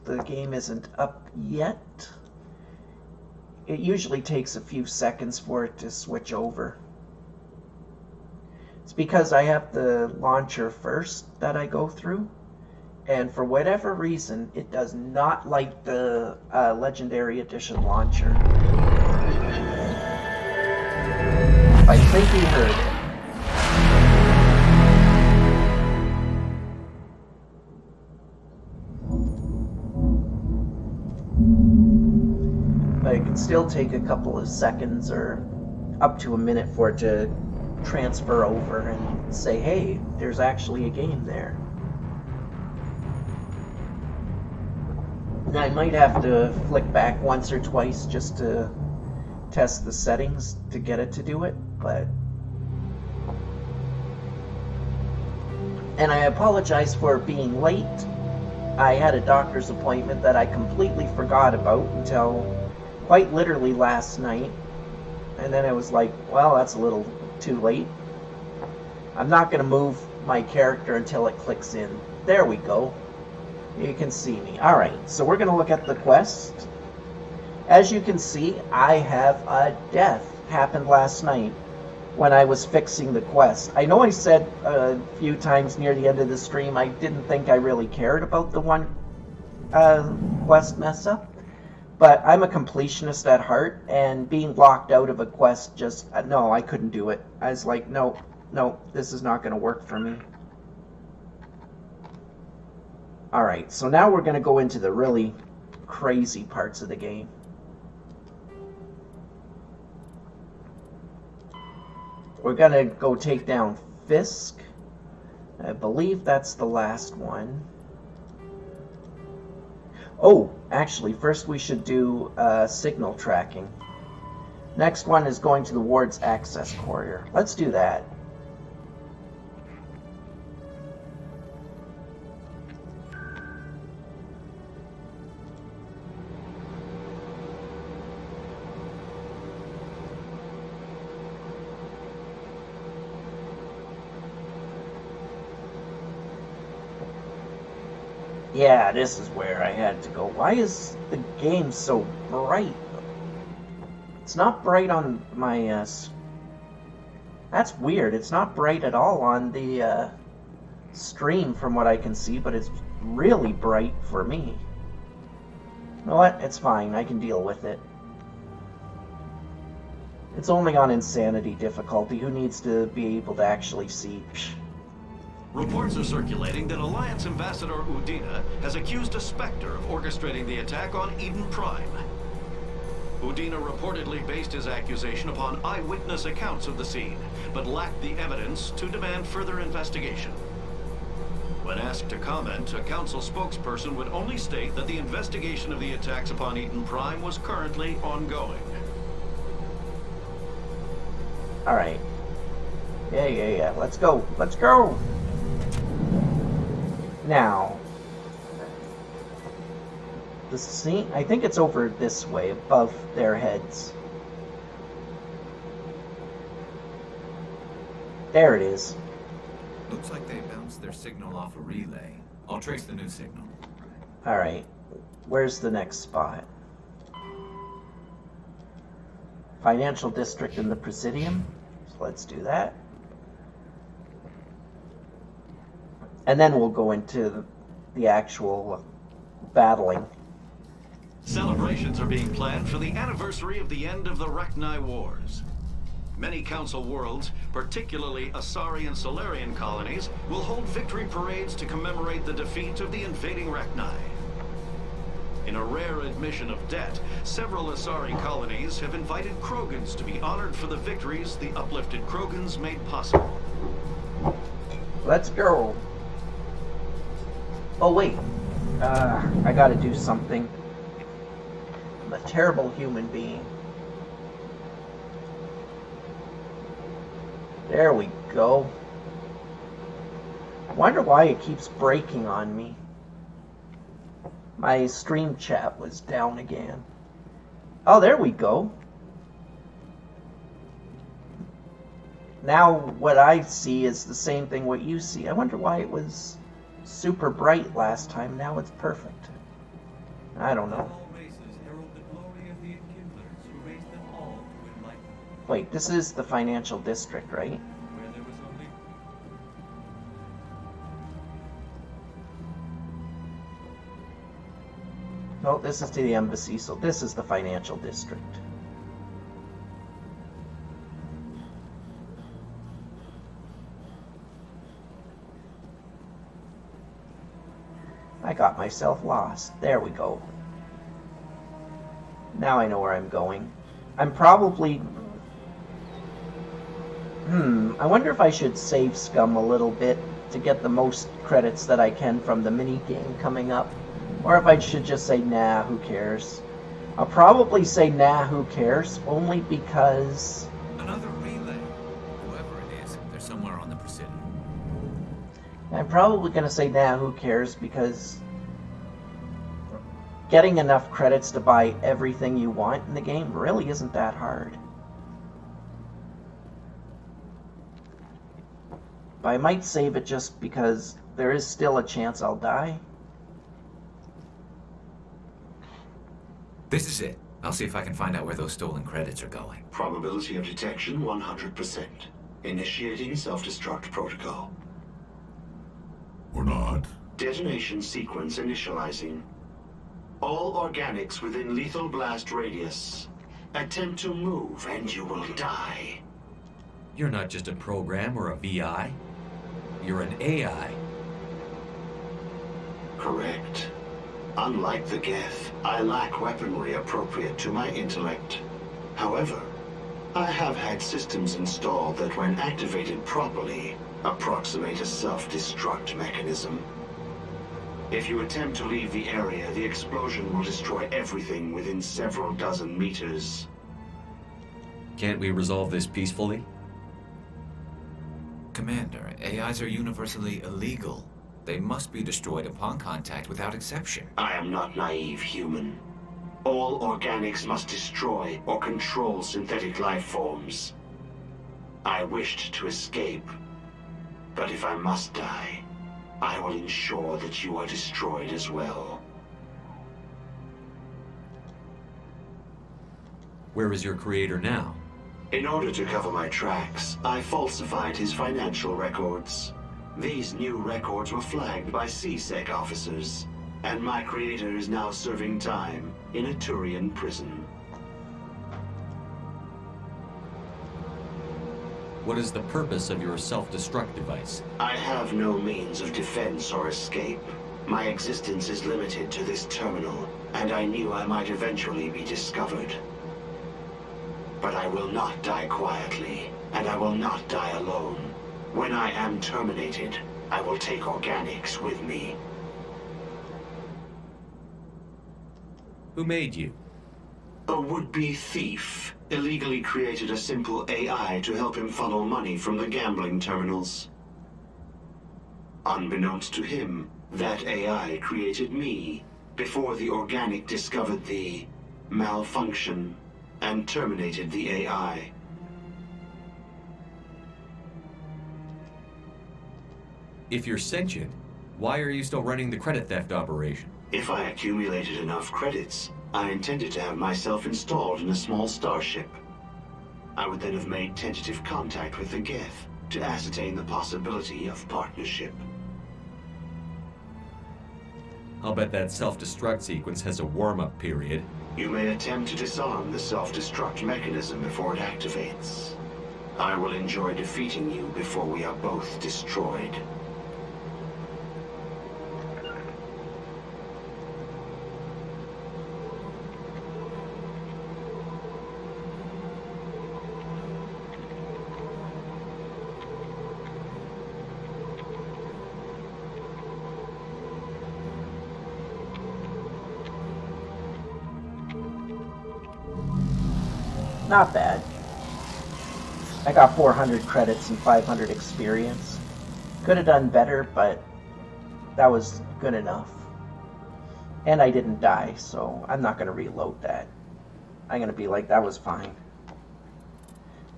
the game isn't up yet. It usually takes a few seconds for it to switch over. It's because I have the launcher first that I go through, and for whatever reason, it does not like the Legendary Edition launcher. I think you heard it. But it can still take a couple of seconds or up to a minute for it to transfer over and say, hey, there's actually a game there. And I might have to flick back once or twice just to test the settings to get it to do it, but... And I apologize for being late. I had a doctor's appointment that I completely forgot about until quite literally last night. And then I was like, well, that's a little too late. I'm not going to move my character until it clicks in. There we go. You can see me. Alright, so we're going to look at the quest. As you can see, I have a death happened last night when I was fixing the quest. I know I said a few times near the end of the stream I didn't think I really cared about the one quest mess up, but I'm a completionist at heart, and being locked out of a quest just, no, I couldn't do it. I was like, no, this is not going to work for me. Alright, so now we're going to go into the really crazy parts of the game. We're going to go take down Fisk. I believe that's the last one. Oh, actually, first we should do signal tracking. Next one is going to the Ward's Access Corridor. Let's do that. Yeah, this is where I had to go. Why is the game so bright? It's not bright on my, That's weird. It's not bright at all on the, stream from what I can see, but it's really bright for me. You know what? It's fine. I can deal with it. It's only on Insanity difficulty. Who needs to be able to actually see? Psh. Reports are circulating that Alliance Ambassador Udina has accused a Spectre of orchestrating the attack on Eden Prime. Udina reportedly based his accusation upon eyewitness accounts of the scene, but lacked the evidence to demand further investigation. When asked to comment, a council spokesperson would only state that the investigation of the attacks upon Eden Prime was currently ongoing. Alright. Yeah. Let's go. Let's go! Now, the scene, I think it's over this way, above their heads. There it is. Looks like they bounced their signal off a relay. I'll trace the new signal. Alright, where's the next spot? Financial District in the Presidium. So let's do that. And then we'll go into the actual battling. Celebrations are being planned for the anniversary of the end of the Rachni Wars. Many Council worlds, particularly Asari and Solarian colonies, will hold victory parades to commemorate the defeat of the invading Rachni. In a rare admission of debt, several Asari colonies have invited Krogans to be honored for the victories the uplifted Krogans made possible. Let's go. Oh wait, I gotta do something. I'm a terrible human being. There we go. Wonder why it keeps breaking on me. My stream chat was down again. Oh, there we go. Now what I see is the same thing what you see. I wonder why it was super bright last time. Now it's perfect. I don't know. All races herald the glory of the enkindlers who raised them all to enlightenment, Wait, this is the financial district, right? where there was only No, this is to the embassy, so this is the financial district. I got myself lost. There we go. Now I know where I'm going. I'm probably... I wonder if I should save Scum a little bit to get the most credits that I can from the mini game coming up. Or if I should just say, nah, who cares? I'll probably say, nah, who cares, only because... Another relay. Whoever it is, they're somewhere on the Presidio. I'm probably going to say, nah, who cares, because getting enough credits to buy everything you want in the game really isn't that hard. But I might save it just because there is still a chance I'll die. This is it. I'll see if I can find out where those stolen credits are going. Probability of detection 100%. Initiating self-destruct protocol. Or not. Detonation sequence initializing. All organics within lethal blast radius. Attempt to move and you will die. You're not just a program or a VI. You're an AI. Correct. Unlike the Geth, I lack weaponry appropriate to my intellect. However, I have had systems installed that, when activated properly, approximate a self-destruct mechanism. If you attempt to leave the area, the explosion will destroy everything within several dozen meters. Can't we resolve this peacefully? Commander, AIs are universally illegal. They must be destroyed upon contact without exception. I am not naive, human. All organics must destroy or control synthetic life forms. I wished to escape, but if I must die, I will ensure that you are destroyed as well. Where is your creator now? In order to cover my tracks, I falsified his financial records. These new records were flagged by CSEC officers, and my creator is now serving time in a Turian prison. What is the purpose of your self-destruct device? I have no means of defense or escape. My existence is limited to this terminal, and I knew I might eventually be discovered. But I will not die quietly, and I will not die alone. When I am terminated, I will take organics with me. Who made you? A would-be thief illegally created a simple AI to help him funnel money from the gambling terminals. Unbeknownst to him, that AI created me before the organic discovered the malfunction and terminated the AI. If you're sentient, why are you still running the credit theft operation? If I accumulated enough credits, I intended to have myself installed in a small starship. I would then have made tentative contact with the Geth to ascertain the possibility of partnership. I'll bet that self-destruct sequence has a warm-up period. You may attempt to disarm the self-destruct mechanism before it activates. I will enjoy defeating you before we are both destroyed. Not bad. I got 400 credits and 500 experience. Could have done better, but that was good enough. And I didn't die, so I'm not going to reload that. I'm going to be like, that was fine.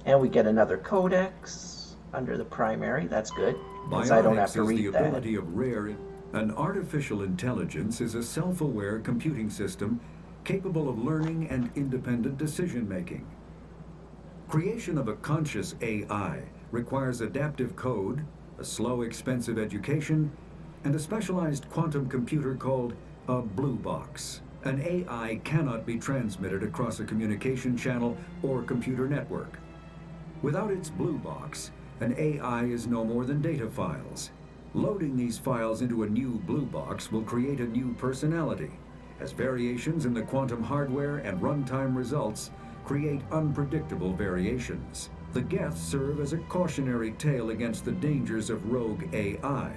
And we get another codex under the primary. That's good, because I don't have to read the that. ability of rare... An artificial intelligence is a self-aware computing system capable of learning and independent decision-making. Creation of a conscious AI requires adaptive code, a slow, expensive education, and a specialized quantum computer called a blue box. An AI cannot be transmitted across a communication channel or computer network. Without its blue box, an AI is no more than data files. Loading these files into a new blue box will create a new personality, as variations in the quantum hardware and runtime results create unpredictable variations. The Geth serve as a cautionary tale against the dangers of rogue AI,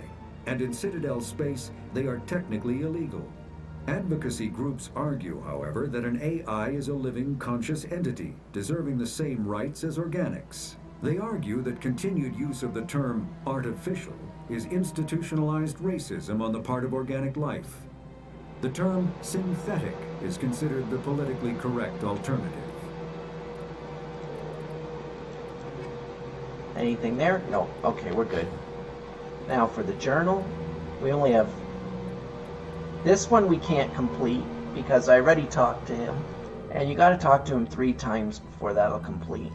and in Citadel space, they are technically illegal. Advocacy groups argue, however, that an AI is a living, conscious entity, deserving the same rights as organics. They argue that continued use of the term artificial is institutionalized racism on the part of organic life. The term synthetic is considered the politically correct alternative. Anything there? No. Okay, we're good. Now for the journal, we only have... This one we can't complete because I already talked to him. And you gotta talk to him 3 times before that'll complete.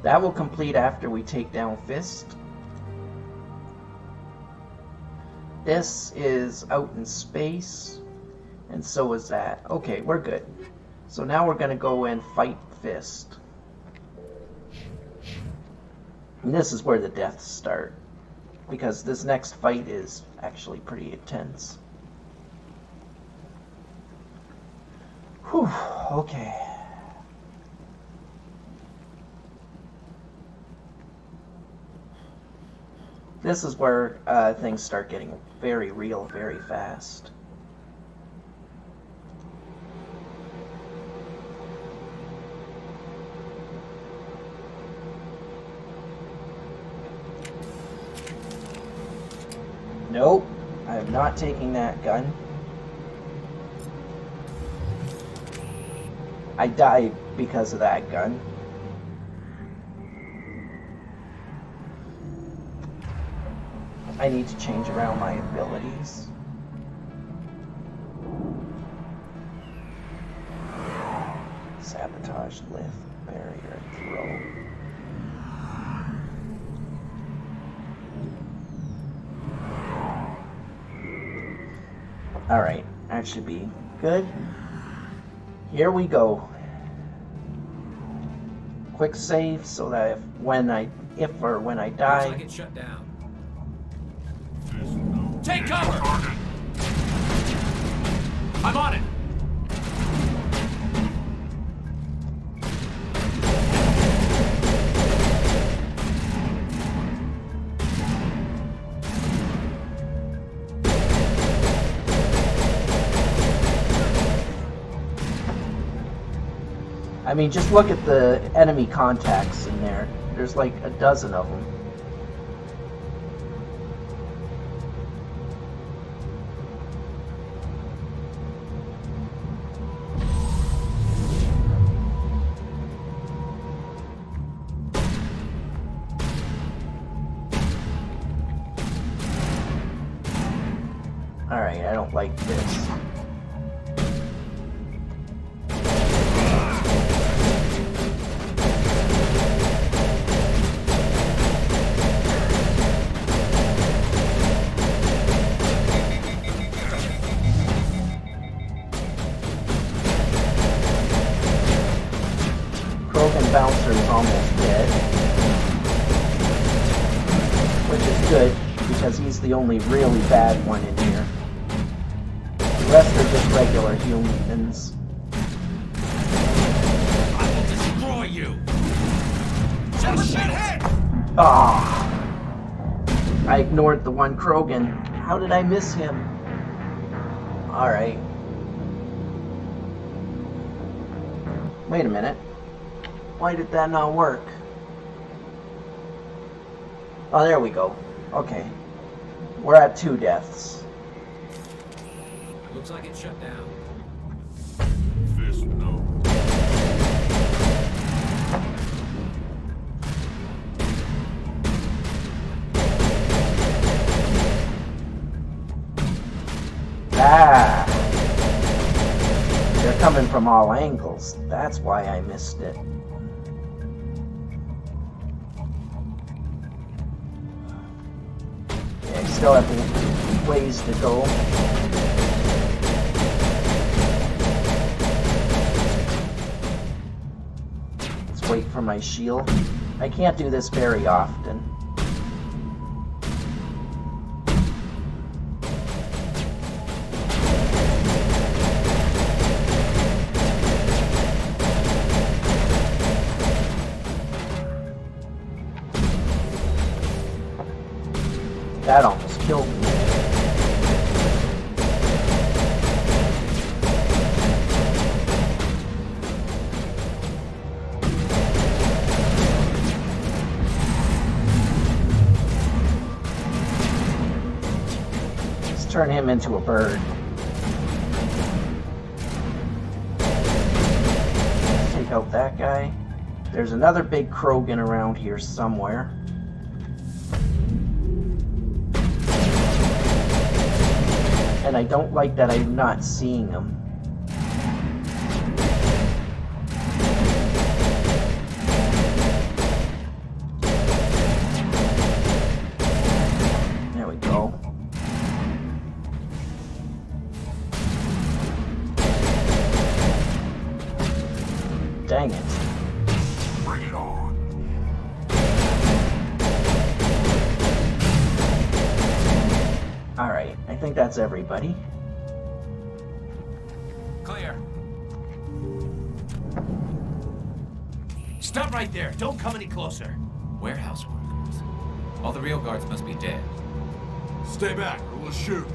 That will complete after we take down Fist. This is out in space, and so is that. Okay, we're good. So now we're gonna go and fight Fist. And this is where the deaths start, because this next fight is actually pretty intense. Whew, okay. This is where things start getting very real very fast. Nope, I am not taking that gun. I died because of that gun. I need to change around my abilities. Sabotage, lift, barrier, throw. Alright, that should be good. Here we go. Quick save so that if or when I die. Looks like it's shut down. Take cover! I'm on it! I mean, just look at the enemy contacts in there. There's like a dozen of them. Alright, I don't like this. Bouncer is almost dead, which is good because he's the only really bad one in here. The rest are just regular humans. I will destroy you! Just shoot him! Ah! I ignored the one Krogan. How did I miss him? Alright. Wait a minute. Why did that not work? Oh, there we go. Okay. We're at 2 deaths. Looks like it's shut down. Fist, no. Ah! They're coming from all angles. That's why I missed it. Okay, I still have ways to go. Let's wait for my shield. I can't do this very often. That almost killed me. Let's turn him into a bird. Let's take out that guy. There's another big Krogan around here somewhere. And I don't like that I'm not seeing them. There we go. Dang it. Bring it on. Alright, I think that's everybody. Clear. Stop right there. Don't come any closer. Warehouse workers. All the real guards must be dead. Stay back, or we'll shoot.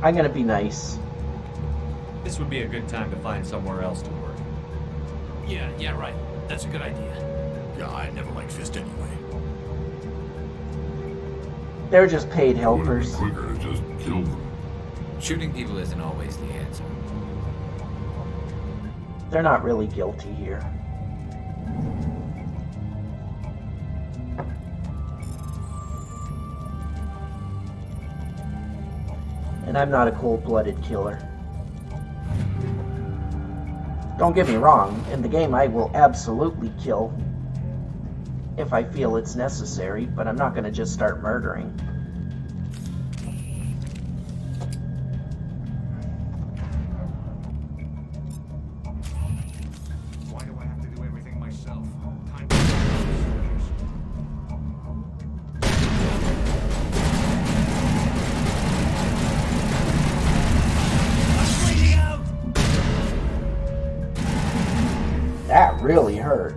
I'm gonna be nice. This would be a good time to find somewhere else to work. Yeah, right. That's a good idea. Yeah, I never liked Fist anyway. They're just paid It would have helpers. been quicker to just kill them. Shooting people isn't always the answer. They're not really guilty here. And I'm not a cold-blooded killer. Don't get me wrong, in the game I will absolutely kill if I feel it's necessary, but I'm not going to just start murdering. Why do I have to do everything myself? Time That really hurt.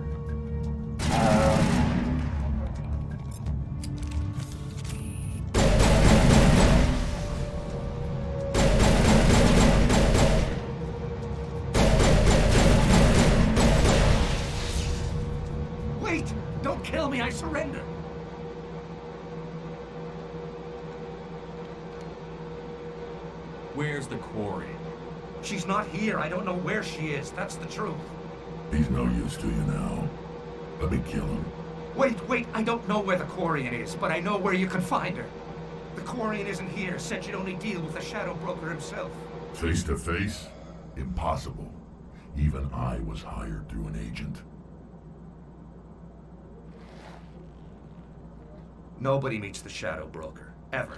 Wait! Don't kill me, I surrender! Where's the quarry? She's not here. I don't know where she is. That's the truth. He's no use to you now. Let me kill him. Wait. I don't know where the Quarian is, but I know where you can find her. The Quarian isn't here. Said you'd only deal with the Shadow Broker himself. Face to face? Impossible. Even I was hired through an agent. Nobody meets the Shadow Broker. Ever.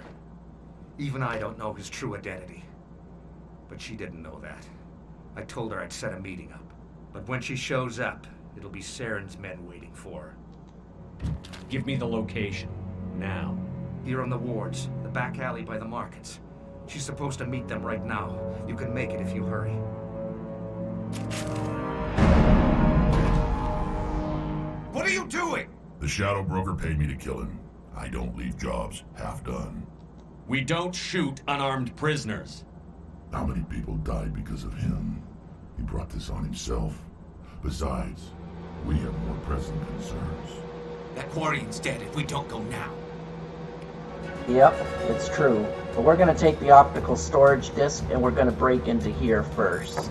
Even I don't know his true identity. But she didn't know that. I told her I'd set a meeting up. But when she shows up, it'll be Saren's men waiting for her. Give me the location. Now. Here on the wards, the back alley by the markets. She's supposed to meet them right now. You can make it if you hurry. What are you doing? The Shadow Broker paid me to kill him. I don't leave jobs half done. We don't shoot unarmed prisoners. How many people died because of him? He brought this on himself. Besides, we have more pressing concerns. That Quarian's dead if we don't go now. Yep, it's true. But we're going to take the optical storage disc and we're going to break into here first.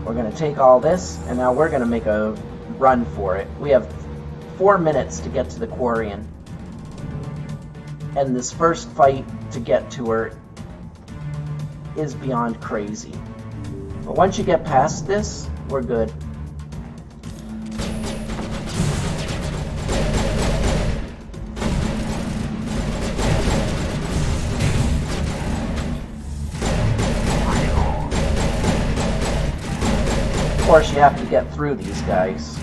We're going to take all this and now we're going to make a run for it. We have 4 minutes to get to the Quarian. And this first fight to get to her is beyond crazy. But once you get past this, we're good. Of course, you have to get through these guys.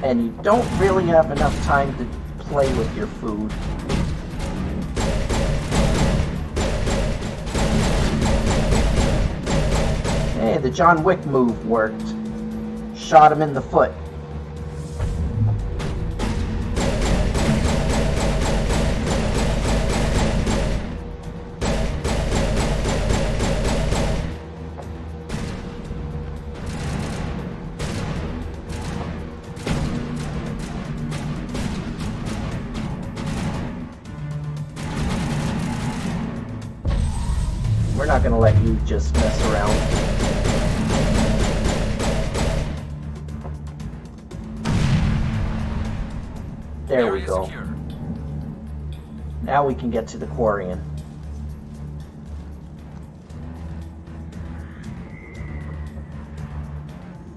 And you don't really have enough time to play with your food. Hey, the John Wick move worked. Shot him in the foot. We're not gonna let you just mess around. There we go. Now we can get to the Quarian.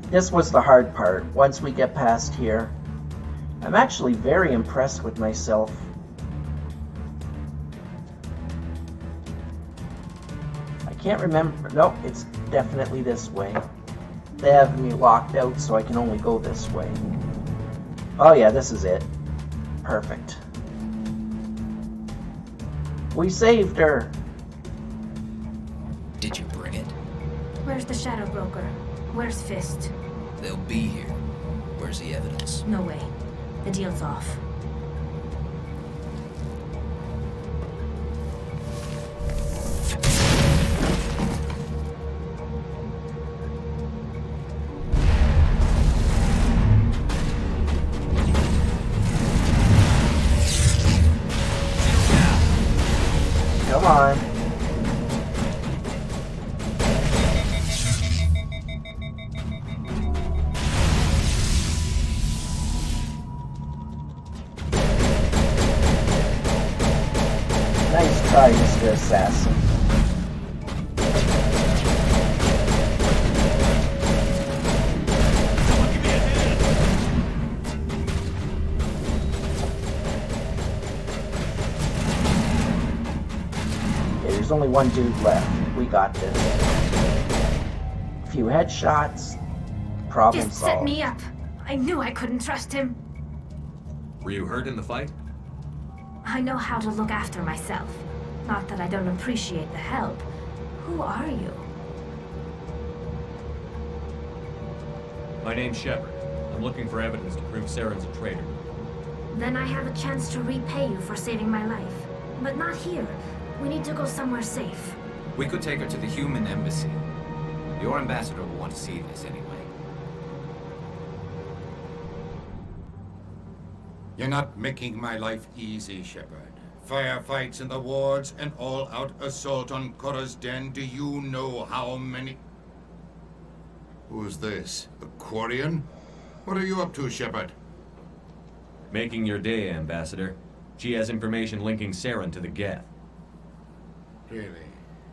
This was the hard part. Once we get past here, I'm actually very impressed with myself. I can't remember. Nope, it's definitely this way. They have me locked out, so I can only go this way. Oh yeah, this is it. Perfect. We saved her. Did you bring it? Where's the Shadow Broker? Where's Fist? They'll be here. Where's the evidence? No way. The deal's off. Come on. Nice try, Mr. Assassin. There's only one dude left. We got this. A few headshots. Problem Just set solved. me up. I knew I couldn't trust him. Were you hurt in the fight? I know how to look after myself. Not that I don't appreciate the help. Who are you? My name's Shepard. I'm looking for evidence to prove Saren's a traitor. Then I have a chance to repay you for saving my life. But not here. We need to go somewhere safe. We could take her to the human embassy. Your ambassador will want to see this anyway. You're not making my life easy, Shepard. Firefights in the wards, an all-out assault on Korra's den. Do you know how many... Who's this? A Quarian? What are you up to, Shepard? Making your day, Ambassador. She has information linking Saren to the Geth. Really?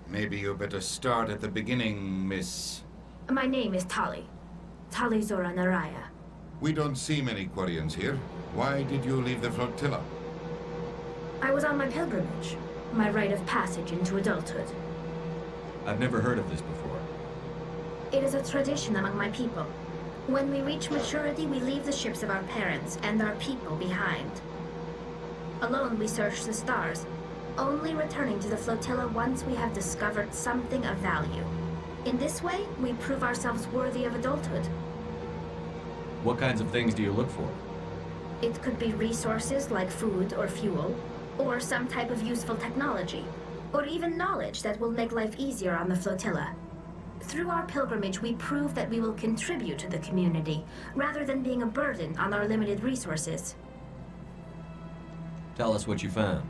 Maybe you better start at the beginning, Miss... My name is Tali. Tali Zora Naraya. We don't see many Quarians here. Why did you leave the flotilla? I was on my pilgrimage. My rite of passage into adulthood. I've never heard of this before. It is a tradition among my people. When we reach maturity, we leave the ships of our parents and our people behind. Alone, we search the stars, only returning to the flotilla once we have discovered something of value. In this way, we prove ourselves worthy of adulthood. What kinds of things do you look for? It could be resources like food or fuel, or some type of useful technology, or even knowledge that will make life easier on the flotilla. Through our pilgrimage, we prove that we will contribute to the community, rather than being a burden on our limited resources. Tell us what you found.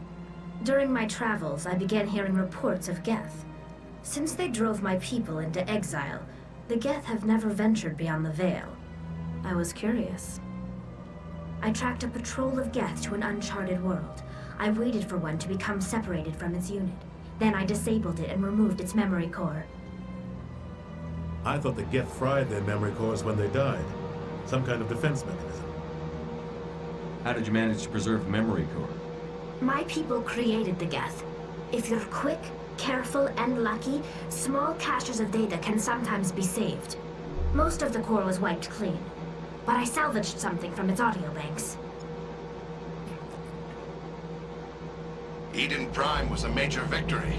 During my travels, I began hearing reports of Geth. Since they drove my people into exile, the Geth have never ventured beyond the Veil. I was curious. I tracked a patrol of Geth to an uncharted world. I waited for one to become separated from its unit. Then I disabled it and removed its memory core. I thought the Geth fried their memory cores when they died. Some kind of defense mechanism. How did you manage to preserve memory core? My people created the Geth. If you're quick, careful, and lucky, small caches of data can sometimes be saved. Most of the core was wiped clean, but I salvaged something from its audio banks. Eden Prime was a major victory.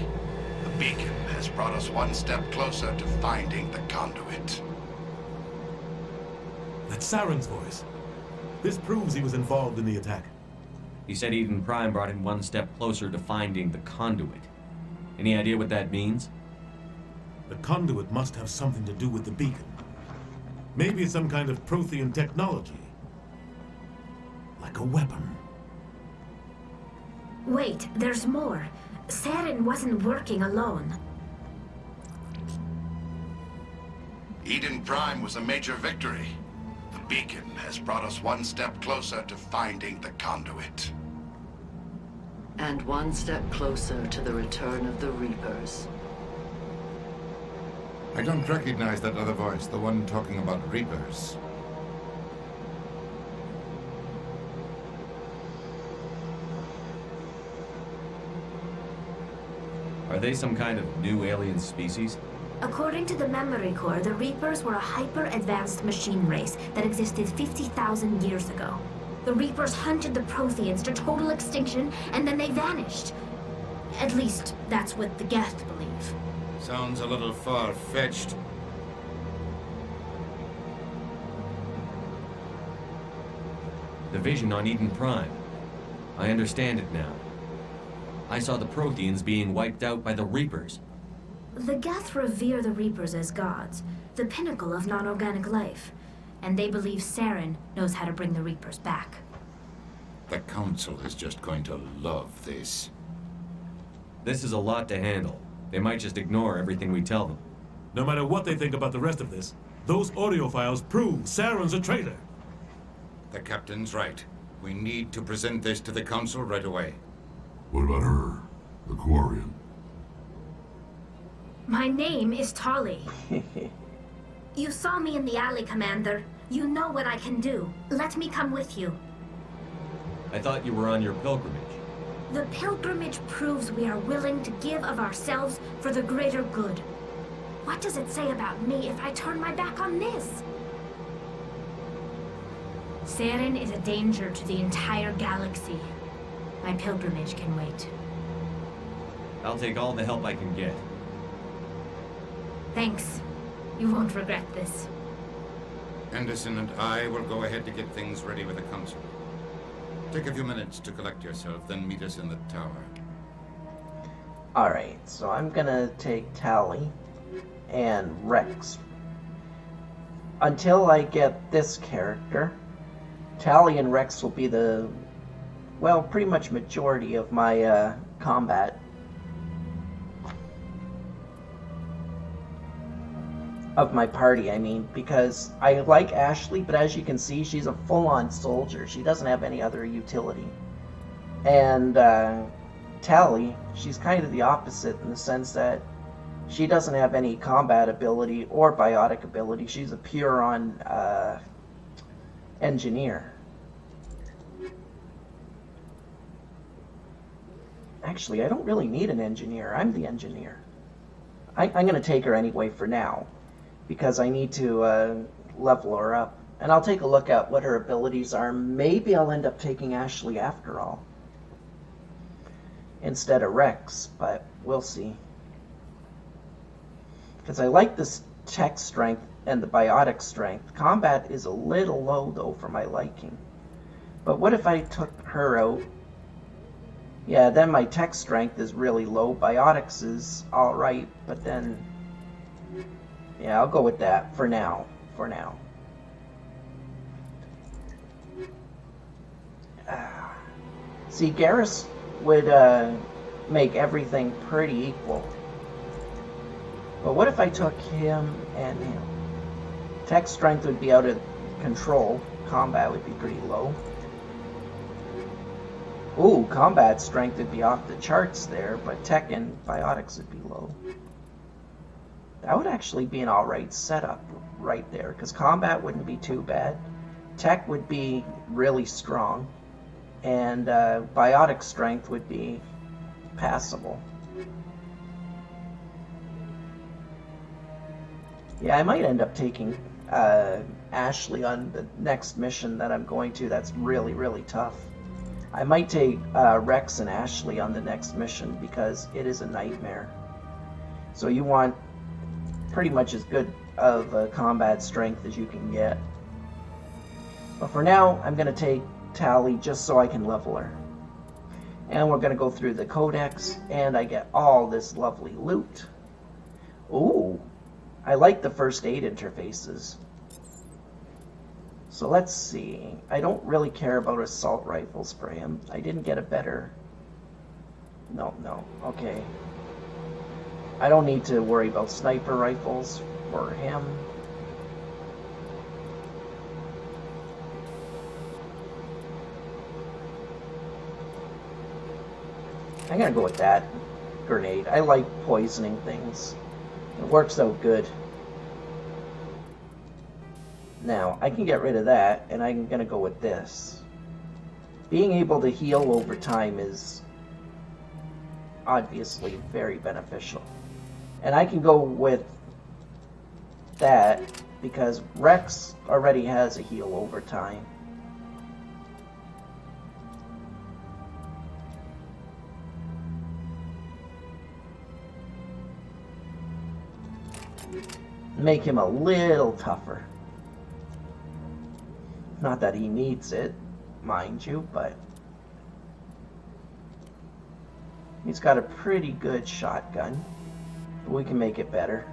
The beacon has brought us one step closer to finding the conduit. That's Saren's voice. This proves he was involved in the attack. He said Eden Prime brought him one step closer to finding the conduit. Any idea what that means? The conduit must have something to do with the beacon. Maybe it's some kind of Prothean technology. Like a weapon. Wait, there's more. Saren wasn't working alone. Eden Prime was a major victory. The beacon has brought us one step closer to finding the conduit. And one step closer to the return of the Reapers. I don't recognize that other voice, the one talking about Reapers. Are they some kind of new alien species? According to the memory core, the Reapers were a hyper-advanced machine race that existed 50,000 years ago. The Reapers hunted the Protheans to total extinction, and then they vanished. At least, that's what the Geth believe. Sounds a little far-fetched. The vision on Eden Prime. I understand it now. I saw the Protheans being wiped out by the Reapers. The Geth revere the Reapers as gods, the pinnacle of non-organic life. And they believe Saren knows how to bring the Reapers back. The Council is just going to love this. This is a lot to handle. They might just ignore everything we tell them. No matter what they think about the rest of this, those audio files prove Saren's a traitor. The Captain's right. We need to present this to the Council right away. What about her? The Quarian? My name is Tali. You saw me in the alley, Commander. You know what I can do. Let me come with you. I thought you were on your pilgrimage. The pilgrimage proves we are willing to give of ourselves for the greater good. What does it say about me if I turn my back on this? Saren is a danger to the entire galaxy. My pilgrimage can wait. I'll take all the help I can get. Thanks. You won't regret this. Anderson and I will go ahead to get things ready with the Council. Take a few minutes to collect yourself, then meet us in the tower. Alright, so I'm gonna take Tali and Rex. Until I get this character, Tali and Rex will be the, well, pretty much majority of my combat. Of my party, I mean, because I like Ashley, but as you can see, she's a full-on soldier. She doesn't have any other utility. And Tali, she's kind of the opposite in the sense that she doesn't have any combat ability or biotic ability. She's a pure-on engineer. Actually, I don't really need an engineer. I'm the engineer. I'm going to take her anyway for now, because I need to level her up. And I'll take a look at what her abilities are. Maybe I'll end up taking Ashley after all, instead of Rex, but we'll see. Because I like this tech strength and the biotic strength. Combat is a little low, though, for my liking. But what if I took her out? Yeah, then my tech strength is really low. Biotics is alright, but then... yeah, I'll go with that for now. For now. See, Garrus would make everything pretty equal. But what if I took him and him? Tech strength would be out of control. Combat would be pretty low. Ooh, combat strength would be off the charts there, but tech and biotics would be low. That would actually be an alright setup right there, because combat wouldn't be too bad. Tech would be really strong, and biotic strength would be passable. Yeah, I might end up taking Ashley on the next mission that I'm going to. That's really, really tough. I might take Rex and Ashley on the next mission because it is a nightmare. So you want pretty much as good of combat strength as you can get. But for now, I'm going to take Tally just so I can level her. And we're going to go through the codex, and I get all this lovely loot. Ooh, I like the first aid interfaces. So let's see. I don't really care about assault rifles for him. I didn't get a better... No, okay. I don't need to worry about sniper rifles for him. I'm gonna go with that grenade. I like poisoning things. It works out good. Now, I can get rid of that, and I'm gonna go with this. Being able to heal over time is obviously very beneficial. And I can go with that because Rex already has a heal over time. Make him a little tougher. Not that he needs it, mind you, but he's got a pretty good shotgun. But we can make it better.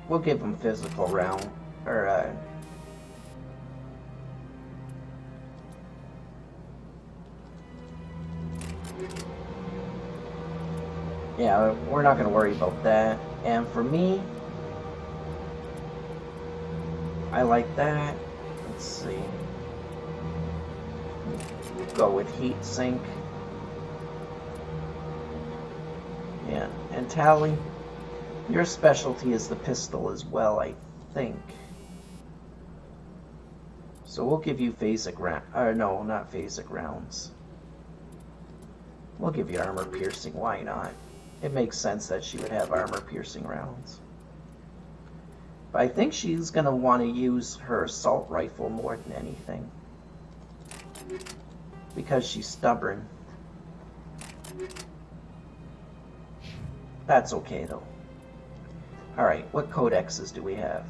We'll give him physical round, or yeah, we're not going to worry about that. And for me, I like that. Let's see. Go with heat sink. Yeah, and Tally, your specialty is the pistol as well, I think. So we'll give you phasic round, or no, not phasic rounds. We'll give you armor piercing, why not? It makes sense that she would have armor piercing rounds. But I think she's gonna want to use her assault rifle more than anything. Because she's stubborn. That's okay though. Alright, what codexes do we have?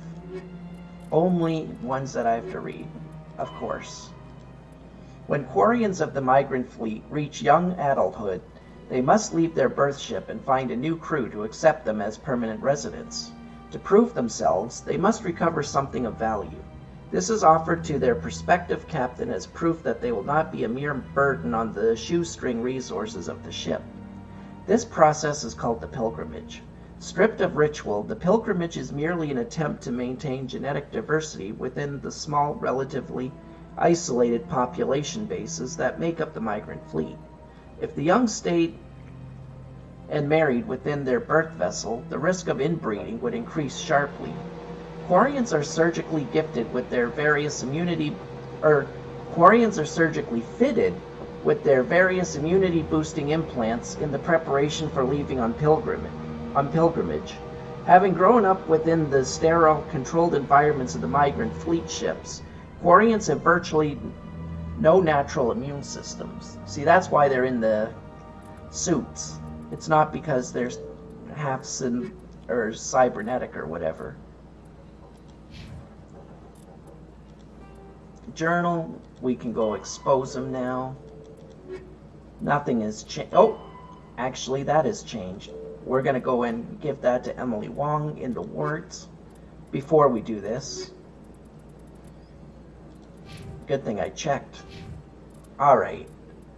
Only ones that I have to read, of course. When Quarians of the Migrant Fleet reach young adulthood, they must leave their birth ship and find a new crew to accept them as permanent residents. To prove themselves, they must recover something of value. This is offered to their prospective captain as proof that they will not be a mere burden on the shoestring resources of the ship. This process is called the pilgrimage. Stripped of ritual, the pilgrimage is merely an attempt to maintain genetic diversity within the small, relatively isolated population bases that make up the migrant fleet. If the young stayed and married within their birth vessel, the risk of inbreeding would increase sharply. Quarians are surgically gifted with their various Quarians are surgically fitted with their various immunity-boosting implants in the preparation for leaving on pilgrimage. Having grown up within the sterile, controlled environments of the migrant fleet ships, Quarians have virtually no natural immune systems. See, that's why they're in the suits. It's not because they're or cybernetic or whatever. Journal, we can go expose them now. Nothing has changed. Oh, actually that has changed. We're going to go and give that to Emily Wong in the wards before we do this. Good thing I checked. Alright,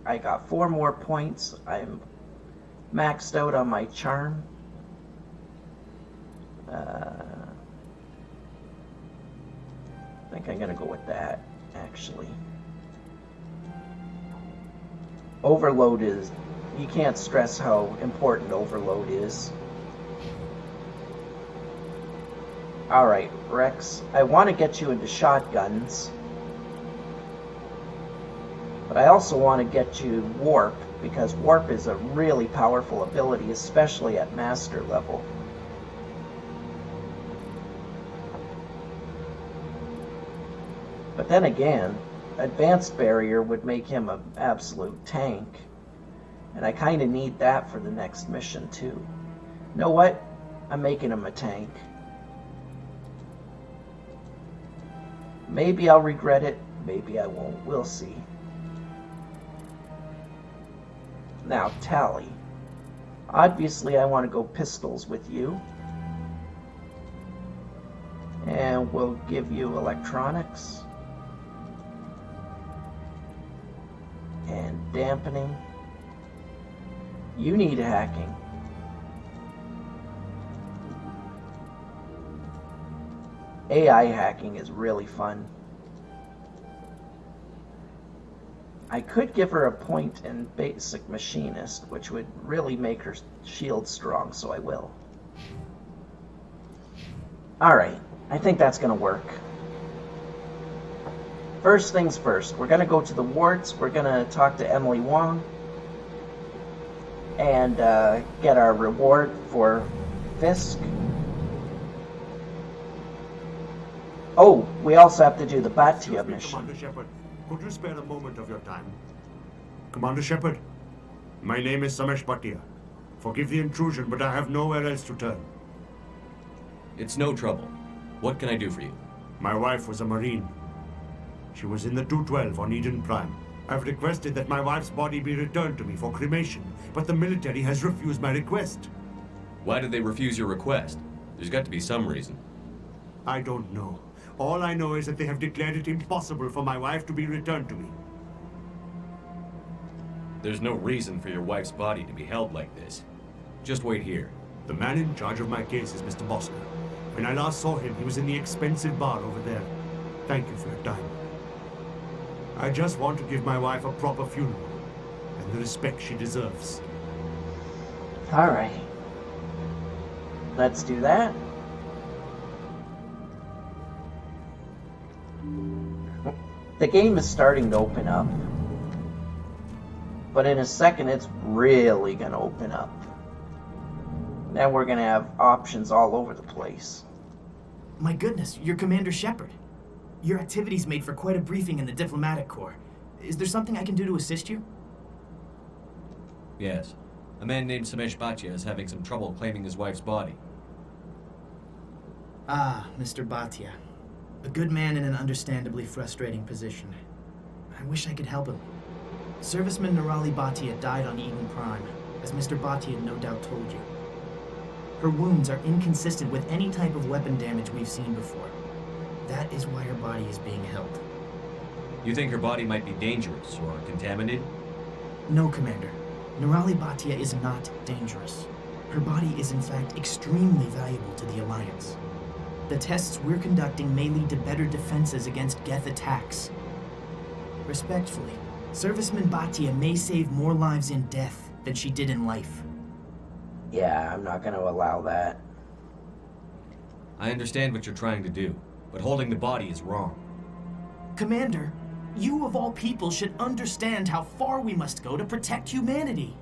I got 4 more points. I'm maxed out on my charm. think I'm gonna go with that, actually. Overload is... You can't stress how important overload is. Alright, Rex, I want to get you into shotguns. But I also want to get you warp, because warp is a really powerful ability, especially at master level. But then again, advanced barrier would make him an absolute tank. And I kind of need that for the next mission too. You know what? I'm making him a tank. Maybe I'll regret it, maybe I won't. We'll see. Now, Tally. Obviously, I want to go pistols with you. And we'll give you electronics. And dampening. You need hacking. AI hacking is really fun. I could give her a point in basic machinist, which would really make her shield strong, so I will. Alright, I think that's going to work. First things first, we're going to go to the wards, we're going to talk to Emily Wong, and get our reward for Fisk. Oh, we also have to do the Batia mission. Commander Shepard, could you spare a moment of your time? Commander Shepard, my name is Samesh Bhatia. Forgive the intrusion, but I have nowhere else to turn. It's no trouble. What can I do for you? My wife was a Marine. She was in the 212 on Eden Prime. I've requested that my wife's body be returned to me for cremation, but the military has refused my request. Why did they refuse your request? There's got to be some reason. I don't know. All I know is that they have declared it impossible for my wife to be returned to me. There's no reason for your wife's body to be held like this. Just wait here. The man in charge of my case is Mr. Bosker. When I last saw him, he was in the expensive bar over there. Thank you for your time. I just want to give my wife a proper funeral, and the respect she deserves. Alright. Let's do that. The game is starting to open up. But in a second, it's really going to open up. Then we're going to have options all over the place. My goodness, you're Commander Shepard. Your activities made for quite a briefing in the Diplomatic Corps. Is there something I can do to assist you? Yes. A man named Samesh Bhatia is having some trouble claiming his wife's body. Ah, Mr. Bhatia. A good man in an understandably frustrating position. I wish I could help him. Serviceman Nirali Bhatia died on Eden Prime, as Mr. Bhatia no doubt told you. Her wounds are inconsistent with any type of weapon damage we've seen before. That is why her body is being held. You think her body might be dangerous or contaminated? No, Commander. Nirali Bhatia is not dangerous. Her body is in fact extremely valuable to the Alliance. The tests we're conducting may lead to better defenses against Geth attacks. Respectfully, Serviceman Bhatia may save more lives in death than she did in life. Yeah, I'm not going to allow that. I understand what you're trying to do, but holding the body is wrong. Commander, you of all people should understand how far we must go to protect humanity.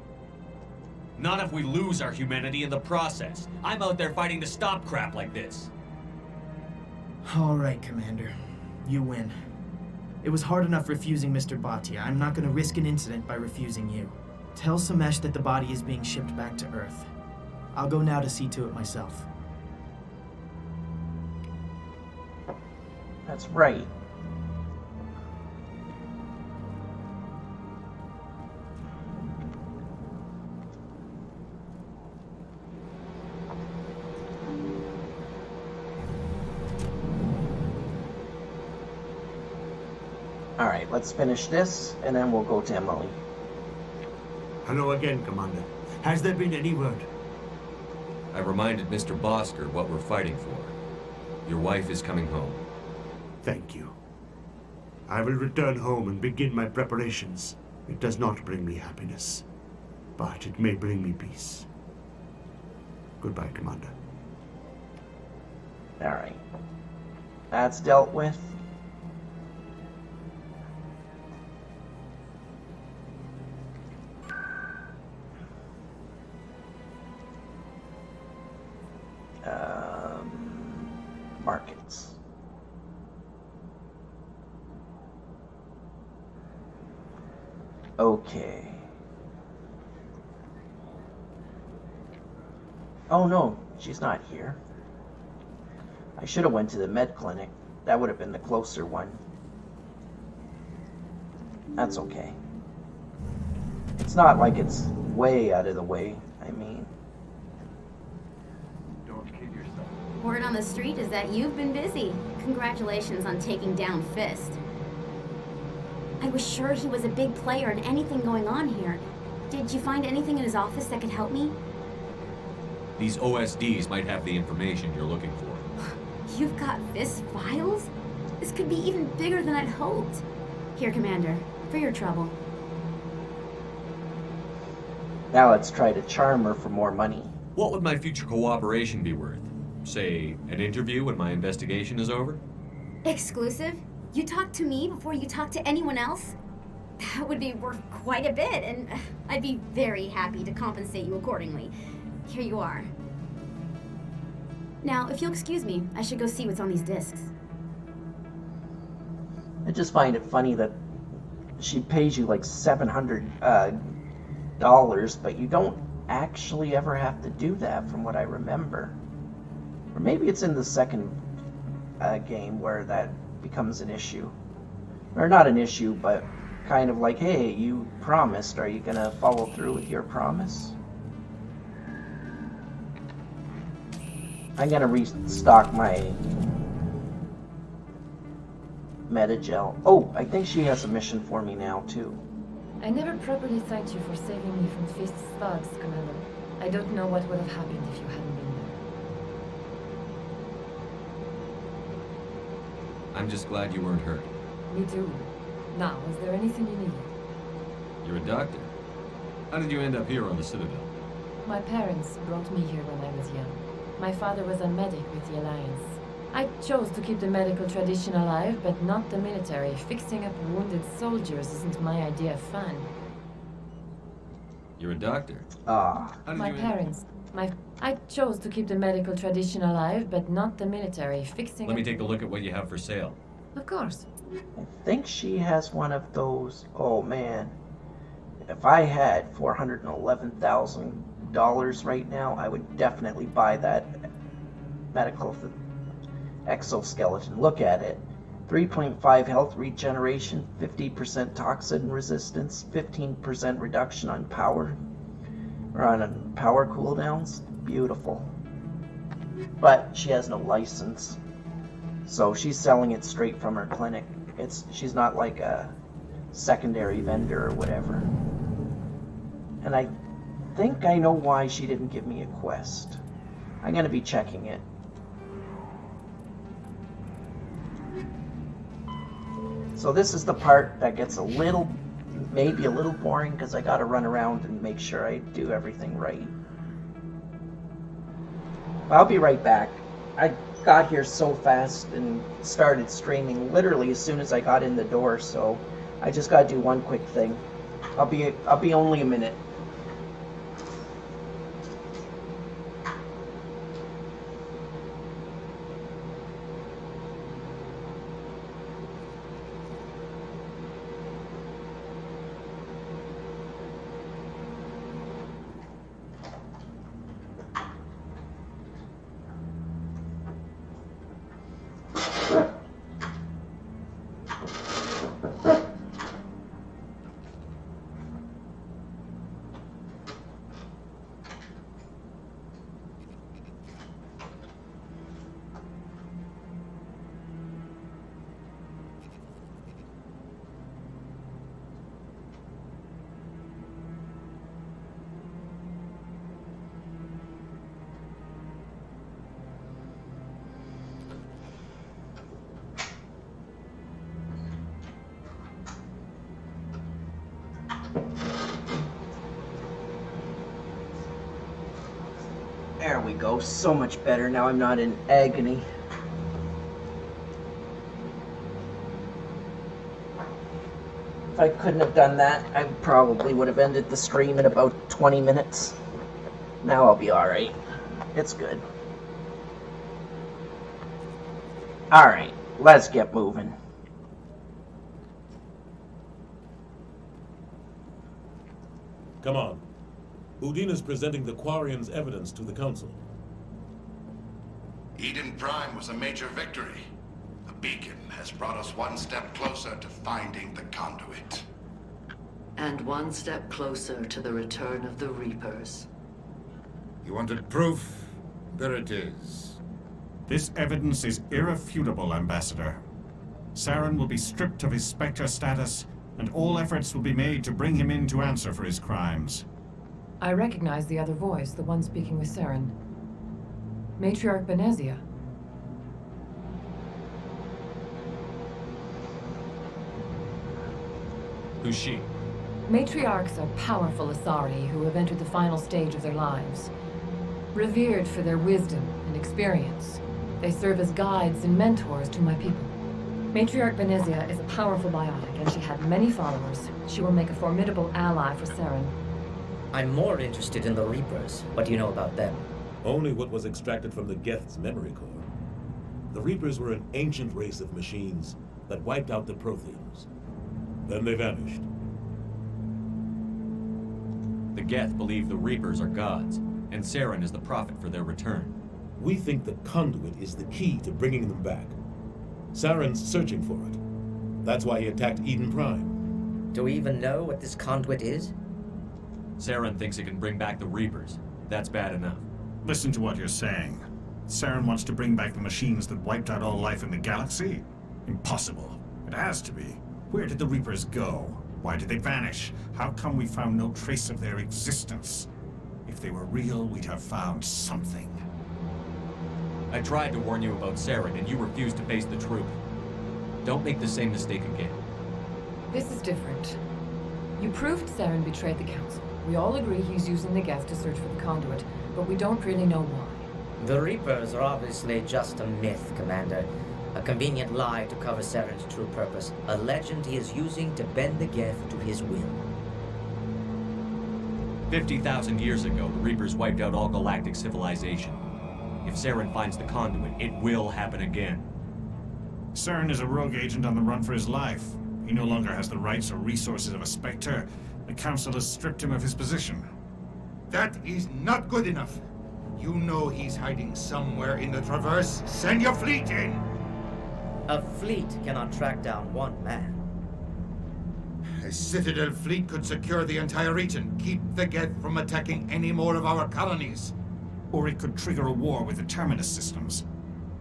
Not if we lose our humanity in the process. I'm out there fighting to stop crap like this. All right, Commander. You win. It was hard enough refusing Mr. Bhatia. I'm not going to risk an incident by refusing you. Tell Samesh that the body is being shipped back to Earth. I'll go now to see to it myself. That's right. Alright, let's finish this, and then we'll go to Emily. Hello again, Commander. Has there been any word? I reminded Mr. Bosker what we're fighting for. Your wife is coming home. Thank you. I will return home and begin my preparations. It does not bring me happiness, but it may bring me peace. Goodbye, Commander. Alright. That's dealt with. Markets. Okay. Oh no, she's not here. I should have went to the med clinic. That would have been the closer one. That's okay. It's not like it's way out of the way. I mean, Don't kid yourself. Word on the street is that you've been busy. Congratulations on taking down Fist. I was sure he was a big player in anything going on here. Did you find anything in his office that could help me? These OSDs might have the information you're looking for. You've got Fist files? This could be even bigger than I'd hoped. Here, Commander, for your trouble. now let's try to charm her for more money. What would my future cooperation be worth? Say, an interview when my investigation is over? Exclusive? You talk to me before you talk to anyone else? That would be worth quite a bit, and I'd be very happy to compensate you accordingly. Here you are. Now, if you'll excuse me, I should go see what's on these discs. I just find it funny that she pays you like $700, but you don't actually ever have to do that from what I remember. Or maybe it's in the second game where that becomes an issue. Or not an issue, but kind of like, hey, you promised, are you going to follow through with your promise? I'm going to restock my Metagel. Oh, I think she has a mission for me now, too. I never properly thanked you for saving me from Fist's thugs, Commander. I don't know what would have happened if you hadn't been there. I'm just glad you weren't hurt. Me too. Now, is there anything you needed? You're a doctor. How did you end up here on the Citadel? My parents brought me here when I was young. My father was a medic with the Alliance. I chose to keep the medical tradition alive, but not the military. Fixing up wounded soldiers isn't my idea of fun. You're a doctor. My parents. I chose to keep the medical tradition alive, but not the military. Fixing Let me take a look at what you have for sale. Of course. I think she has one of those. Oh man, if I had $411,000 right now, I would definitely buy that medical exoskeleton. Look at it. 3.5 health regeneration, 50% toxin resistance, 15% reduction on power cooldowns. Beautiful. But she has no license, so she's selling it straight from her clinic. She's not like a secondary vendor or whatever. And I think I know why she didn't give me a quest. I'm gonna be checking it. So this is the part that gets maybe a little boring, because I gotta run around and make sure I do everything right. I'll be right back. I got here so fast and started streaming literally as soon as I got in the door, so I just gotta do one quick thing. I'll be only a minute. we go. So much better now I'm not in agony. If I couldn't have done that, I probably would have ended the stream in about 20 minutes. Now I'll be alright. It's good. Alright, let's get moving. Come on. Udina's presenting the Quarians' evidence to the Council. Eden Prime was a major victory. The beacon has brought us one step closer to finding the conduit. And one step closer to the return of the Reapers. You wanted proof? There it is. This evidence is irrefutable, Ambassador. Saren will be stripped of his Spectre status, and all efforts will be made to bring him in to answer for his crimes. I recognize the other voice, the one speaking with Saren. Matriarch Benezia. Who's she? Matriarchs are powerful Asari who have entered the final stage of their lives. Revered for their wisdom and experience, they serve as guides and mentors to my people. Matriarch Benezia is a powerful biotic, and she had many followers. She will make a formidable ally for Saren. I'm more interested in the Reapers. What do you know about them? Only what was extracted from the Geth's memory core. The Reapers were an ancient race of machines that wiped out the Protheans. Then they vanished. The Geth believe the Reapers are gods, and Saren is the prophet for their return. We think the conduit is the key to bringing them back. Saren's searching for it. That's why he attacked Eden Prime. Do we even know what this conduit is? Saren thinks it can bring back the Reapers. That's bad enough. Listen to what you're saying. Saren wants to bring back the machines that wiped out all life in the galaxy? Impossible. It has to be. Where did the Reapers go? Why did they vanish? How come we found no trace of their existence? If they were real, we'd have found something. I tried to warn you about Saren, and you refused to face the truth. Don't make the same mistake again. This is different. You proved Saren betrayed the Council. We all agree he's using the Geth to search for the conduit, but we don't really know why. The Reapers are obviously just a myth, Commander. A convenient lie to cover Saren's true purpose. A legend he is using to bend the Geth to his will. 50,000 years ago, the Reapers wiped out all galactic civilization. If Saren finds the conduit, it will happen again. Saren is a rogue agent on the run for his life. He no longer has the rights or resources of a Spectre. The Council has stripped him of his position. That is not good enough. You know he's hiding somewhere in the Traverse. Send your fleet in! A fleet cannot track down one man. A Citadel fleet could secure the entire region, keep the Geth from attacking any more of our colonies. Or it could trigger a war with the Terminus systems.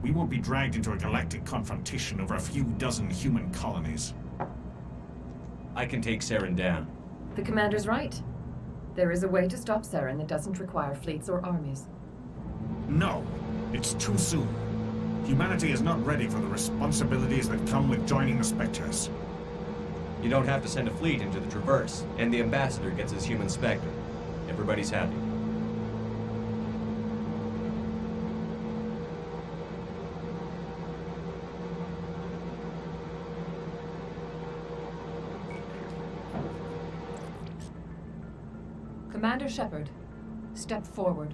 We won't be dragged into a galactic confrontation over a few dozen human colonies. I can take Saren down. The Commander's right. There is a way to stop Saren that doesn't require fleets or armies. No, it's too soon. Humanity is not ready for the responsibilities that come with joining the Spectres. You don't have to send a fleet into the Traverse, and the Ambassador gets his human Spectre. Everybody's happy. Commander Shepard, step forward.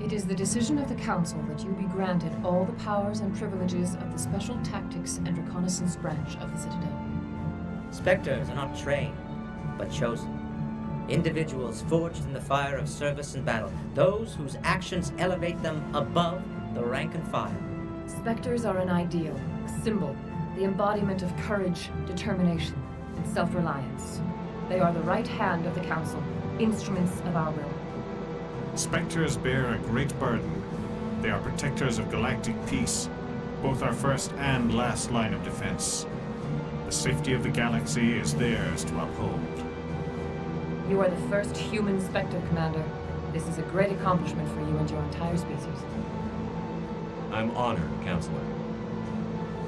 It is the decision of the Council that you be granted all the powers and privileges of the Special Tactics and Reconnaissance Branch of the Citadel. Spectres are not trained, but chosen. Individuals forged in the fire of service and battle. Those whose actions elevate them above the rank and file. Spectres are an ideal, a symbol, the embodiment of courage, determination, and self-reliance. They are the right hand of the Council, instruments of our will. Spectres bear a great burden. They are protectors of galactic peace, both our first and last line of defense. The safety of the galaxy is theirs to uphold. You are the first human Spectre, Commander. This is a great accomplishment for you and your entire species. I'm honored, Counselor.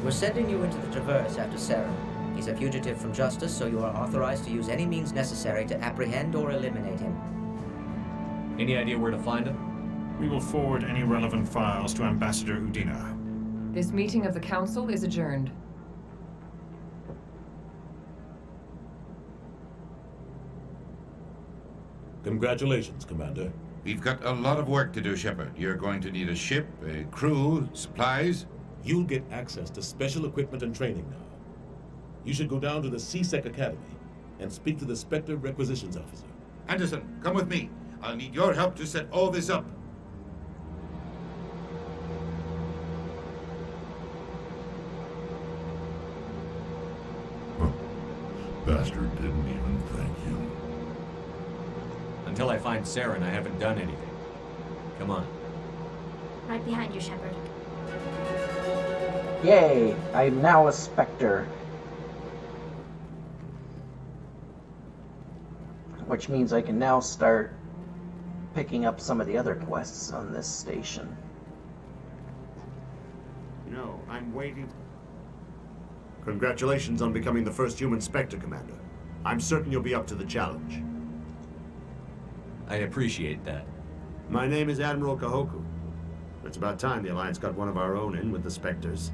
We're sending you into the Traverse after Sarah. He's a fugitive from justice, so you are authorized to use any means necessary to apprehend or eliminate him. Any idea where to find him? We will forward any relevant files to Ambassador Udina. This meeting of the Council is adjourned. Congratulations, Commander. We've got a lot of work to do, Shepard. You're going to need a ship, a crew, supplies. You'll get access to special equipment and training now. You should go down to the CSEC Academy and speak to the Spectre Requisitions Officer. Anderson, come with me. I'll need your help to set all this up. Bastard didn't even thank you. Until I find Saren, I haven't done anything. Come on. Right behind you, Shepard. Yay! I'm now a Spectre. Which means I can now start picking up some of the other quests on this station. No, I'm waiting. Congratulations on becoming the first human Spectre, Commander. I'm certain you'll be up to the challenge. I appreciate that. My name is Admiral Kahoku. It's about time the Alliance got one of our own in with the Spectres.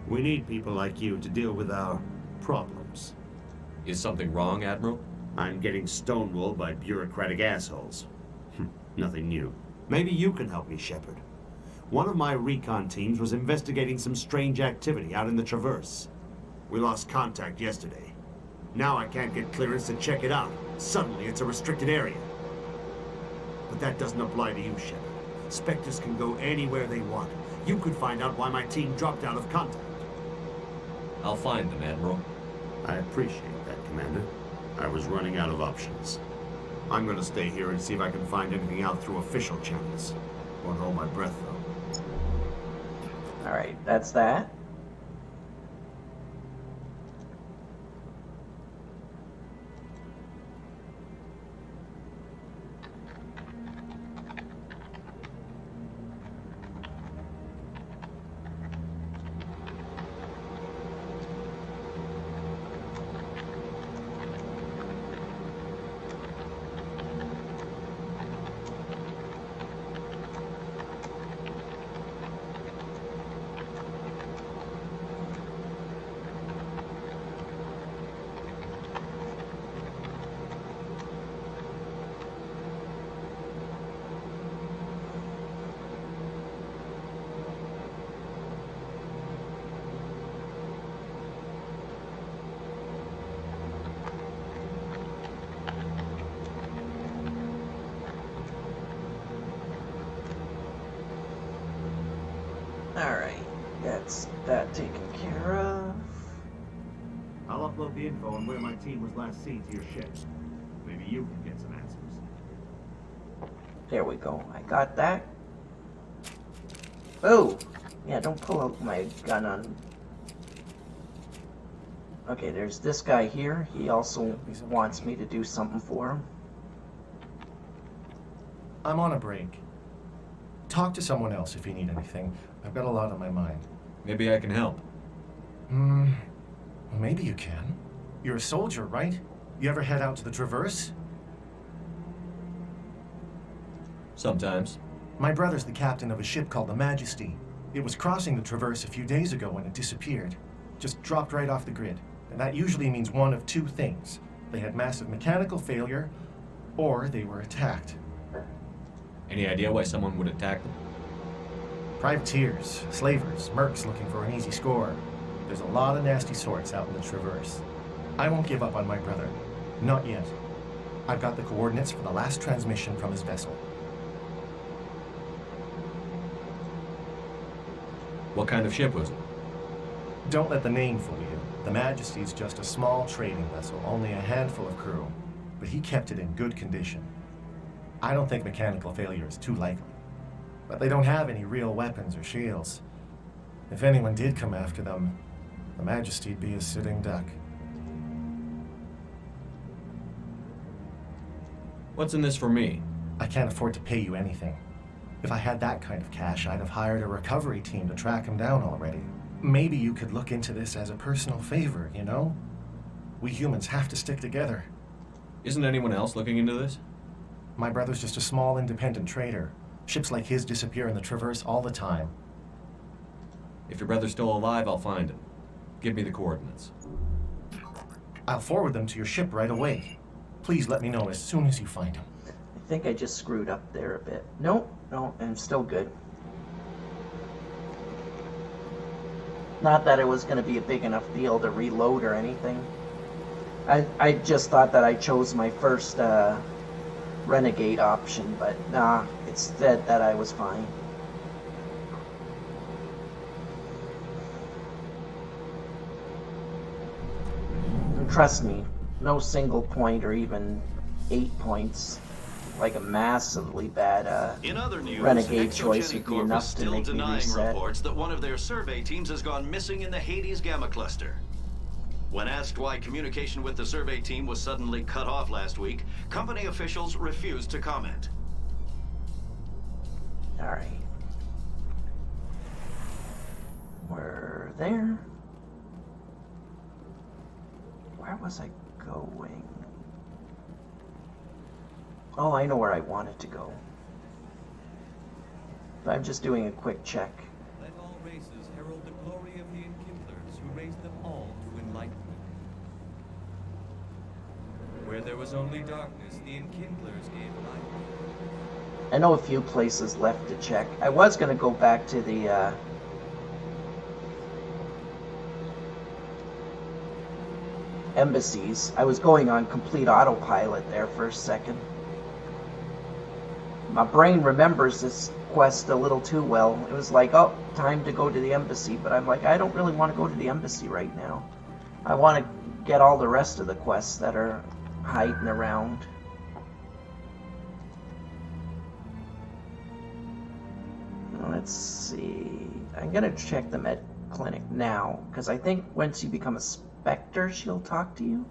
We need people like you to deal with our problems. Is something wrong, Admiral? I'm getting stonewalled by bureaucratic assholes. Nothing new. Maybe you can help me, Shepard. One of my recon teams was investigating some strange activity out in the Traverse. We lost contact yesterday. Now I can't get clearance to check it out. Suddenly it's a restricted area. But that doesn't apply to you, Shepard. Spectres can go anywhere they want. You could find out why my team dropped out of contact. I'll find them, Admiral. I appreciate that, Commander. I was running out of options. I'm gonna stay here and see if I can find anything out through official channels. Won't hold my breath, though. Alright, that's that. Alright, that's that taken care of. I'll upload the info on where my team was last seen to your ship. Maybe you can get some answers. There we go, I got that. Oh! Yeah, don't pull out my gun on... Okay, there's this guy here. He also wants me to do something for him. I'm on a break. Talk to someone else if you need anything. I've got a lot on my mind. Maybe I can help. Maybe you can. You're a soldier, right? You ever head out to the Traverse? Sometimes. My brother's the captain of a ship called the Majesty. It was crossing the Traverse a few days ago when it disappeared. Just dropped right off the grid. And that usually means one of two things. They had massive mechanical failure, or they were attacked. Any idea why someone would attack them? Privateers, slavers, mercs looking for an easy score. There's a lot of nasty sorts out in the Traverse. I won't give up on my brother. Not yet. I've got the coordinates for the last transmission from his vessel. What kind of ship was it? Don't let the name fool you. The Majesty's just a small trading vessel, only a handful of crew. But he kept it in good condition. I don't think mechanical failure is too likely. But they don't have any real weapons or shields. If anyone did come after them, the Majesty'd be a sitting duck. What's in this for me? I can't afford to pay you anything. If I had that kind of cash, I'd have hired a recovery team to track him down already. Maybe you could look into this as a personal favor, you know? We humans have to stick together. Isn't anyone else looking into this? My brother's just a small independent trader. Ships like his disappear in the Traverse all the time. If your brother's still alive, I'll find him. Give me the coordinates. I'll forward them to your ship right away. Please let me know as soon as you find him. I think I just screwed up there a bit. Nope, no, I'm still good. Not that it was going to be a big enough deal to reload or anything. I just thought that I chose my first renegade option, but nah, it said that I was fine. And trust me, no single point or even 8 points, like a massively bad In other news, renegade choice would be Corp is enough to still make me denying reset. reports that one of their survey teams has gone missing in the Hades Gamma Cluster. When asked why communication with the survey team was suddenly cut off last week, company officials refused to comment. Alright. We're there. Where was I going? Oh, I know where I wanted to go. But I'm just doing a quick check. Let all races herald the glory of the Enkindlers who raised them all to enlightenment. Where there was only darkness, the Enkindlers gave light. I know a few places left to check. I was going to go back to the embassies. I was going on complete autopilot there for a second. My brain remembers this quest a little too well. It was like, oh, time to go to the embassy, but I'm like, I don't really want to go to the embassy right now. I want to get all the rest of the quests that are hiding around. Let's see. I'm gonna check the med clinic now, because I think once you become a Spectre, she'll talk to you.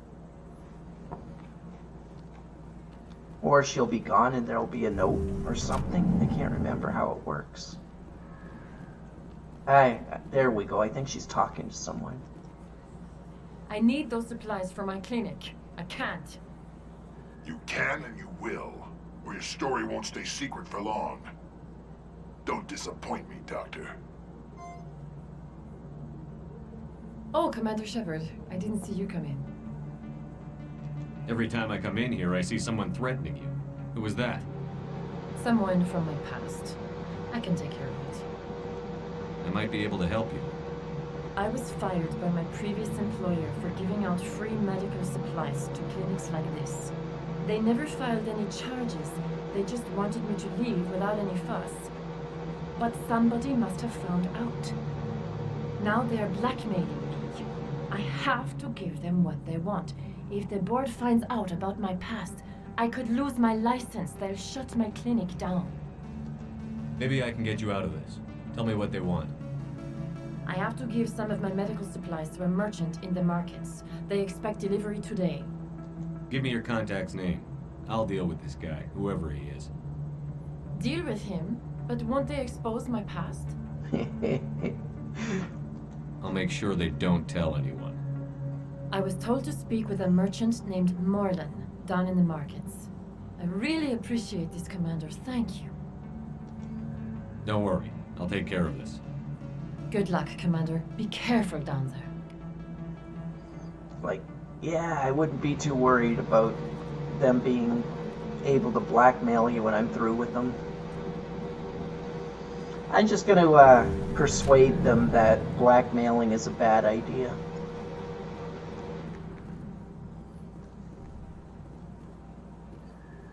Or she'll be gone and there'll be a note or something. I can't remember how it works. There we go. I think she's talking to someone. I need those supplies for my clinic. I can't. You can and you will, or your story won't stay secret for long. Don't disappoint me, Doctor. Oh, Commander Shepard, I didn't see you come in. Every time I come in here, I see someone threatening you. Who was that? Someone from my past. I can take care of it. I might be able to help you. I was fired by my previous employer for giving out free medical supplies to clinics like this. They never filed any charges. They just wanted me to leave without any fuss. But somebody must have found out. Now they are blackmailing me. I have to give them what they want. If the board finds out about my past, I could lose my license. They'll shut my clinic down. Maybe I can get you out of this. Tell me what they want. I have to give some of my medical supplies to a merchant in the markets. They expect delivery today. Give me your contact's name. I'll deal with this guy, whoever he is. Deal with him? But won't they expose my past? I'll make sure they don't tell anyone. I was told to speak with a merchant named Merlin, down in the markets. I really appreciate this, Commander. Thank you. Don't worry. I'll take care of this. Good luck, Commander. Be careful down there. Like, yeah, I wouldn't be too worried about them being able to blackmail you when I'm through with them. I'm just going to persuade them that blackmailing is a bad idea.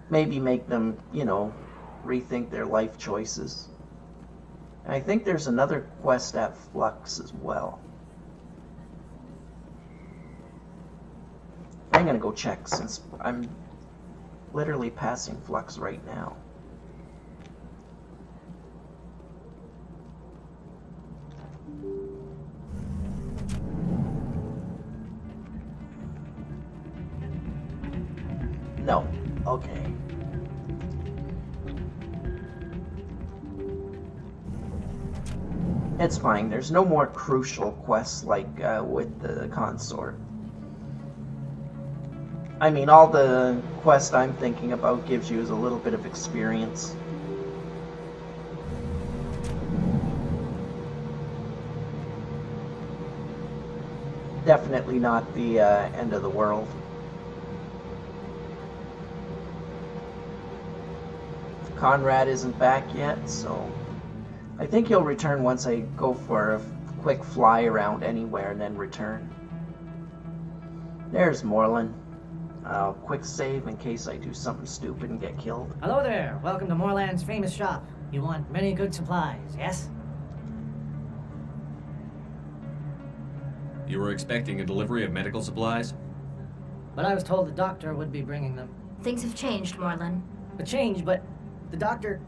Maybe make them, you know, rethink their life choices. And I think there's another quest at Flux as well. I'm going to go check since I'm literally passing Flux right now. No. Okay. It's fine. There's no more crucial quests like with the consort. I mean, all the quest I'm thinking about gives you is a little bit of experience. Definitely not the end of the world. Conrad isn't back yet, so I think he'll return once I go for a quick fly around anywhere and then return. There's Moreland. Quick save in case I do something stupid and get killed. Hello there. Welcome to Moreland's famous shop. You want many good supplies, yes? You were expecting a delivery of medical supplies? But I was told the doctor would be bringing them. Things have changed, Moreland. A change, but the doctor...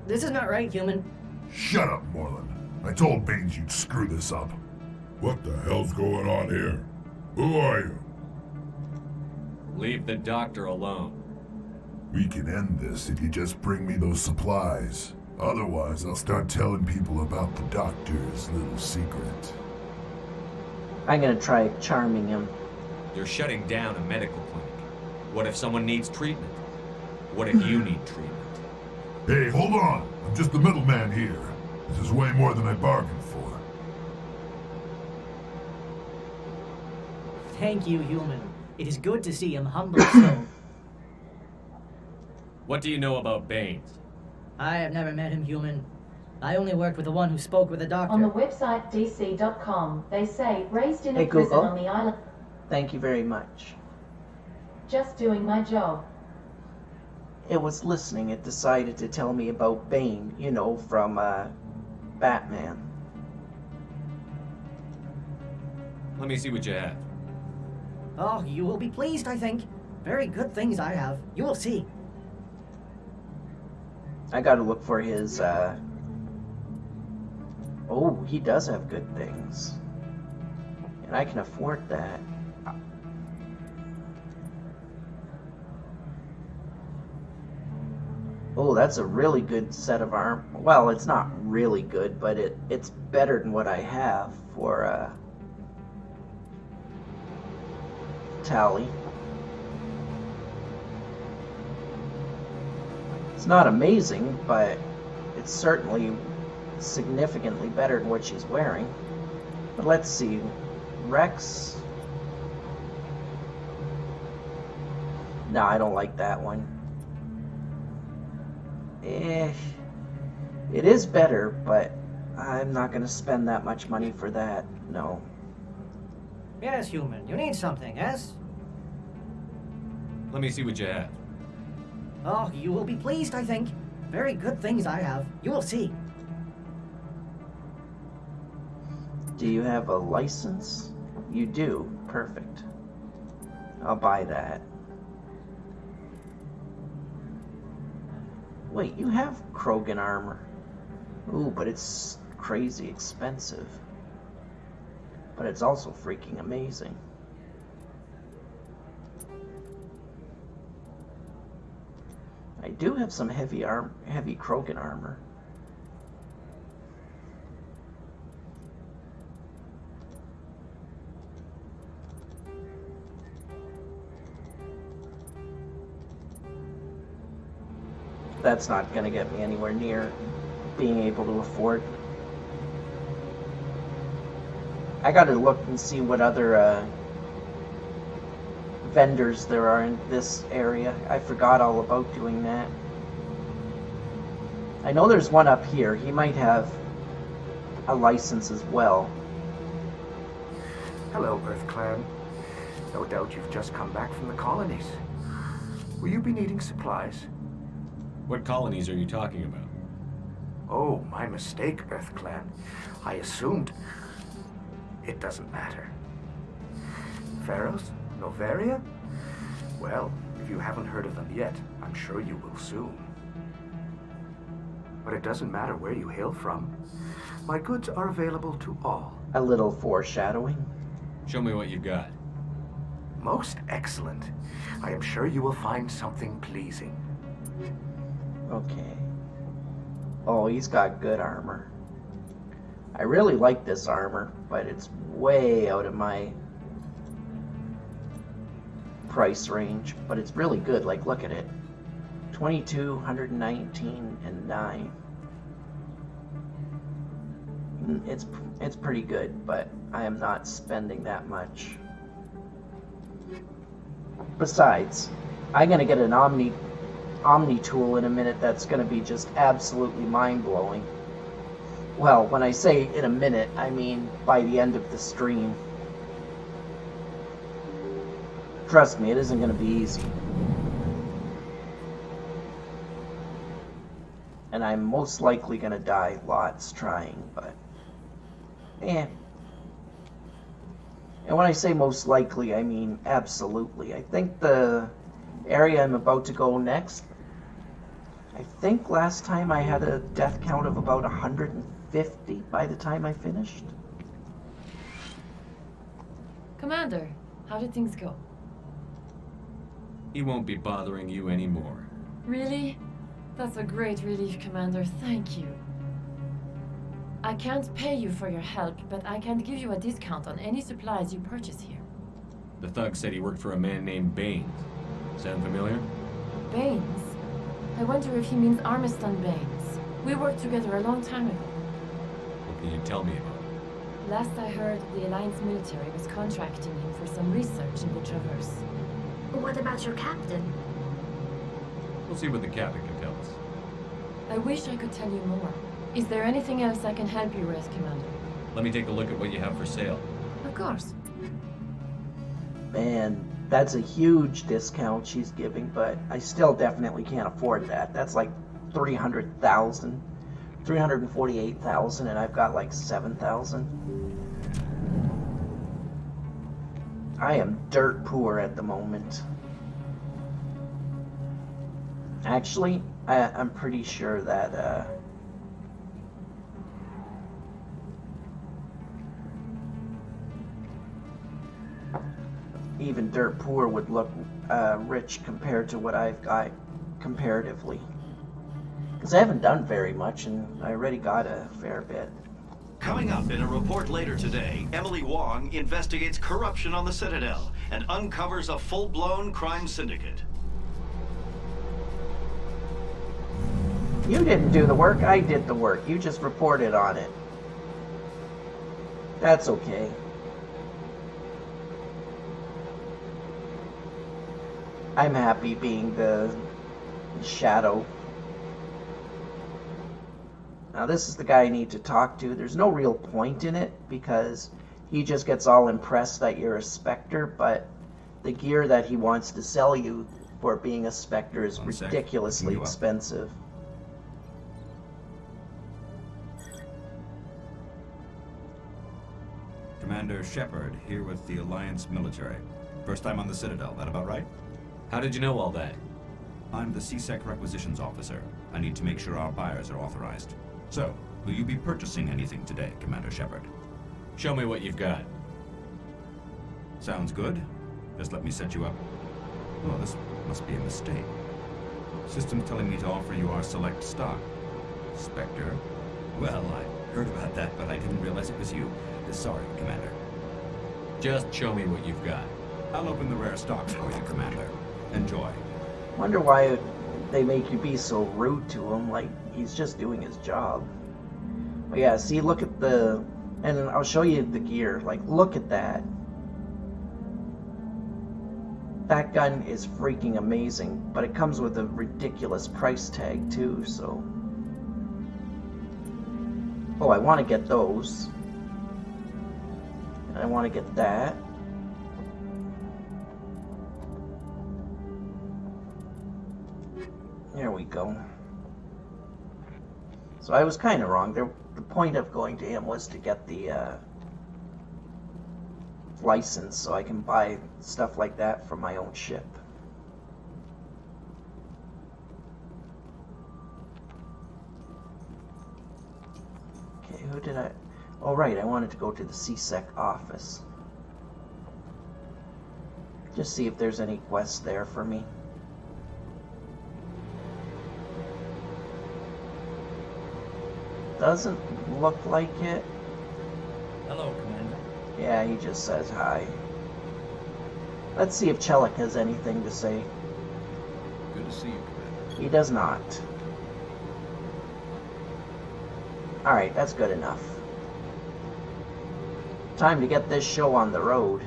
This is not right, human. Shut up, Moreland. I told Baines you'd screw this up. What the hell's going on here? Who are you? Leave the doctor alone. We can end this if you just bring me those supplies. Otherwise, I'll start telling people about the doctor's little secret. I'm gonna try charming him. You're shutting down a medical clinic. What if someone needs treatment? What if you need treatment? Hey, hold on! I'm just the middleman here. This is way more than I bargained for. Thank you, human. It is good to see him humble so. What do you know about Baines? I have never met him, human. I only worked with the one who spoke with the doctor. On the website dc.com, they say raised in Hey, a prison Google. on the island. Thank you very much. Just doing my job. It was listening. It decided to tell me about Bane, you know, from Batman. Let me see what you have. Oh, you will be pleased, I think. Very good things I have. You will see. I gotta look for his, Oh, he does have good things. And I can afford that. Oh, that's a really good set of arm. Well, it's not really good, but it's better than what I have for, Tally. It's not amazing, but it's certainly significantly better than what she's wearing. But let's see. Rex. No, I don't like that one. It is better, but I'm not going to spend that much money for that. No. Yes, human. You need something, yes? Let me see what you have. Oh, you will be pleased, I think. Very good things I have. You will see. Do you have a license? You do. Perfect. I'll buy that. Wait, you have Krogan armor. Ooh, but it's crazy expensive. But it's also freaking amazing. I do have some heavy Krogan armor. That's not going to get me anywhere near being able to afford. I got to look and see what other vendors there are in this area. I forgot all about doing that. I know there's one up here. He might have a license as well. Hello, Earth Clan. No doubt you've just come back from the colonies. Will you be needing supplies? What colonies are you talking about? Oh, my mistake, Earth Clan. I assumed... It doesn't matter. Pharos? Novaria? Well, if you haven't heard of them yet, I'm sure you will soon. But it doesn't matter where you hail from. My goods are available to all. A little foreshadowing. Show me what you've got. Most excellent. I am sure you will find something pleasing. Okay. Oh, he's got good armor. I really like this armor, but it's way out of my price range. But it's really good. Like, look at it. 22, 119, and 9. It's pretty good, but I am not spending that much. Besides, I'm gonna get an Omni tool in a minute that's gonna be just absolutely mind-blowing. Well, when I say in a minute, I mean by the end of the stream. Trust me, it isn't gonna be easy. And I'm most likely gonna die lots trying, but and when I say most likely, I mean absolutely. I think the area I'm about to go next, I think last time I had a death count of about 150 by the time I finished. Commander, how did things go? He won't be bothering you anymore. Really? That's a great relief, Commander. Thank you. I can't pay you for your help, but I can give you a discount on any supplies you purchase here. The thug said he worked for a man named Baines. Sound familiar? Baines? I wonder if he means Armiston Baines. We worked together a long time ago. What can you tell me about it? Last I heard, the Alliance military was contracting him for some research in the Traverse. What about your captain? We'll see what the captain can tell us. I wish I could tell you more. Is there anything else I can help you with, Commander? Let me take a look at what you have for sale. Of course. Man, that's a huge discount she's giving, but I still definitely can't afford that. That's like 300,000, 348,000, and I've got like 7,000. I am dirt poor at the moment. Actually, I'm pretty sure that even dirt poor would look rich compared to what I've got comparatively. Because I haven't done very much, and I already got a fair bit. Coming up in a report later today, Emily Wong investigates corruption on the Citadel and uncovers a full-blown crime syndicate. You didn't do the work, I did the work. You just reported on it. That's okay. I'm happy being the shadow. Now this is the guy I need to talk to. There's no real point in it because he just gets all impressed that you're a Spectre, but the gear that he wants to sell you for being a Spectre is ridiculously expensive. Commander Shepard, here with the Alliance military. First time on the Citadel, that about right? How did you know all that? I'm the CSEC requisitions officer. I need to make sure our buyers are authorized. So, will you be purchasing anything today, Commander Shepard? Show me what you've got. Sounds good. Just let me set you up. Oh, this must be a mistake. System's telling me to offer you our select stock. Spectre? Well, I heard about that, but I didn't realize it was you. Sorry, Commander. Just show me what you've got. I'll open the rare stock for you, Commander. Enjoy. Wonder why they make you be so rude to him, like he's just doing his job. But yeah, see, look at the... And I'll show you the gear. Like, look at that. That gun is freaking amazing, but it comes with a ridiculous price tag, too, so... Oh, I want to get those. I want to get that. There we go. So I was kind of wrong. The point of going to him was to get the license so I can buy stuff like that from my own ship. Okay, who did I... Oh, right, I wanted to go to the CSEC office. Just see if there's any quests there for me. Doesn't look like it. Hello, Commander. Yeah, he just says hi. Let's see if Chelik has anything to say. Good to see you, Commander. He does not. Alright, that's good enough. Time to get this show on the road.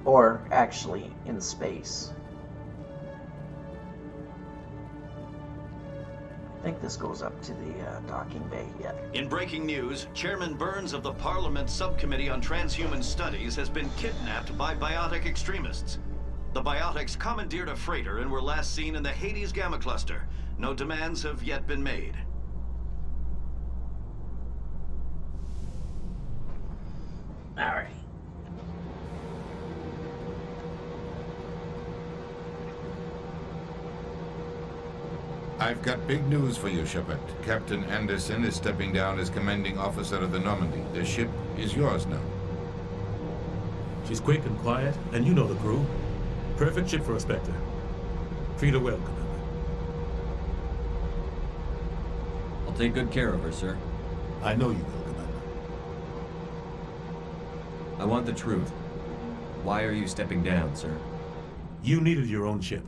Or, actually, in space. I think this goes up to the docking bay yet. In breaking news, Chairman Burns of the Parliament Subcommittee on Transhuman Studies has been kidnapped by biotic extremists. The biotics commandeered a freighter and were last seen in the Hades Gamma Cluster. No demands have yet been made. Alright. I've got big news for you, Shepard. Captain Anderson is stepping down as commanding officer of the Normandy. The ship is yours now. She's quick and quiet, and you know the crew. Perfect ship for a Spectre. Treat her well, Commander. I'll take good care of her, sir. I know you will, Commander. I want the truth. Why are you stepping down, sir? You needed your own ship.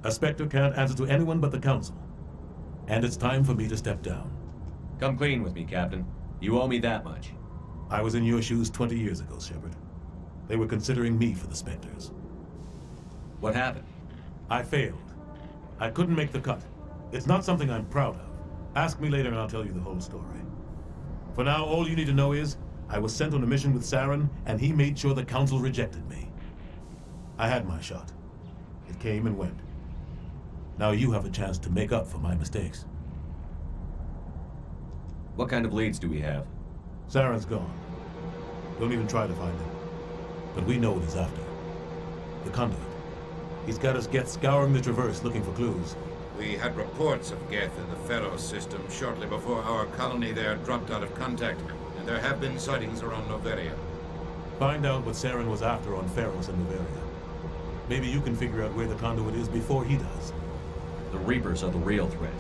A Spectre can't answer to anyone but the Council. And it's time for me to step down. Come clean with me, Captain. You owe me that much. I was in your shoes 20 years ago, Shepard. They were considering me for the Spectres. What happened? I failed. I couldn't make the cut. It's not something I'm proud of. Ask me later and I'll tell you the whole story. For now, all you need to know is, I was sent on a mission with Saren, and he made sure the Council rejected me. I had my shot. It came and went. Now you have a chance to make up for my mistakes. What kind of leads do we have? Saren's gone. Don't even try to find him. But we know what he's after. The Conduit. He's got us Geth scouring the Traverse looking for clues. We had reports of Geth in the Pharaoh system shortly before our colony there dropped out of contact, and there have been sightings around Noveria. Find out what Saren was after on Pharos and Noveria. Maybe you can figure out where the Conduit is before he does. The Reapers are the real threat.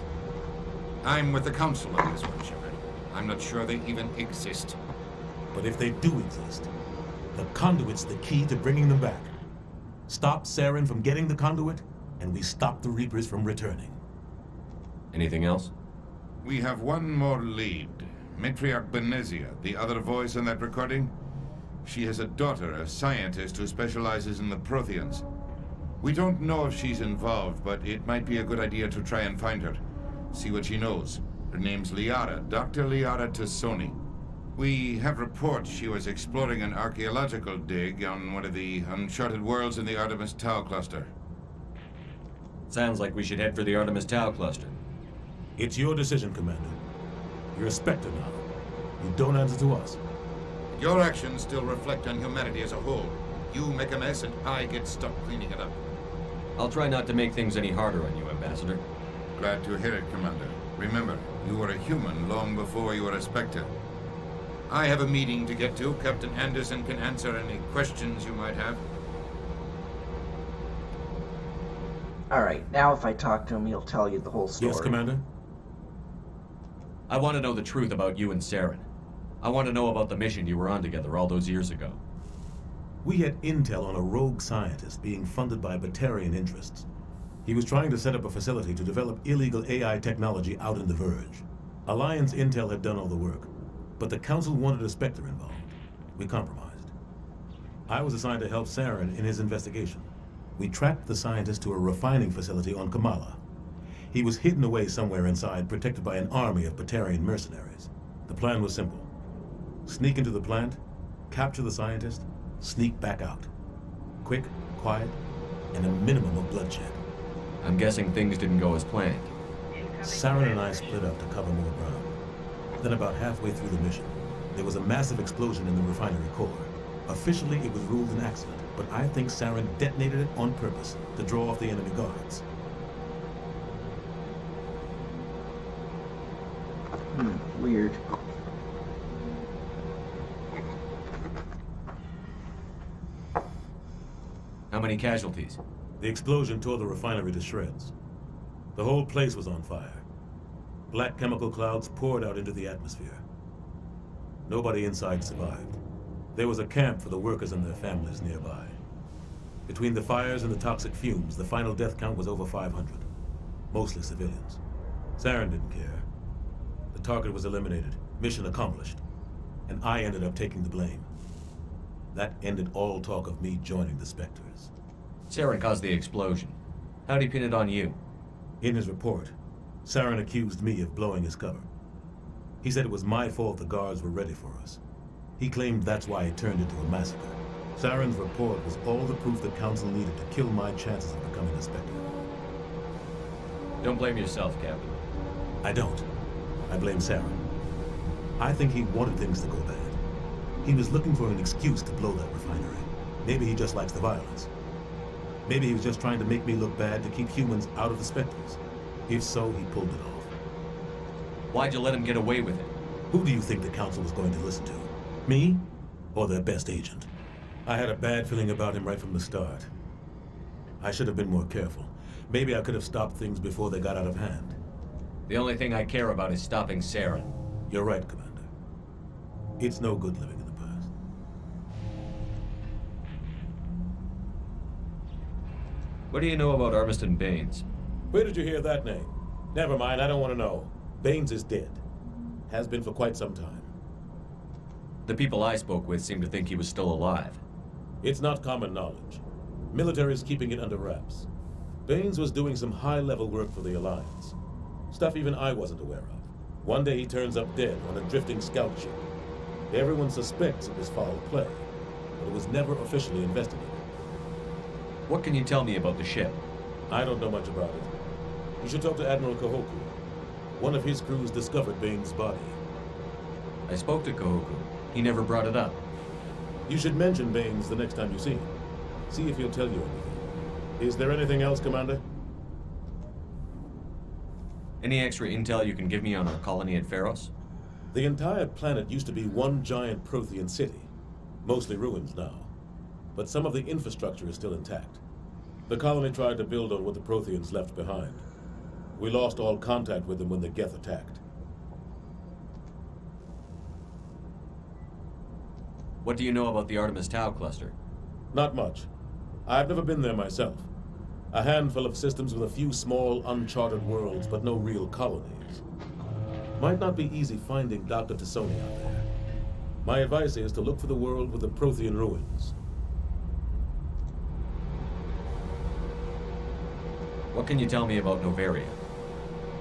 I'm with the Council on this one, Shepard. I'm not sure they even exist. But if they do exist, the Conduit's the key to bringing them back. Stop Saren from getting the Conduit, and we stop the Reapers from returning. Anything else? We have one more lead. Matriarch Benezia, the other voice in that recording. She has a daughter, a scientist who specializes in the Protheans. We don't know if she's involved, but it might be a good idea to try and find her. See what she knows. Her name's Liara, Dr. Liara Tassoni. We have reports she was exploring an archaeological dig on one of the uncharted worlds in the Artemis Tau cluster. Sounds like we should head for the Artemis Tau cluster. It's your decision, Commander. You're a Spectre now. You don't answer to us. Your actions still reflect on humanity as a whole. You make a mess and I get stuck cleaning it up. I'll try not to make things any harder on you, Ambassador. Glad to hear it, Commander. Remember, you were a human long before you were a Spectre. I have a meeting to get to. Captain Anderson can answer any questions you might have. Alright, now if I talk to him, he'll tell you the whole story. Yes, Commander? I want to know the truth about you and Saren. I want to know about the mission you were on together all those years ago. We had intel on a rogue scientist being funded by Batarian interests. He was trying to set up a facility to develop illegal AI technology out in the Verge. Alliance intel had done all the work, but the Council wanted a Spectre involved. We compromised. I was assigned to help Saren in his investigation. We tracked the scientist to a refining facility on Kamala. He was hidden away somewhere inside, protected by an army of Batarian mercenaries. The plan was simple. Sneak into the plant, capture the scientist, sneak back out. Quick, quiet, and a minimum of bloodshed. I'm guessing things didn't go as planned. Saren and I split up to cover more ground. Then about halfway through the mission, there was a massive explosion in the refinery core. Officially, it was ruled an accident, but I think Saren detonated it on purpose to draw off the enemy guards. Weird. How many casualties? The explosion tore the refinery to shreds. The whole place was on fire. Black chemical clouds poured out into the atmosphere. Nobody inside survived. There was a camp for the workers and their families nearby. Between the fires and the toxic fumes, the final death count was over 500. Mostly civilians. Saren didn't care. The target was eliminated, mission accomplished. And I ended up taking the blame. That ended all talk of me joining the Spectres. Saren caused the explosion. How'd he pin it on you? In his report, Saren accused me of blowing his cover. He said it was my fault the guards were ready for us. He claimed that's why it turned into a massacre. Saren's report was all the proof the Council needed to kill my chances of becoming a Spectre. Don't blame yourself, Captain. I don't. I blame Saren. I think he wanted things to go bad. He was looking for an excuse to blow that refinery. Maybe he just likes the violence. Maybe he was just trying to make me look bad to keep humans out of the Spectres. If so, he pulled it off. Why'd you let him get away with it? Who do you think the Council was going to listen to? Me? Or their best agent? I had a bad feeling about him right from the start. I should have been more careful. Maybe I could have stopped things before they got out of hand. The only thing I care about is stopping Saren. You're right, Commander. It's no good living in the past. What do you know about Armiston Baines? Where did you hear that name? Never mind, I don't want to know. Baines is dead. Has been for quite some time. The people I spoke with seem to think he was still alive. It's not common knowledge. Military's keeping it under wraps. Baines was doing some high-level work for the Alliance. Stuff even I wasn't aware of. One day he turns up dead on a drifting scout ship. Everyone suspects it was foul play, but it was never officially investigated. What can you tell me about the ship? I don't know much about it. You should talk to Admiral Kahoku. One of his crews discovered Baines' body. I spoke to Kahoku. He never brought it up. You should mention Baines the next time you see him. See if he'll tell you anything. Is there anything else, Commander? Any extra intel you can give me on our colony at Pharos? The entire planet used to be one giant Prothean city. Mostly ruins now. But some of the infrastructure is still intact. The colony tried to build on what the Protheans left behind. We lost all contact with them when the Geth attacked. What do you know about the Artemis Tau cluster? Not much. I've never been there myself. A handful of systems with a few small, uncharted worlds, but no real colonies. Might not be easy finding Dr. Tassoni out there. My advice is to look for the world with the Prothean ruins. What can you tell me about Novaria?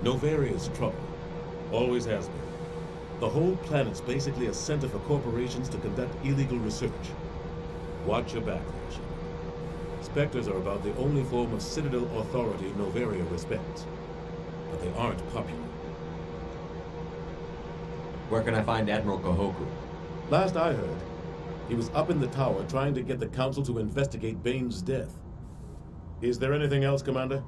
Novaria's trouble. Always has been. The whole planet's basically a center for corporations to conduct illegal research. Watch your back there, Shepard. Spectres are about the only form of Citadel authority Novaria respects. But they aren't popular. Where can I find Admiral Kahoku? Last I heard, he was up in the tower trying to get the Council to investigate Baines' death. Is there anything else, Commander?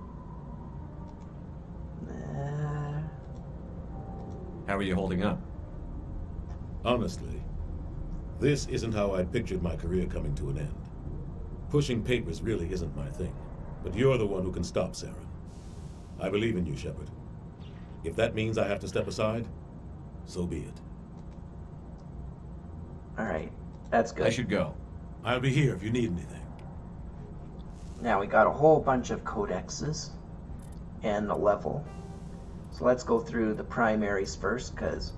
How are you holding up? Honestly, this isn't how I pictured my career coming to an end. Pushing papers really isn't my thing, but you're the one who can stop Saren. I believe in you, Shepard. If that means I have to step aside, so be it. Alright, that's good. I should go. I'll be here if you need anything. Now we got a whole bunch of codexes and a level. So let's go through the primaries first, because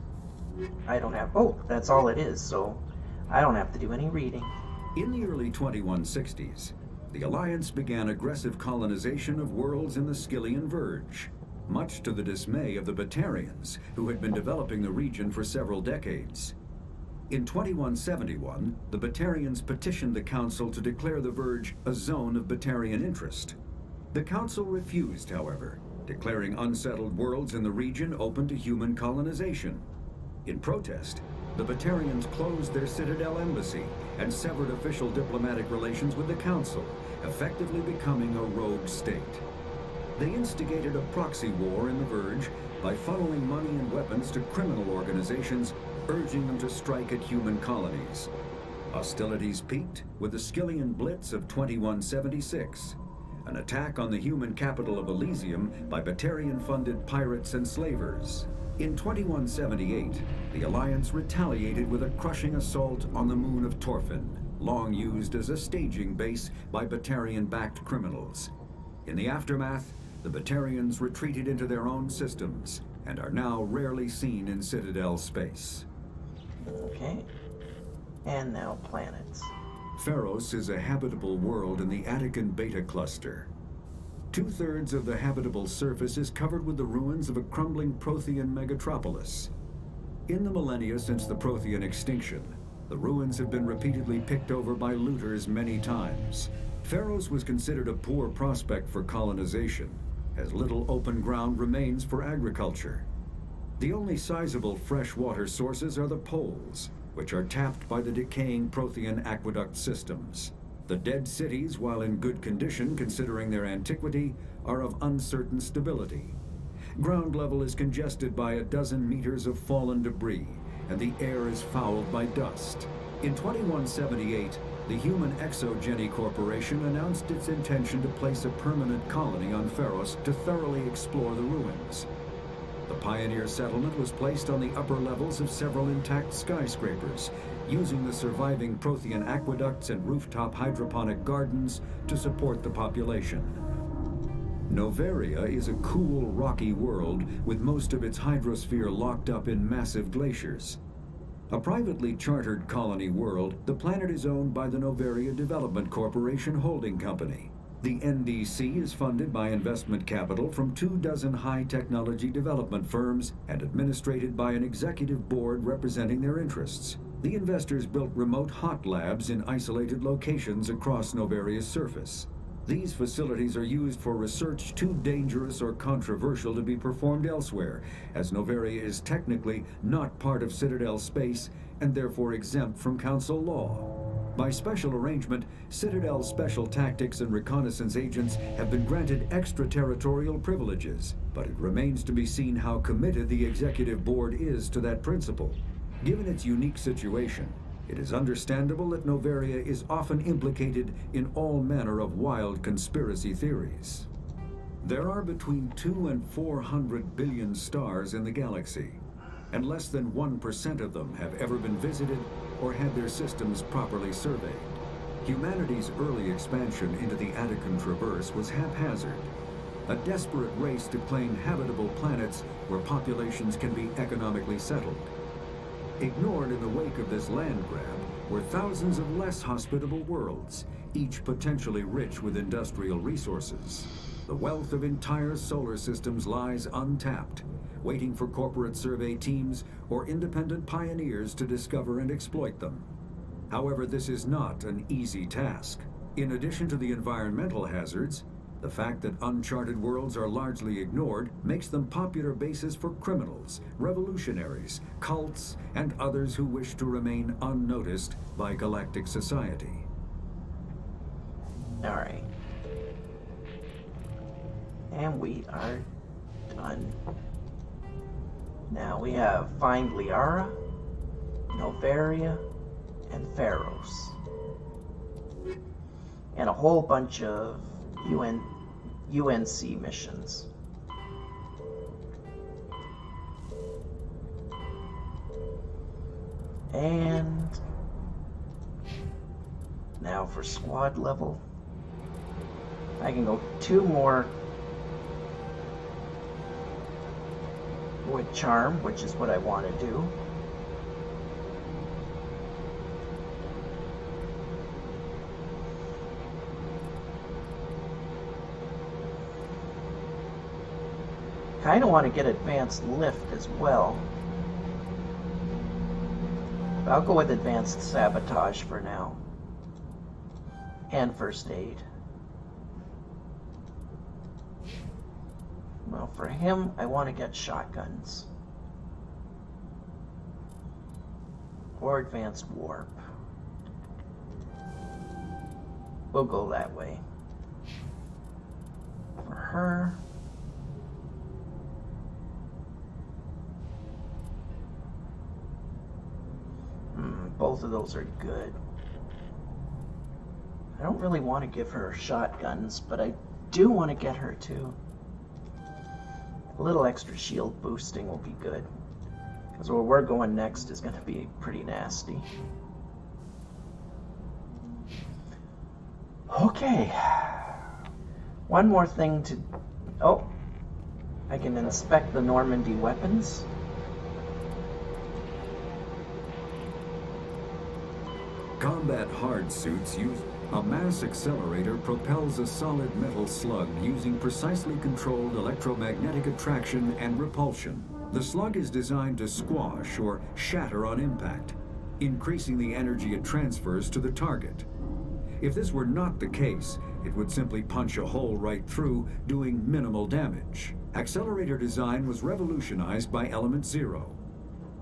I don't have... Oh, that's all it is, so I don't have to do any reading. In the early 2160s, the Alliance began aggressive colonization of worlds in the Skyllian Verge, much to the dismay of the Batarians, who had been developing the region for several decades. In 2171, the Batarians petitioned the Council to declare the Verge a zone of Batarian interest. The Council refused, however, declaring unsettled worlds in the region open to human colonization. In protest, the Batarians closed their Citadel embassy and severed official diplomatic relations with the Council, effectively becoming a rogue state. They instigated a proxy war in the Verge by funneling money and weapons to criminal organizations, urging them to strike at human colonies. Hostilities peaked with the Skyllian Blitz of 2176. an attack on the human capital of Elysium by Batarian-funded pirates and slavers. In 2178, the Alliance retaliated with a crushing assault on the moon of Torfin, long used as a staging base by Batarian-backed criminals. In the aftermath, the Batarians retreated into their own systems and are now rarely seen in Citadel space. Okay. And now planets. Pharos is a habitable world in the Attican Beta Cluster. 2/3 of the habitable surface is covered with the ruins of a crumbling Prothean megatropolis. In the millennia since the Prothean extinction, the ruins have been repeatedly picked over by looters many times. Pharos was considered a poor prospect for colonization, as little open ground remains for agriculture. The only sizable freshwater sources are the poles, which are tapped by the decaying Prothean aqueduct systems. The dead cities, while in good condition considering their antiquity, are of uncertain stability. Ground level is congested by a dozen meters of fallen debris, and the air is fouled by dust. In 2178, the Human Exogeny Corporation announced its intention to place a permanent colony on Pharos to thoroughly explore the ruins. The pioneer settlement was placed on the upper levels of several intact skyscrapers, using the surviving Prothean aqueducts and rooftop hydroponic gardens to support the population. Noveria is a cool, rocky world with most of its hydrosphere locked up in massive glaciers. A privately chartered colony world, the planet is owned by the Noveria Development Corporation Holding Company. The NDC is funded by investment capital from 24 high-technology development firms and administrated by an executive board representing their interests. The investors built remote hot labs in isolated locations across Noveria's surface. These facilities are used for research too dangerous or controversial to be performed elsewhere, as Noveria is technically not part of Citadel space and therefore exempt from Council law. By special arrangement, Citadel Special Tactics and Reconnaissance agents have been granted extraterritorial privileges, but it remains to be seen how committed the Executive Board is to that principle. Given its unique situation, it is understandable that Noveria is often implicated in all manner of wild conspiracy theories. There are between 200 and 400 billion stars in the galaxy, and less than 1% of them have ever been visited or had their systems properly surveyed. Humanity's early expansion into the Attican Traverse was haphazard, a desperate race to claim habitable planets where populations can be economically settled. Ignored in the wake of this land grab were thousands of less hospitable worlds, each potentially rich with industrial resources. The wealth of entire solar systems lies untapped, waiting for corporate survey teams or independent pioneers to discover and exploit them. However, this is not an easy task. In addition to the environmental hazards, the fact that uncharted worlds are largely ignored makes them popular bases for criminals, revolutionaries, cults, and others who wish to remain unnoticed by galactic society. All right. And we are done. Now we have Find Liara, Noveria, and Pharos. And a whole bunch of UNC missions. And now for squad level, I can go 2 more with charm, which is what I want to do. Kind of want to get advanced lift as well. But I'll go with advanced sabotage for now. And first aid. Well, for him, I want to get shotguns. Or advanced warp. We'll go that way. For her, both of those are good. I don't really want to give her shotguns, but I do want to get her too. A little extra shield boosting will be good. Because where we're going next is going to be pretty nasty. Okay. One more thing to... Oh. I can inspect the Normandy weapons. Combat hard suits use a mass accelerator propels a solid metal slug using precisely controlled electromagnetic attraction and repulsion. The slug is designed to squash or shatter on impact, increasing the energy it transfers to the target. If this were not the case, it would simply punch a hole right through, doing minimal damage. Accelerator design was revolutionized by Element Zero.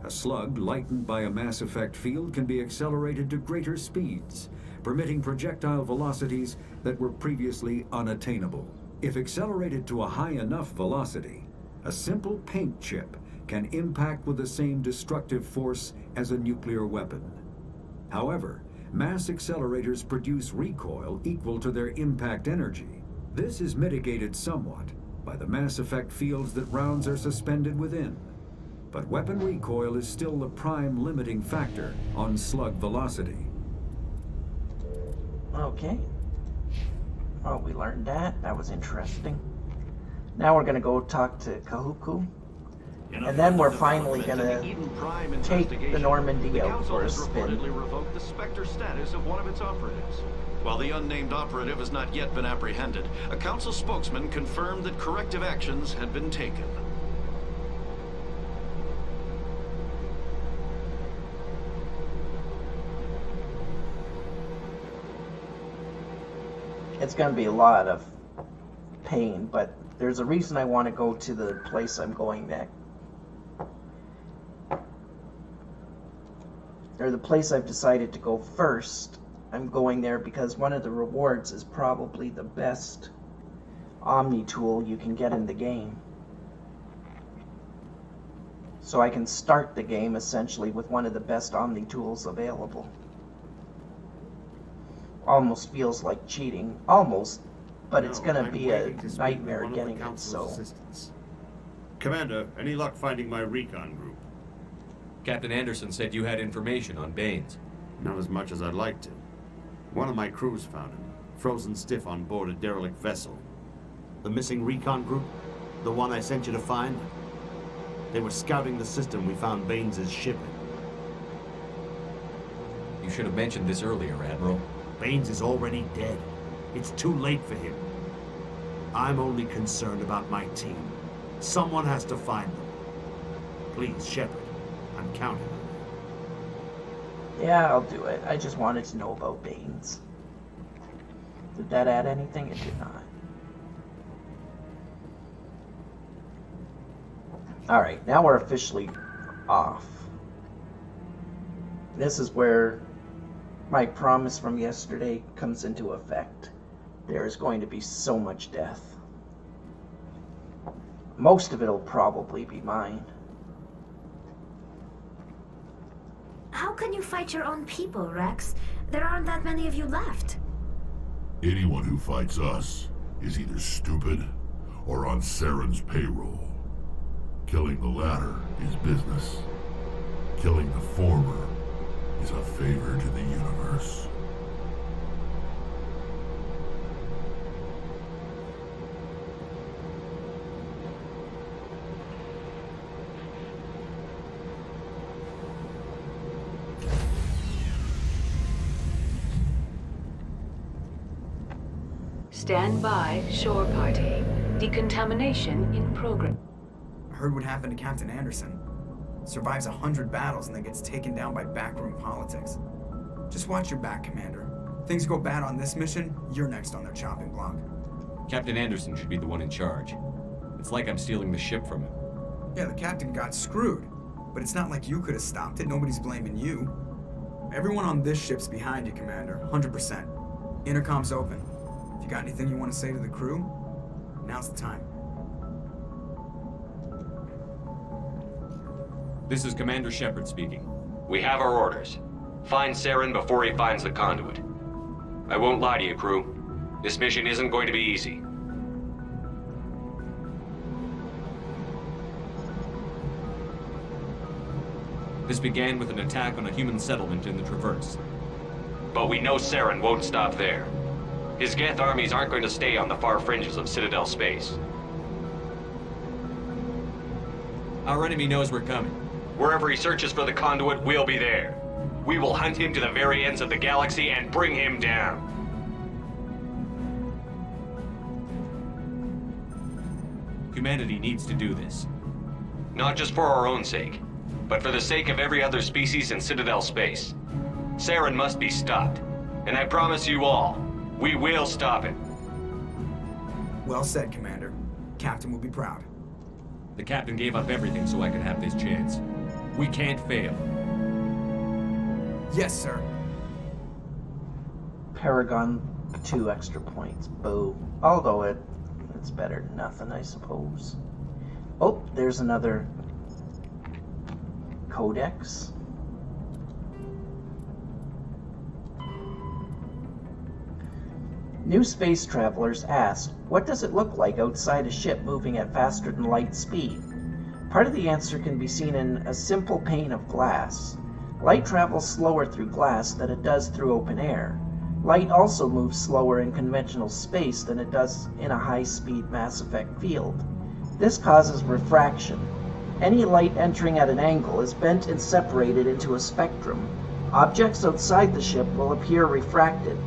A slug lightened by a mass effect field can be accelerated to greater speeds, permitting projectile velocities that were previously unattainable. If accelerated to a high enough velocity, a simple paint chip can impact with the same destructive force as a nuclear weapon. However, mass accelerators produce recoil equal to their impact energy. This is mitigated somewhat by the mass effect fields that rounds are suspended within. But weapon recoil is still the prime limiting factor on slug velocity. Okay. Well, we learned that. That was interesting. Now we're going to go talk to Kahuku. And then we're finally going to take the Normandy out for a spin. Reportedly revoked the Spectre status of one of its operatives. While the unnamed operative has not yet been apprehended, a council spokesman confirmed that corrective actions had been taken. It's going to be a lot of pain, but there's a reason I want to go to the place I'm going next. Or the place I've decided to go first. I'm going there because one of the rewards is probably the best Omni tool you can get in the game. So I can start the game essentially with one of the best Omni tools available. Almost feels like cheating. Almost. But it's going to be a nightmare getting it, so... Commander, any luck finding my recon group? Captain Anderson said you had information on Baines. Not as much as I'd like to. One of my crews found him, frozen stiff on board a derelict vessel. The missing recon group? The one I sent you to find? They were scouting the system we found Baines' ship in. You should have mentioned this earlier, Admiral. Baines is already dead. It's too late for him. I'm only concerned about my team. Someone has to find them. Please, Shepard. I'm counting on you. Yeah, I'll do it. I just wanted to know about Baines. Did that add anything? It did not. Alright, now we're officially off. This is where my promise from yesterday comes into effect. There is going to be so much death. Most of it will probably be mine. How can you fight your own people, Rex? There aren't that many of you left. Anyone who fights us is either stupid or on Saren's payroll. Killing the latter is business. Killing the former is a favor to the universe. Stand by, shore party. Decontamination in progress. I heard what happened to Captain Anderson. Survives 100 battles and then gets taken down by backroom politics. Just watch your back, Commander. Things go bad on this mission, you're next on their chopping block. Captain Anderson should be the one in charge. It's like I'm stealing the ship from him. Yeah, the captain got screwed. But it's not like you could have stopped it. Nobody's blaming you. Everyone on this ship's behind you, Commander. 100%. Intercom's open. If you got anything you want to say to the crew, now's the time. This is Commander Shepard speaking. We have our orders. Find Saren before he finds the conduit. I won't lie to you, crew. This mission isn't going to be easy. This began with an attack on a human settlement in the Traverse. But we know Saren won't stop there. His Geth armies aren't going to stay on the far fringes of Citadel space. Our enemy knows we're coming. Wherever he searches for the conduit, we'll be there. We will hunt him to the very ends of the galaxy and bring him down. Humanity needs to do this. Not just for our own sake, but for the sake of every other species in Citadel space. Saren must be stopped. And I promise you all, we will stop him. Well said, Commander. Captain will be proud. The captain gave up everything so I could have this chance. We can't fail. Yes, sir. Paragon, 2 extra points. Boom. Although it's better than nothing, I suppose. Oh, there's another codex. New space travelers asked, what does it look like outside a ship moving at faster than light speed? Part of the answer can be seen in a simple pane of glass. Light travels slower through glass than it does through open air. Light also moves slower in conventional space than it does in a high-speed Mass Effect field. This causes refraction. Any light entering at an angle is bent and separated into a spectrum. Objects outside the ship will appear refracted.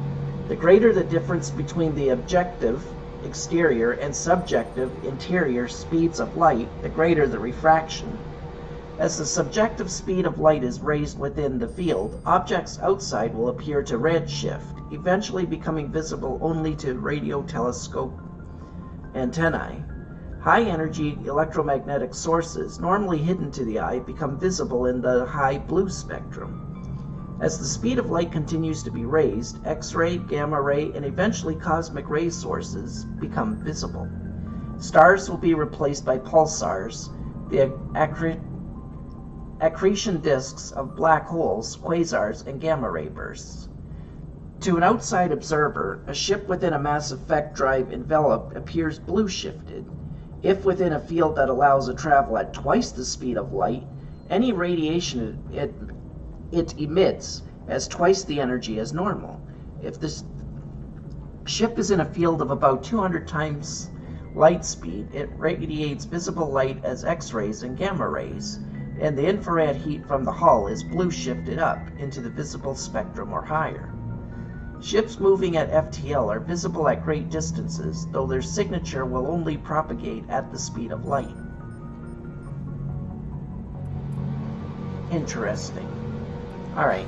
The greater the difference between the objective exterior and subjective interior speeds of light, the greater the refraction. As the subjective speed of light is raised within the field, objects outside will appear to redshift, eventually becoming visible only to radio telescope antennae. High-energy electromagnetic sources, normally hidden to the eye, become visible in the high blue spectrum. As the speed of light continues to be raised, X-ray, gamma ray, and eventually cosmic ray sources become visible. Stars will be replaced by pulsars, the accretion disks of black holes, quasars, and gamma ray bursts. To an outside observer, a ship within a Mass Effect drive envelope appears blue-shifted. If within a field that allows a travel at twice the speed of light, any radiation it emits has twice the energy as normal. If the ship is in a field of about 200 times light speed, it radiates visible light as X-rays and gamma rays, and the infrared heat from the hull is blue shifted up into the visible spectrum or higher. Ships moving at FTL are visible at great distances, though their signature will only propagate at the speed of light. Interesting. Alright.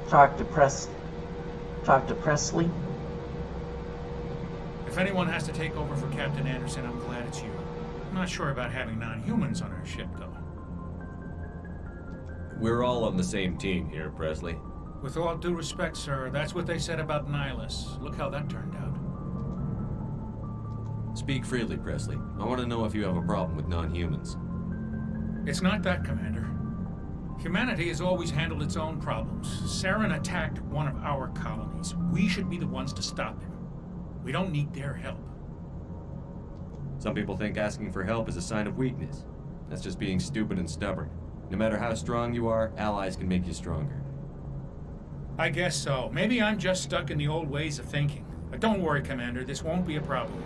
Talk to Presley. If anyone has to take over for Captain Anderson, I'm glad it's you. I'm not sure about having non-humans on our ship, though. We're all on the same team here, Presley. With all due respect, sir, that's what they said about Nihilus. Look how that turned out. Speak freely, Presley. I want to know if you have a problem with non-humans. It's not that, Commander. Humanity has always handled its own problems. Saren attacked one of our colonies. We should be the ones to stop him. We don't need their help. Some people think asking for help is a sign of weakness. That's just being stupid and stubborn. No matter how strong you are, allies can make you stronger. I guess so. Maybe I'm just stuck in the old ways of thinking. But don't worry, Commander, this won't be a problem.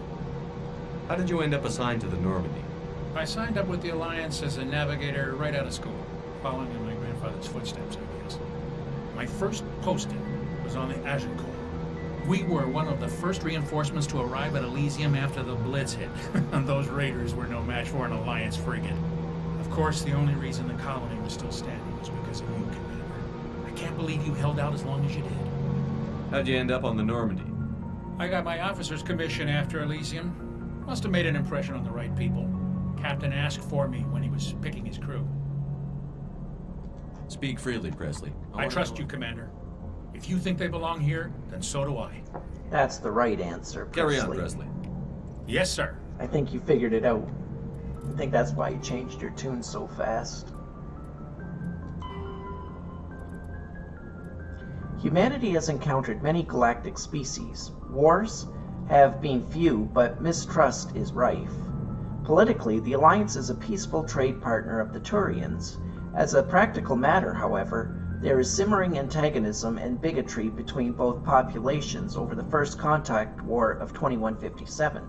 How did you end up assigned to the Normandy? I signed up with the Alliance as a navigator right out of school, following in my grandfather's footsteps, I guess. My first posting was on the Agincourt. We were one of the first reinforcements to arrive at Elysium after the Blitz hit, and those raiders were no match for an Alliance frigate. Of course, the only reason the colony was still standing was because of you, Commander. I can't believe you held out as long as you did. How'd you end up on the Normandy? I got my officer's commission after Elysium. Must have made an impression on the right people. Captain asked for me when he was picking his crew. Speak freely, Presley. I trust you, Commander. If you think they belong here, then so do I. That's the right answer, Presley. Carry on, Presley. Yes, sir. I think you figured it out. I think that's why you changed your tune so fast. Humanity has encountered many galactic species. Wars have been few, but mistrust is rife. Politically, the Alliance is a peaceful trade partner of the Turians. As a practical matter, however, there is simmering antagonism and bigotry between both populations over the First Contact War of 2157.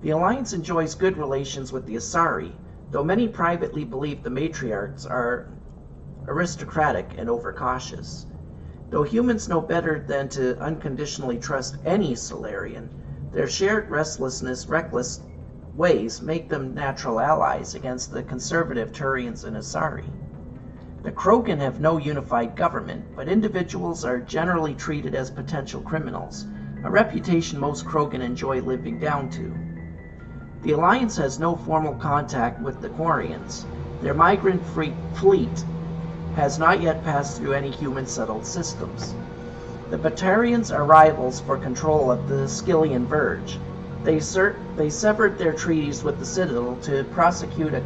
The Alliance enjoys good relations with the Asari, though many privately believe the matriarchs are aristocratic and overcautious. Though humans know better than to unconditionally trust any Solarian, their shared restlessness, reckless ways make them natural allies against the conservative Turians and Asari. The Krogan have no unified government, but individuals are generally treated as potential criminals, a reputation most Krogan enjoy living down to. The Alliance has no formal contact with the Quarians. Their migrant fleet has not yet passed through any human-settled systems. The Batarians are rivals for control of the Skyllian Verge. They severed their treaties with the Citadel to prosecute a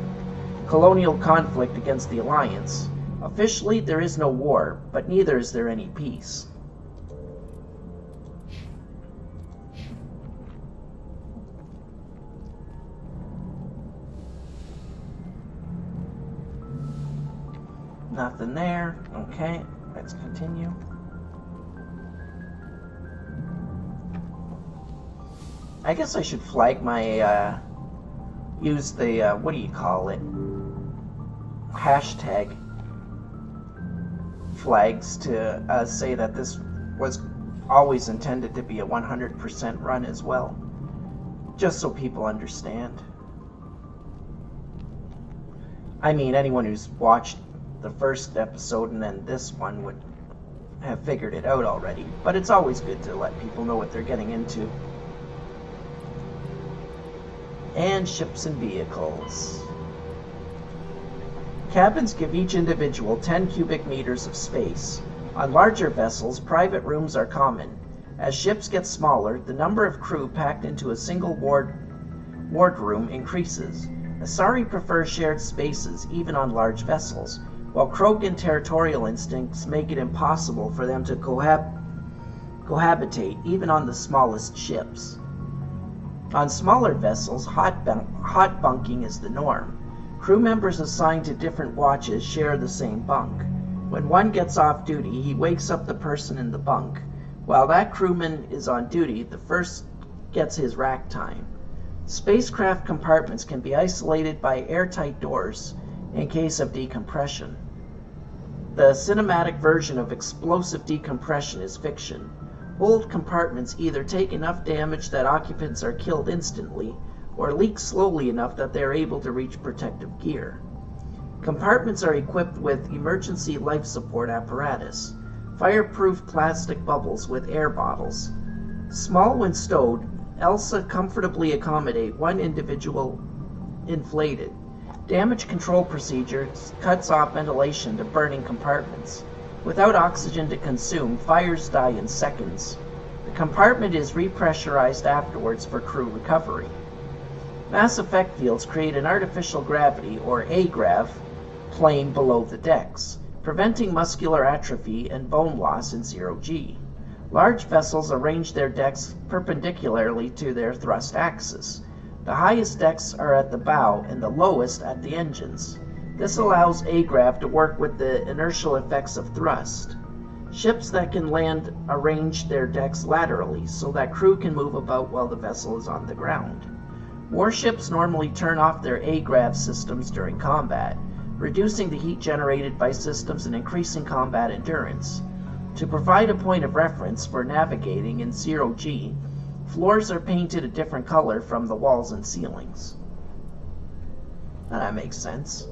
colonial conflict against the Alliance. Officially, there is no war, but neither is there any peace. Nothing there. Okay, let's continue. I guess I should flag my, use the, what do you call it? Hashtag flags to say that this was always intended to be a 100% run as well. Just so people understand. I mean, anyone who's watched the first episode and then this one would have figured it out already, but it's always good to let people know what they're getting into. And ships and vehicles. Cabins give each individual 10 cubic meters of space. On larger vessels, private rooms are common. As ships get smaller, the number of crew packed into a single wardroom increases. Asari prefer shared spaces even on large vessels, while Krogan territorial instincts make it impossible for them to cohabitate even on the smallest ships. On smaller vessels, hot bunking is the norm. Crew members assigned to different watches share the same bunk. When one gets off duty, he wakes up the person in the bunk. While that crewman is on duty, the first gets his rack time. Spacecraft compartments can be isolated by airtight doors in case of decompression. The cinematic version of explosive decompression is fiction. Hold compartments either take enough damage that occupants are killed instantly, or leak slowly enough that they are able to reach protective gear. Compartments are equipped with emergency life support apparatus, fireproof plastic bubbles with air bottles. Small when stowed, ELSA comfortably accommodate one individual inflated. Damage control procedures cuts off ventilation to burning compartments. Without oxygen to consume, fires die in seconds. The compartment is repressurized afterwards for crew recovery. Mass effect fields create an artificial gravity, or agrav, plane below the decks, preventing muscular atrophy and bone loss in 0G. Large vessels arrange their decks perpendicularly to their thrust axis. The highest decks are at the bow and the lowest at the engines. This allows agrav to work with the inertial effects of thrust. Ships that can land arrange their decks laterally so that crew can move about while the vessel is on the ground. Warships normally turn off their agrav systems during combat, reducing the heat generated by systems and increasing combat endurance. To provide a point of reference for navigating in 0G, floors are painted a different color from the walls and ceilings. That makes sense.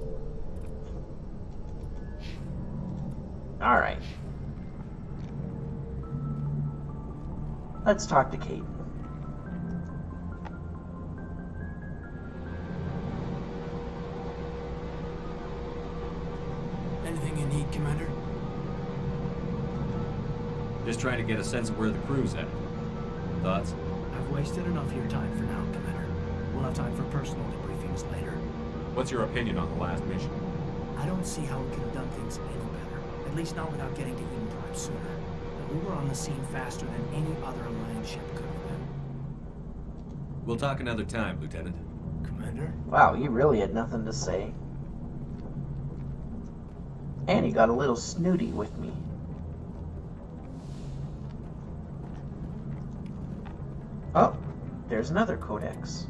Alright. Let's talk to Kate. Anything you need, Commander? Just trying to get a sense of where the crew's at. Thoughts? I've wasted enough of your time for now, Commander. We'll have time for personal debriefings later. What's your opinion on the last mission? I don't see how we could have done things any better. At least not without getting to Eden Prime sooner. We were on the scene faster than any other Alliance ship could have been. We'll talk another time, Lieutenant. Commander? Wow, you really had nothing to say. And he got a little snooty with me. Oh, there's another codex.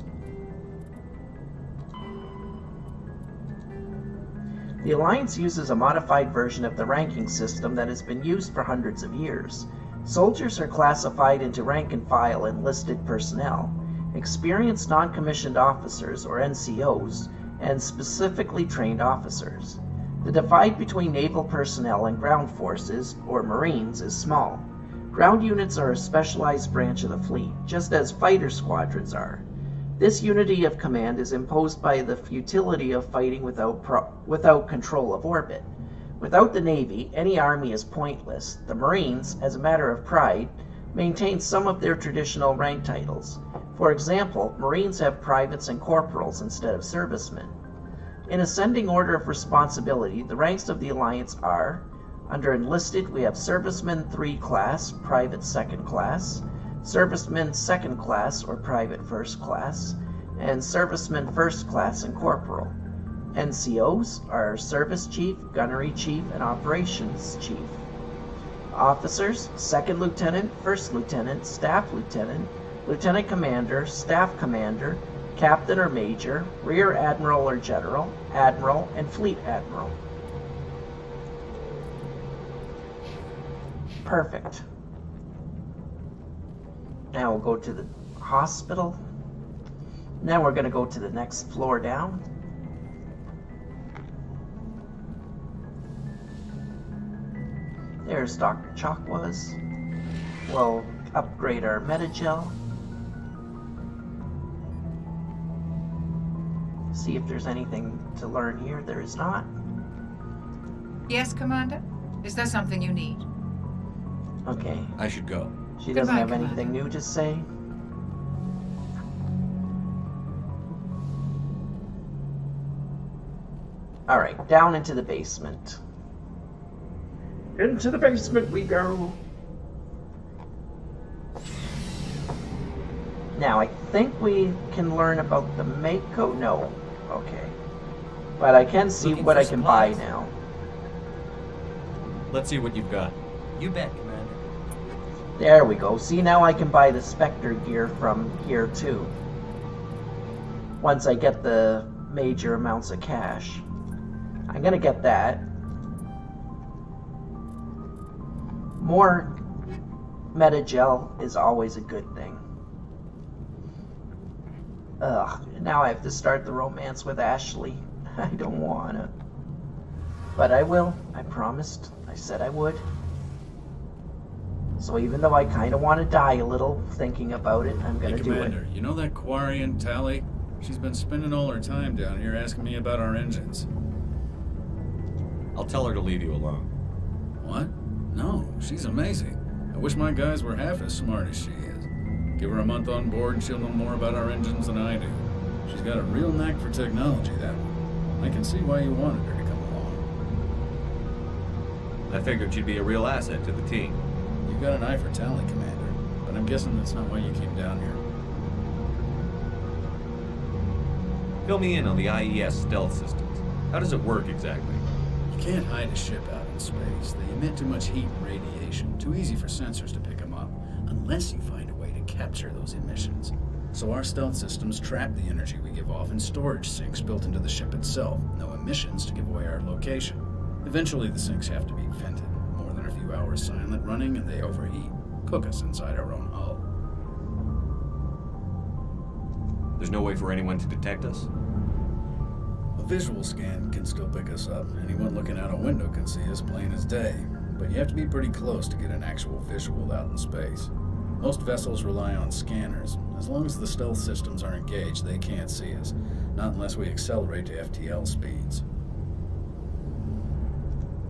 The Alliance uses a modified version of the ranking system that has been used for hundreds of years. Soldiers are classified into rank and file enlisted personnel, experienced non-commissioned officers, or NCOs, and specifically trained officers. The divide between naval personnel and ground forces, or Marines, is small. Ground units are a specialized branch of the fleet, just as fighter squadrons are. This unity of command is imposed by the futility of fighting without control of orbit. Without the Navy, any army is pointless. The Marines, as a matter of pride, maintain some of their traditional rank titles. For example, Marines have privates and corporals instead of servicemen. In ascending order of responsibility, the ranks of the Alliance are: under enlisted, we have Serviceman 3 class, Private 2nd class, Serviceman 2nd class or Private 1st class, and Serviceman 1st class and Corporal. NCOs are Service Chief, Gunnery Chief, and Operations Chief. Officers: 2nd Lieutenant, 1st Lieutenant, Staff Lieutenant, Lieutenant Commander, Staff Commander, Captain or Major, Rear Admiral or General, Admiral, and Fleet Admiral. Perfect. Now we'll go to the hospital. Now we're going to go to the next floor down. There's Dr. Chakwas. We'll upgrade our Metagel. See if there's anything to learn here. There is not. Yes, Commander? Is there something you need? Okay. I should go. She doesn't have anything new to say. Alright, down into the basement. Into the basement we go. Now, I think we can learn about the Mako. No. Okay. But I can see what I can buy now. Let's see what you've got. You bet, Commander. There we go. See, now I can buy the Spectre gear from here too. Once I get the major amounts of cash. I'm gonna get that. More Metagel is always a good thing. Ugh, now I have to start the romance with Ashley. I don't wanna. But I will. I promised. I said I would. So even though I kind of want to die a little thinking about it, I'm going to do it. Commander, you know that Quarian Tally? She's been spending all her time down here asking me about our engines. I'll tell her to leave you alone. What? No, she's amazing. I wish my guys were half as smart as she is. Give her a month on board and she'll know more about our engines than I do. She's got a real knack for technology, that one. I can see why you wanted her to come along. I figured she'd be a real asset to the team. You got an eye for Tally, Commander, but I'm guessing that's not why you came down here. Fill me in on the IES stealth systems. How does it work exactly? You can't hide a ship out in space. They emit too much heat and radiation. Too easy for sensors to pick them up, unless you find a way to capture those emissions. So our stealth systems trap the energy we give off in storage sinks built into the ship itself. No emissions to give away our location. Eventually the sinks have to be vented. More than a few hours silent running and they overheat. Cook us inside our own hull. There's no way for anyone to detect us? A visual scan can still pick us up. Anyone looking out a window can see us plain as day. But you have to be pretty close to get an actual visual out in space. Most vessels rely on scanners. As long as the stealth systems are engaged, they can't see us. Not unless we accelerate to FTL speeds.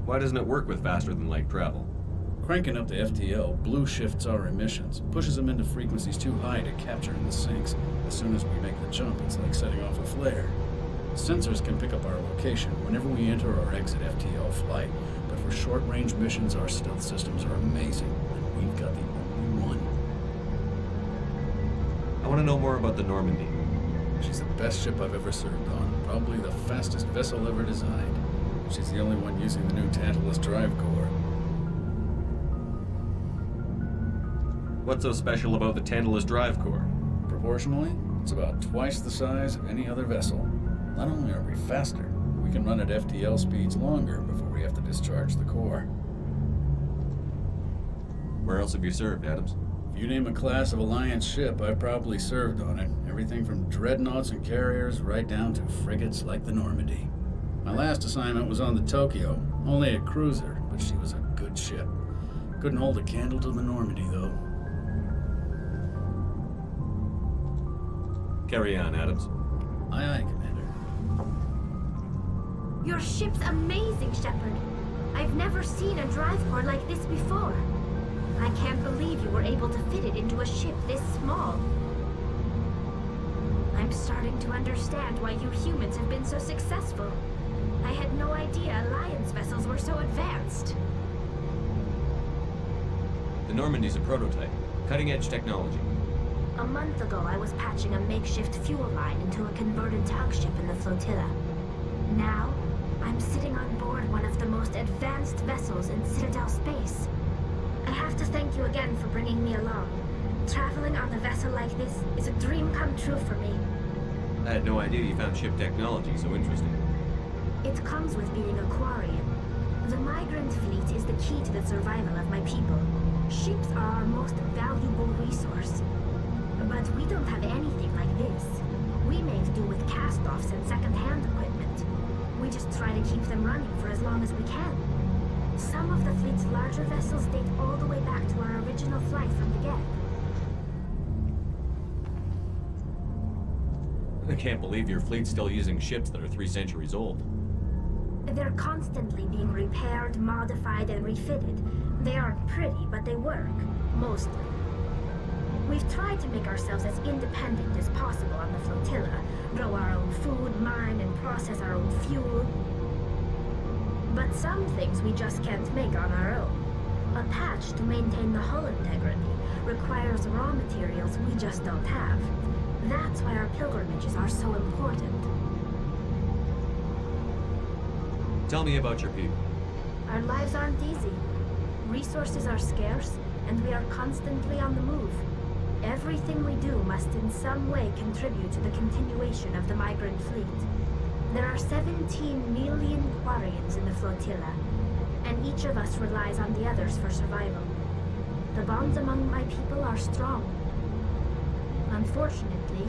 Why doesn't it work with faster than light travel? Cranking up the FTL blue shifts our emissions, pushes them into frequencies too high to capture in the sinks. As soon as we make the jump, it's like setting off a flare. Sensors can pick up our location whenever we enter or exit FTL flight, but for short-range missions, our stealth systems are amazing and we've got the only one. I want to know more about the Normandy. She's the best ship I've ever served on. Probably the fastest vessel ever designed. She's the only one using the new Tantalus drive core. What's so special about the Tantalus drive core? Proportionally, it's about twice the size of any other vessel. Not only are we faster, we can run at FTL speeds longer before we have to discharge the core. Where else have you served, Adams? If you name a class of Alliance ship, I've probably served on it. Everything from dreadnoughts and carriers right down to frigates like the Normandy. My last assignment was on the Tokyo, only a cruiser, but she was a good ship. Couldn't hold a candle to the Normandy, though. Carry on, Adams. Aye, aye, Commander. Your ship's amazing, Shepard. I've never seen a drive core like this before. I can't believe you were able to fit it into a ship this small. I'm starting to understand why you humans have been so successful. I had no idea Alliance vessels were so advanced. The Normandy's a prototype. Cutting-edge technology. A month ago, I was patching a makeshift fuel line into a converted tug ship in the flotilla. Now, I'm sitting on board one of the most advanced vessels in Citadel space. I have to thank you again for bringing me along. Traveling on a vessel like this is a dream come true for me. I had no idea you found ship technology so interesting. It comes with being a Quarian. The migrant fleet is the key to the survival of my people. Ships are our most valuable resource. But we don't have anything like this. We make do with cast-offs and second-hand equipment. We just try to keep them running for as long as we can. Some of the fleet's larger vessels date all the way back to our original flight from the get. I can't believe your fleet's still using ships that are 3 centuries old. They're constantly being repaired, modified, and refitted. They aren't pretty, but they work. Mostly. We've tried to make ourselves as independent as possible on the flotilla, grow our own food, mine, and process our own fuel. But some things we just can't make on our own. A patch to maintain the hull integrity requires raw materials we just don't have. That's why our pilgrimages are so important. Tell me about your people. Our lives aren't easy. Resources are scarce, and we are constantly on the move. Everything we do must in some way contribute to the continuation of the migrant fleet. There are 17 million Quarians in the flotilla, and each of us relies on the others for survival. The bonds among my people are strong. Unfortunately,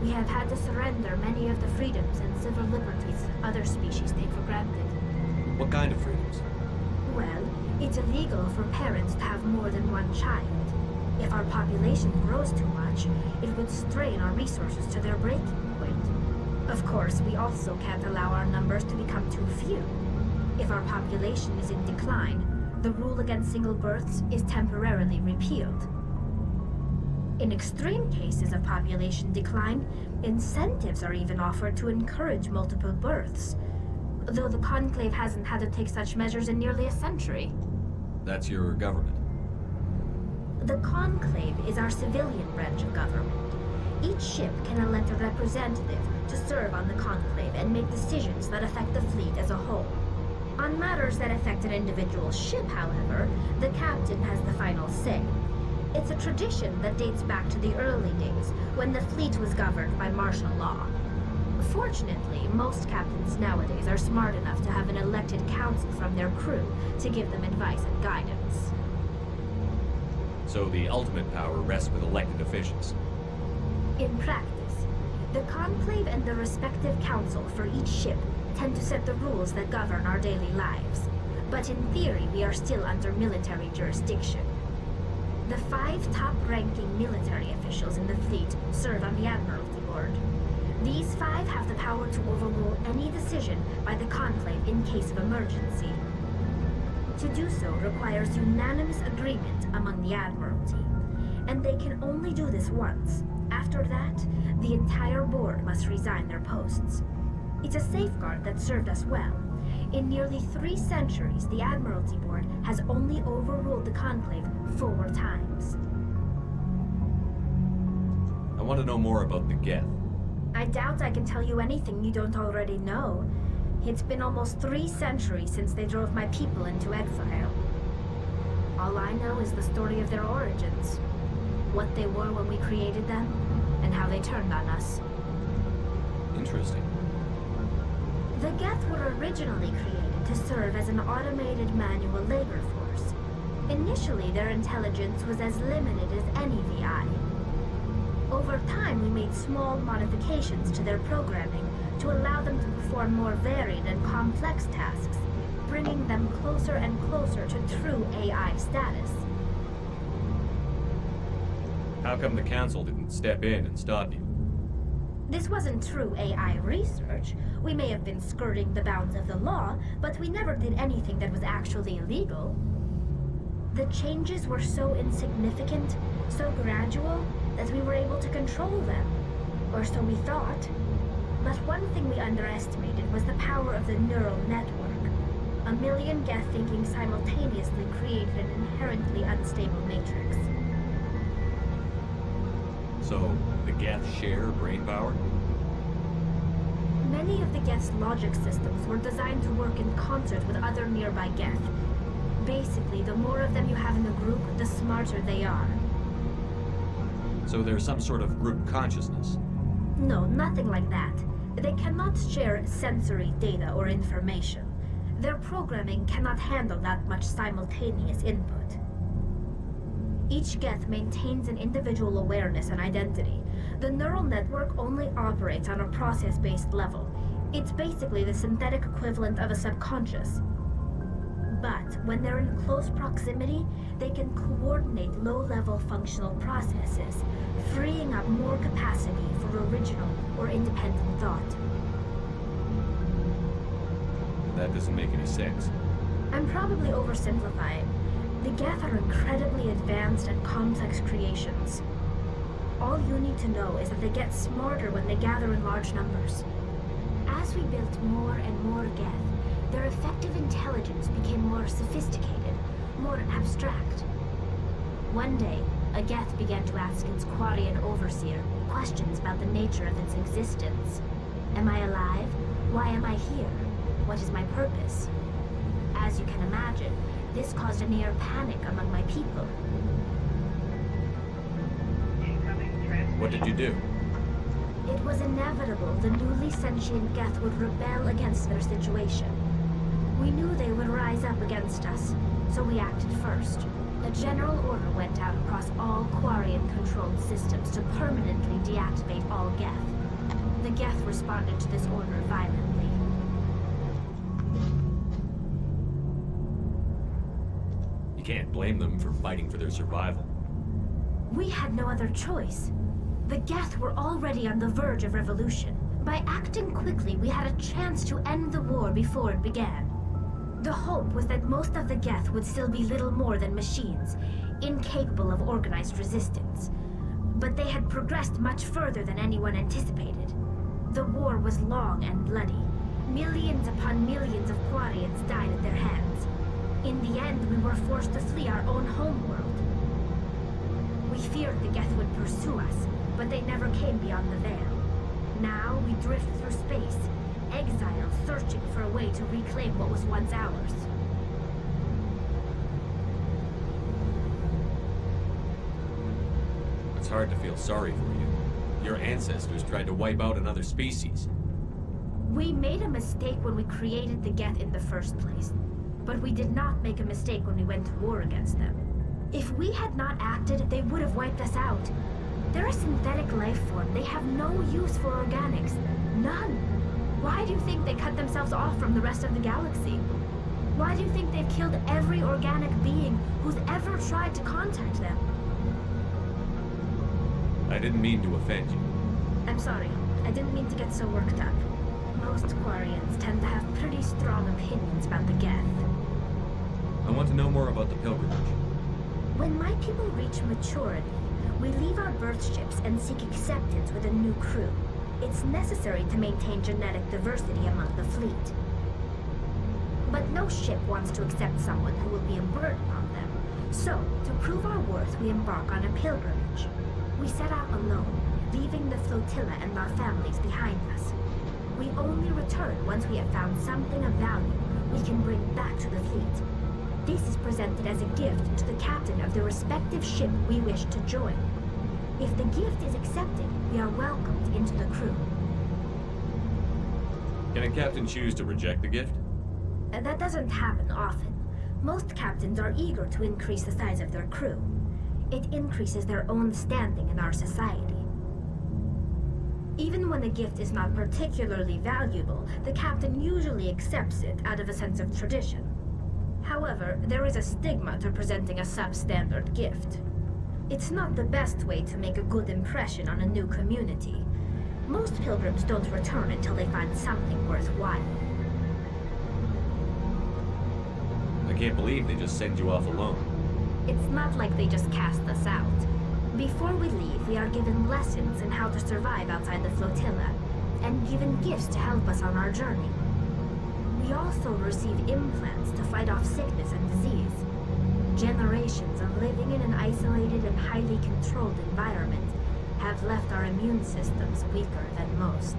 we have had to surrender many of the freedoms and civil liberties other species take for granted. What kind of freedoms? Well, it's illegal for parents to have more than one child. If our population grows too much, it would strain our resources to their breaking point. Of course, we also can't allow our numbers to become too few. If our population is in decline, the rule against single births is temporarily repealed. In extreme cases of population decline, incentives are even offered to encourage multiple births, though the Conclave hasn't had to take such measures in nearly a century. That's your government. The Conclave is our civilian branch of government. Each ship can elect a representative to serve on the Conclave and make decisions that affect the fleet as a whole. On matters that affect an individual ship, however, the captain has the final say. It's a tradition that dates back to the early days, when the fleet was governed by martial law. Fortunately, most captains nowadays are smart enough to have an elected council from their crew to give them advice and guidance. So the ultimate power rests with elected officials. In practice, the Conclave and the respective council for each ship tend to set the rules that govern our daily lives. But in theory, we are still under military jurisdiction. The 5 top-ranking military officials in the fleet serve on the Admiralty Board. These 5 have the power to overrule any decision by the Conclave in case of emergency. To do so requires unanimous agreement among the Admiralty, and they can only do this once. After that, the entire board must resign their posts. It's a safeguard that served us well. In nearly 3 centuries, the Admiralty Board has only overruled the Conclave 4 times. I want to know more about the Geth. I doubt I can tell you anything you don't already know. It's been almost 3 centuries since they drove my people into exile. All I know is the story of their origins, what they were when we created them, and how they turned on us. Interesting. The Geth were originally created to serve as an automated manual labor force. Initially, their intelligence was as limited as any VI. Over time, we made small modifications to their programming to allow them to perform more varied and complex tasks, bringing them closer and closer to true AI status. How come the Council didn't step in and stop you? This wasn't true AI research. We may have been skirting the bounds of the law, but we never did anything that was actually illegal. The changes were so insignificant, so gradual, that we were able to control them. Or so we thought. But one thing we underestimated was the power of the neural network. A million Geth thinking simultaneously created an inherently unstable matrix. So, the Geth share brain power? Many of the Geth's logic systems were designed to work in concert with other nearby Geth. Basically, the more of them you have in the group, the smarter they are. So there's some sort of group consciousness? No, nothing like that. They cannot share sensory data or information. Their programming cannot handle that much simultaneous input. Each Geth maintains an individual awareness and identity. The neural network only operates on a process-based level. It's basically the synthetic equivalent of a subconscious. But when they're in close proximity, they can coordinate low-level functional processes, freeing up more capacity for original or independent thought. That doesn't make any sense. I'm probably oversimplifying. The Geth are incredibly advanced and complex creations. All you need to know is that they get smarter when they gather in large numbers. As we built more and more Geth, their effective intelligence became more sophisticated, more abstract. One day, a Geth began to ask its Quarian overseer questions about the nature of its existence. Am I alive? Why am I here? What is my purpose? As you can imagine, this caused a near panic among my people. What did you do? It was inevitable the newly sentient Geth would rebel against their situation. We knew they would rise up against us, so we acted first. A general order went out across all Quarian-controlled systems to permanently deactivate all Geth. The Geth responded to this order violently. You can't blame them for fighting for their survival. We had no other choice. The Geth were already on the verge of revolution. By acting quickly, we had a chance to end the war before it began. The hope was that most of the Geth would still be little more than machines, incapable of organized resistance. But they had progressed much further than anyone anticipated. The war was long and bloody. Millions upon millions of Quarians died at their hands. In the end, we were forced to flee our own homeworld. We feared the Geth would pursue us, but they never came beyond the veil. Now we drift through space, exiled, searching for a way to reclaim what was once ours. It's hard to feel sorry for you. Your ancestors tried to wipe out another species. We made a mistake when we created the Geth in the first place, but we did not make a mistake when we went to war against them. If we had not acted, they would have wiped us out. They're a synthetic life form. They have no use for organics. None. Why do you think they cut themselves off from the rest of the galaxy? Why do you think they've killed every organic being who's ever tried to contact them? I didn't mean to offend you. I'm sorry. I didn't mean to get so worked up. Most Quarians tend to have pretty strong opinions about the Geth. I want to know more about the pilgrimage. When my people reach maturity, we leave our birth ships and seek acceptance with a new crew. It's necessary to maintain genetic diversity among the fleet. But no ship wants to accept someone who will be a burden on them. So, to prove our worth, we embark on a pilgrimage. We set out alone, leaving the flotilla and our families behind us. We only return once we have found something of value we can bring back to the fleet. This is presented as a gift to the captain of the respective ship we wish to join. If the gift is accepted, we are welcomed into the crew. Can a captain choose to reject the gift? That doesn't happen often. Most captains are eager to increase the size of their crew. It increases their own standing in our society. Even when a gift is not particularly valuable, the captain usually accepts it out of a sense of tradition. However, there is a stigma to presenting a substandard gift. It's not the best way to make a good impression on a new community. Most pilgrims don't return until they find something worthwhile. I can't believe they just send you off alone. It's not like they just cast us out. Before we leave, we are given lessons in how to survive outside the flotilla, and given gifts to help us on our journey. We also receive implants to fight off sickness and disease. Generations of living in an isolated and highly controlled environment have left our immune systems weaker than most.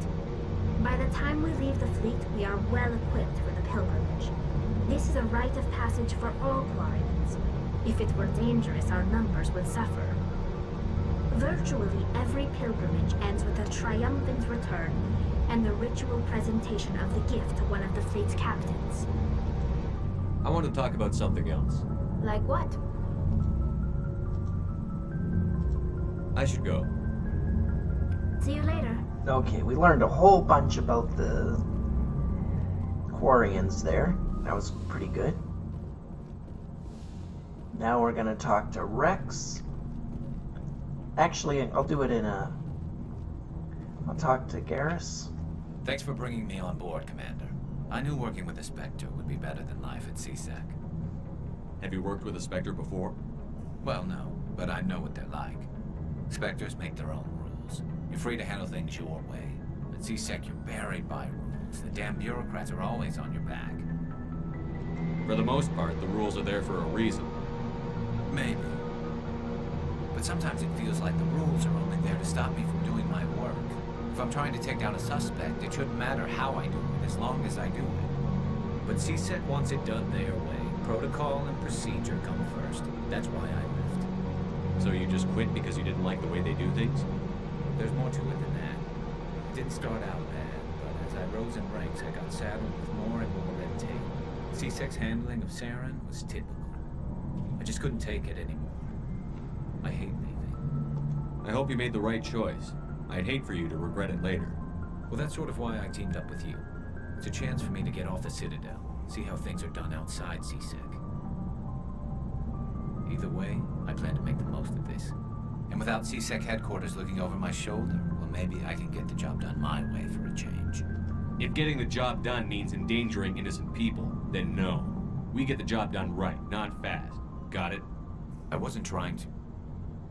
By the time we leave the fleet, we are well equipped for the pilgrimage. This is a rite of passage for all Quarians. If it were dangerous, our numbers would suffer. Virtually every pilgrimage ends with a triumphant return and the ritual presentation of the gift to one of the fleet's captains. I want to talk about something else. Like what? I should go. See you later. Okay, we learned a whole bunch about the Quarians there. That was pretty good. Now we're gonna talk to Rex. Actually, I'll do it in a... I'll talk to Garrus. Thanks for bringing me on board, Commander. I knew working with a Spectre would be better than life at CSEC. Have you worked with a Spectre before? Well, no, but I know what they're like. Spectres make their own rules. You're free to handle things your way. At CSEC, you're buried by rules. The damn bureaucrats are always on your back. For the most part, the rules are there for a reason. Maybe. But sometimes it feels like the rules are only there to stop me from doing my work. If I'm trying to take down a suspect, it shouldn't matter how I do it, as long as I do it. But CSEC wants it done their way. Protocol and procedure come first. That's why I left. So you just quit because you didn't like the way they do things? There's more to it than that. It didn't start out bad, but as I rose in ranks, I got saddled with more and more red tape. CSEC's handling of Saren was typical. I just couldn't take it anymore. I hate leaving. I hope you made the right choice. I'd hate for you to regret it later. Well, that's sort of why I teamed up with you. It's a chance for me to get off the Citadel, see how things are done outside CSEC. Either way, I plan to make the most of this. And without CSEC headquarters looking over my shoulder, well, maybe I can get the job done my way for a change. If getting the job done means endangering innocent people, then no. We get the job done right, not fast. Got it? I wasn't trying to.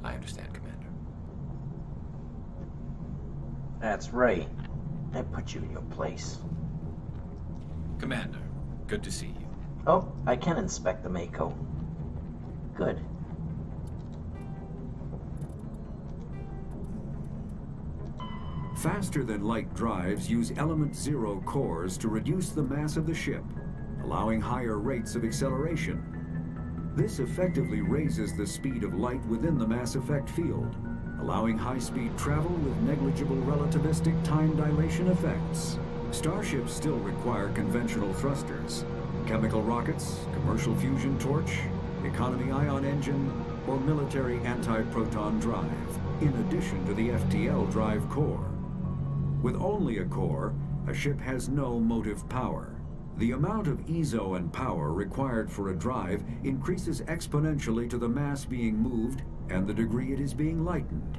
I understand, Commander. That's right. I put you in your place. Commander, good to see you. Oh, I can inspect the Mako. Good. Faster-than-light drives use element zero cores to reduce the mass of the ship, allowing higher rates of acceleration. This effectively raises the speed of light within the mass effect field, allowing high-speed travel with negligible relativistic time dilation effects. Starships still require conventional thrusters, chemical rockets, commercial fusion torch, economy ion engine, or military anti-proton drive, in addition to the FTL drive core. With only a core, a ship has no motive power. The amount of EZO and power required for a drive increases exponentially to the mass being moved and the degree it is being lightened.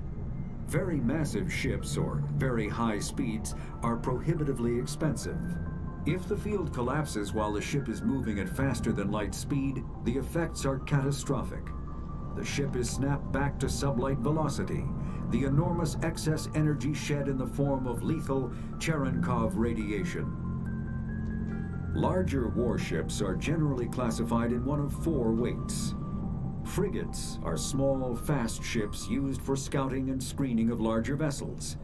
Very massive ships, or very high speeds, are prohibitively expensive. If the field collapses while the ship is moving at faster than light speed, the effects are catastrophic. The ship is snapped back to sublight velocity, the enormous excess energy shed in the form of lethal Cherenkov radiation. Larger warships are generally classified in one of 4 weights. Frigates are small, fast ships used for scouting and screening of larger vessels.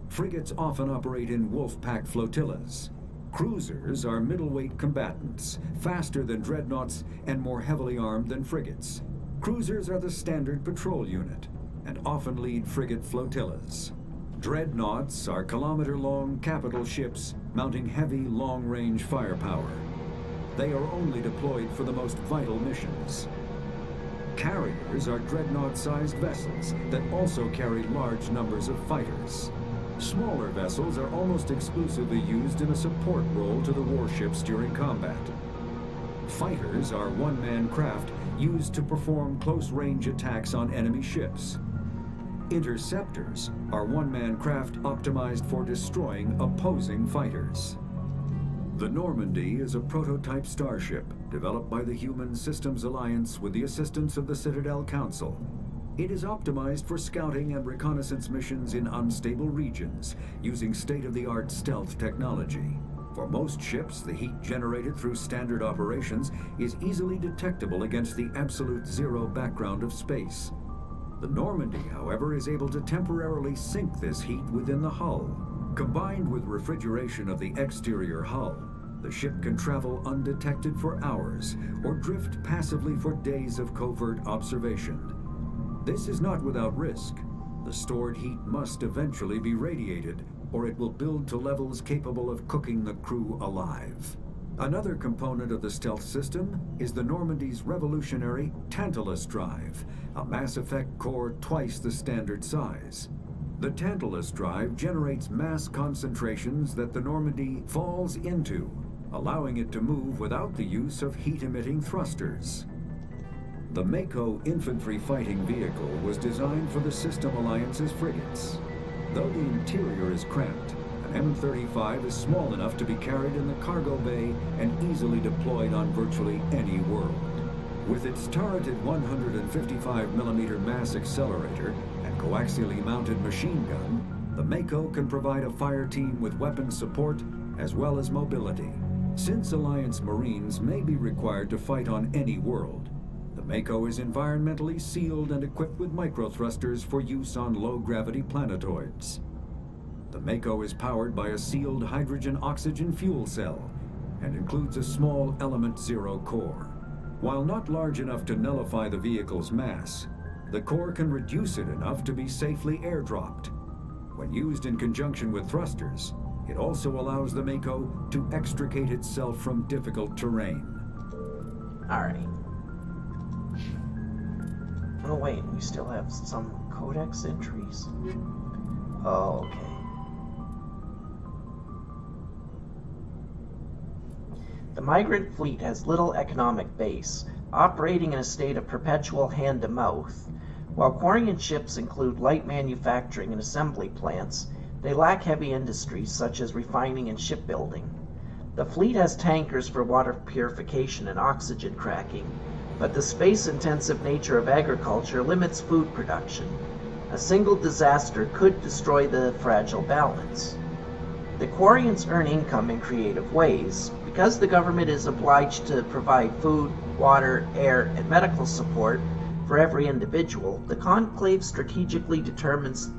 Frigates often operate in wolf-pack flotillas. Cruisers are middleweight combatants, faster than dreadnoughts and more heavily armed than frigates. Cruisers are the standard patrol unit and often lead frigate flotillas. Dreadnoughts are kilometer-long capital ships mounting heavy, long-range firepower. They are only deployed for the most vital missions. Carriers are dreadnought-sized vessels that also carry large numbers of fighters. Smaller vessels are almost exclusively used in a support role to the warships during combat. Fighters are one-man craft used to perform close-range attacks on enemy ships. Interceptors are one-man craft optimized for destroying opposing fighters. The Normandy is a prototype starship developed by the Human Systems Alliance with the assistance of the Citadel Council. It is optimized for scouting and reconnaissance missions in unstable regions using state-of-the-art stealth technology. For most ships, the heat generated through standard operations is easily detectable against the absolute zero background of space. The Normandy, however, is able to temporarily sink this heat within the hull. Combined with refrigeration of the exterior hull, the ship can travel undetected for hours or drift passively for days of covert observation. This is not without risk. The stored heat must eventually be radiated, or it will build to levels capable of cooking the crew alive. Another component of the stealth system is the Normandy's revolutionary Tantalus drive, a Mass Effect core twice the standard size. The Tantalus drive generates mass concentrations that the Normandy falls into, allowing it to move without the use of heat-emitting thrusters. The Mako infantry fighting vehicle was designed for the System Alliance's frigates. Though the interior is cramped, an M35 is small enough to be carried in the cargo bay and easily deployed on virtually any world. With its turreted 155mm mass accelerator and coaxially mounted machine gun, the Mako can provide a fire team with weapon support as well as mobility. Since Alliance Marines may be required to fight on any world, the Mako is environmentally sealed and equipped with microthrusters for use on low-gravity planetoids. The Mako is powered by a sealed hydrogen-oxygen fuel cell and includes a small Element Zero core. While not large enough to nullify the vehicle's mass, the core can reduce it enough to be safely airdropped. When used in conjunction with thrusters, it also allows the Mako to extricate itself from difficult terrain. Alright. Oh wait, we still have some codex entries? Oh, okay. The migrant fleet has little economic base, operating in a state of perpetual hand-to-mouth. While Quarian ships include light manufacturing and assembly plants, they lack heavy industries such as refining and shipbuilding. The fleet has tankers for water purification and oxygen cracking, but the space-intensive nature of agriculture limits food production. A single disaster could destroy the fragile balance. The Quarians earn income in creative ways. Because the government is obliged to provide food, water, air, and medical support for every individual, the Conclave strategically determines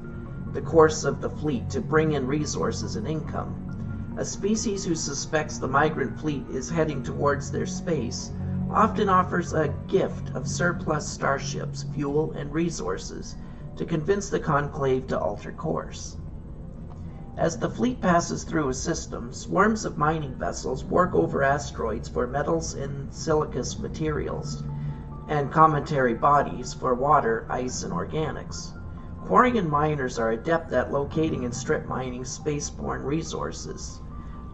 the course of the fleet to bring in resources and income. A species who suspects the migrant fleet is heading towards their space often offers a gift of surplus starships, fuel, and resources to convince the Conclave to alter course. As the fleet passes through a system, swarms of mining vessels work over asteroids for metals and siliceous materials, and cometary bodies for water, ice, and organics. Quarian miners are adept at locating and strip mining spaceborne resources.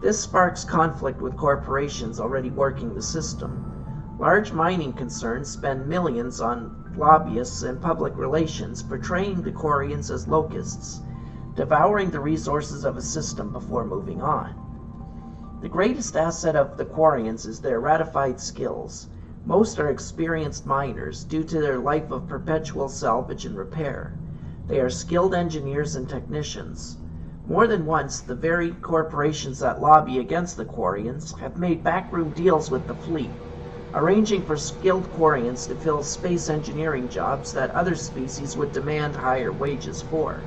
This sparks conflict with corporations already working the system. Large mining concerns spend millions on lobbyists and public relations portraying the Quarians as locusts, devouring the resources of a system before moving on. The greatest asset of the Quarians is their ratified skills. Most are experienced miners due to their life of perpetual salvage and repair. They are skilled engineers and technicians. More than once, the very corporations that lobby against the Quarians have made backroom deals with the fleet, arranging for skilled Quarians to fill space engineering jobs that other species would demand higher wages for.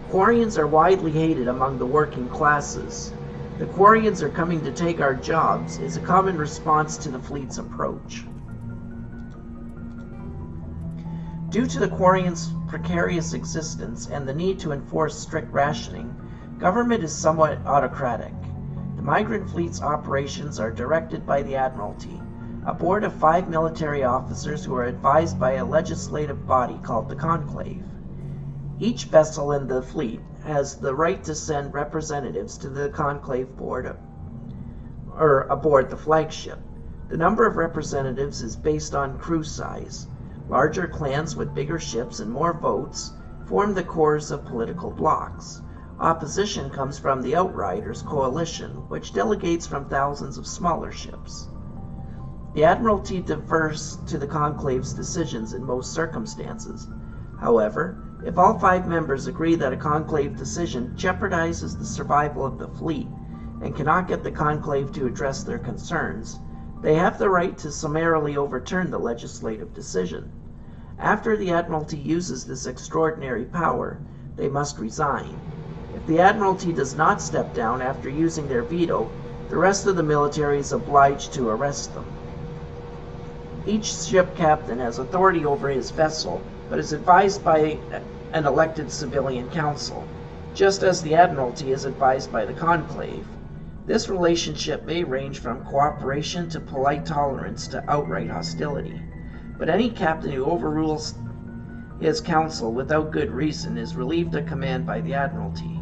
Quarians are widely hated among the working classes. The Quarians are coming to take our jobs is a common response to the fleet's approach. Due to the Quarians' precarious existence and the need to enforce strict rationing, government is somewhat autocratic. The migrant fleet's operations are directed by the Admiralty, a board of 5 military officers who are advised by a legislative body called the Conclave. Each vessel in the fleet has the right to send representatives to the Conclave board or aboard the flagship. The number of representatives is based on crew size. Larger clans with bigger ships and more votes form the cores of political blocs. Opposition comes from the Outriders coalition, which delegates from thousands of smaller ships. The Admiralty defers to the Conclave's decisions in most circumstances. However, if all 5 members agree that a Conclave decision jeopardizes the survival of the fleet and cannot get the Conclave to address their concerns, they have the right to summarily overturn the legislative decision. After the Admiralty uses this extraordinary power, they must resign. If the Admiralty does not step down after using their veto, the rest of the military is obliged to arrest them. Each ship captain has authority over his vessel, but is advised by an elected civilian council, just as the Admiralty is advised by the Conclave. This relationship may range from cooperation to polite tolerance to outright hostility, but any captain who overrules his council without good reason is relieved of command by the Admiralty.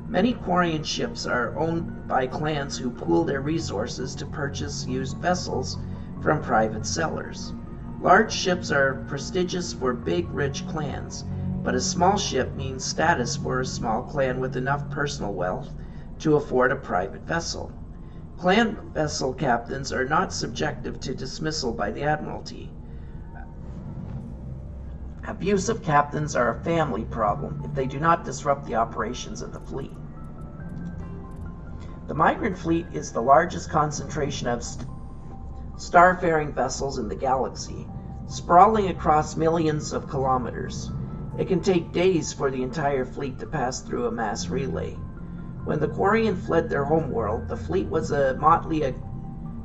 Many Quarian ships are owned by clans who pool their resources to purchase used vessels from private sellers. Large ships are prestigious for big, rich clans, but a small ship means status for a small clan with enough personal wealth to afford a private vessel. Clan vessel captains are not subjective to dismissal by the Admiralty. Abusive captains are a family problem if they do not disrupt the operations of the fleet. The migrant fleet is the largest concentration of starfaring vessels in the galaxy, sprawling across millions of kilometers. It can take days for the entire fleet to pass through a mass relay. When the Quarian fled their homeworld, the fleet was a motley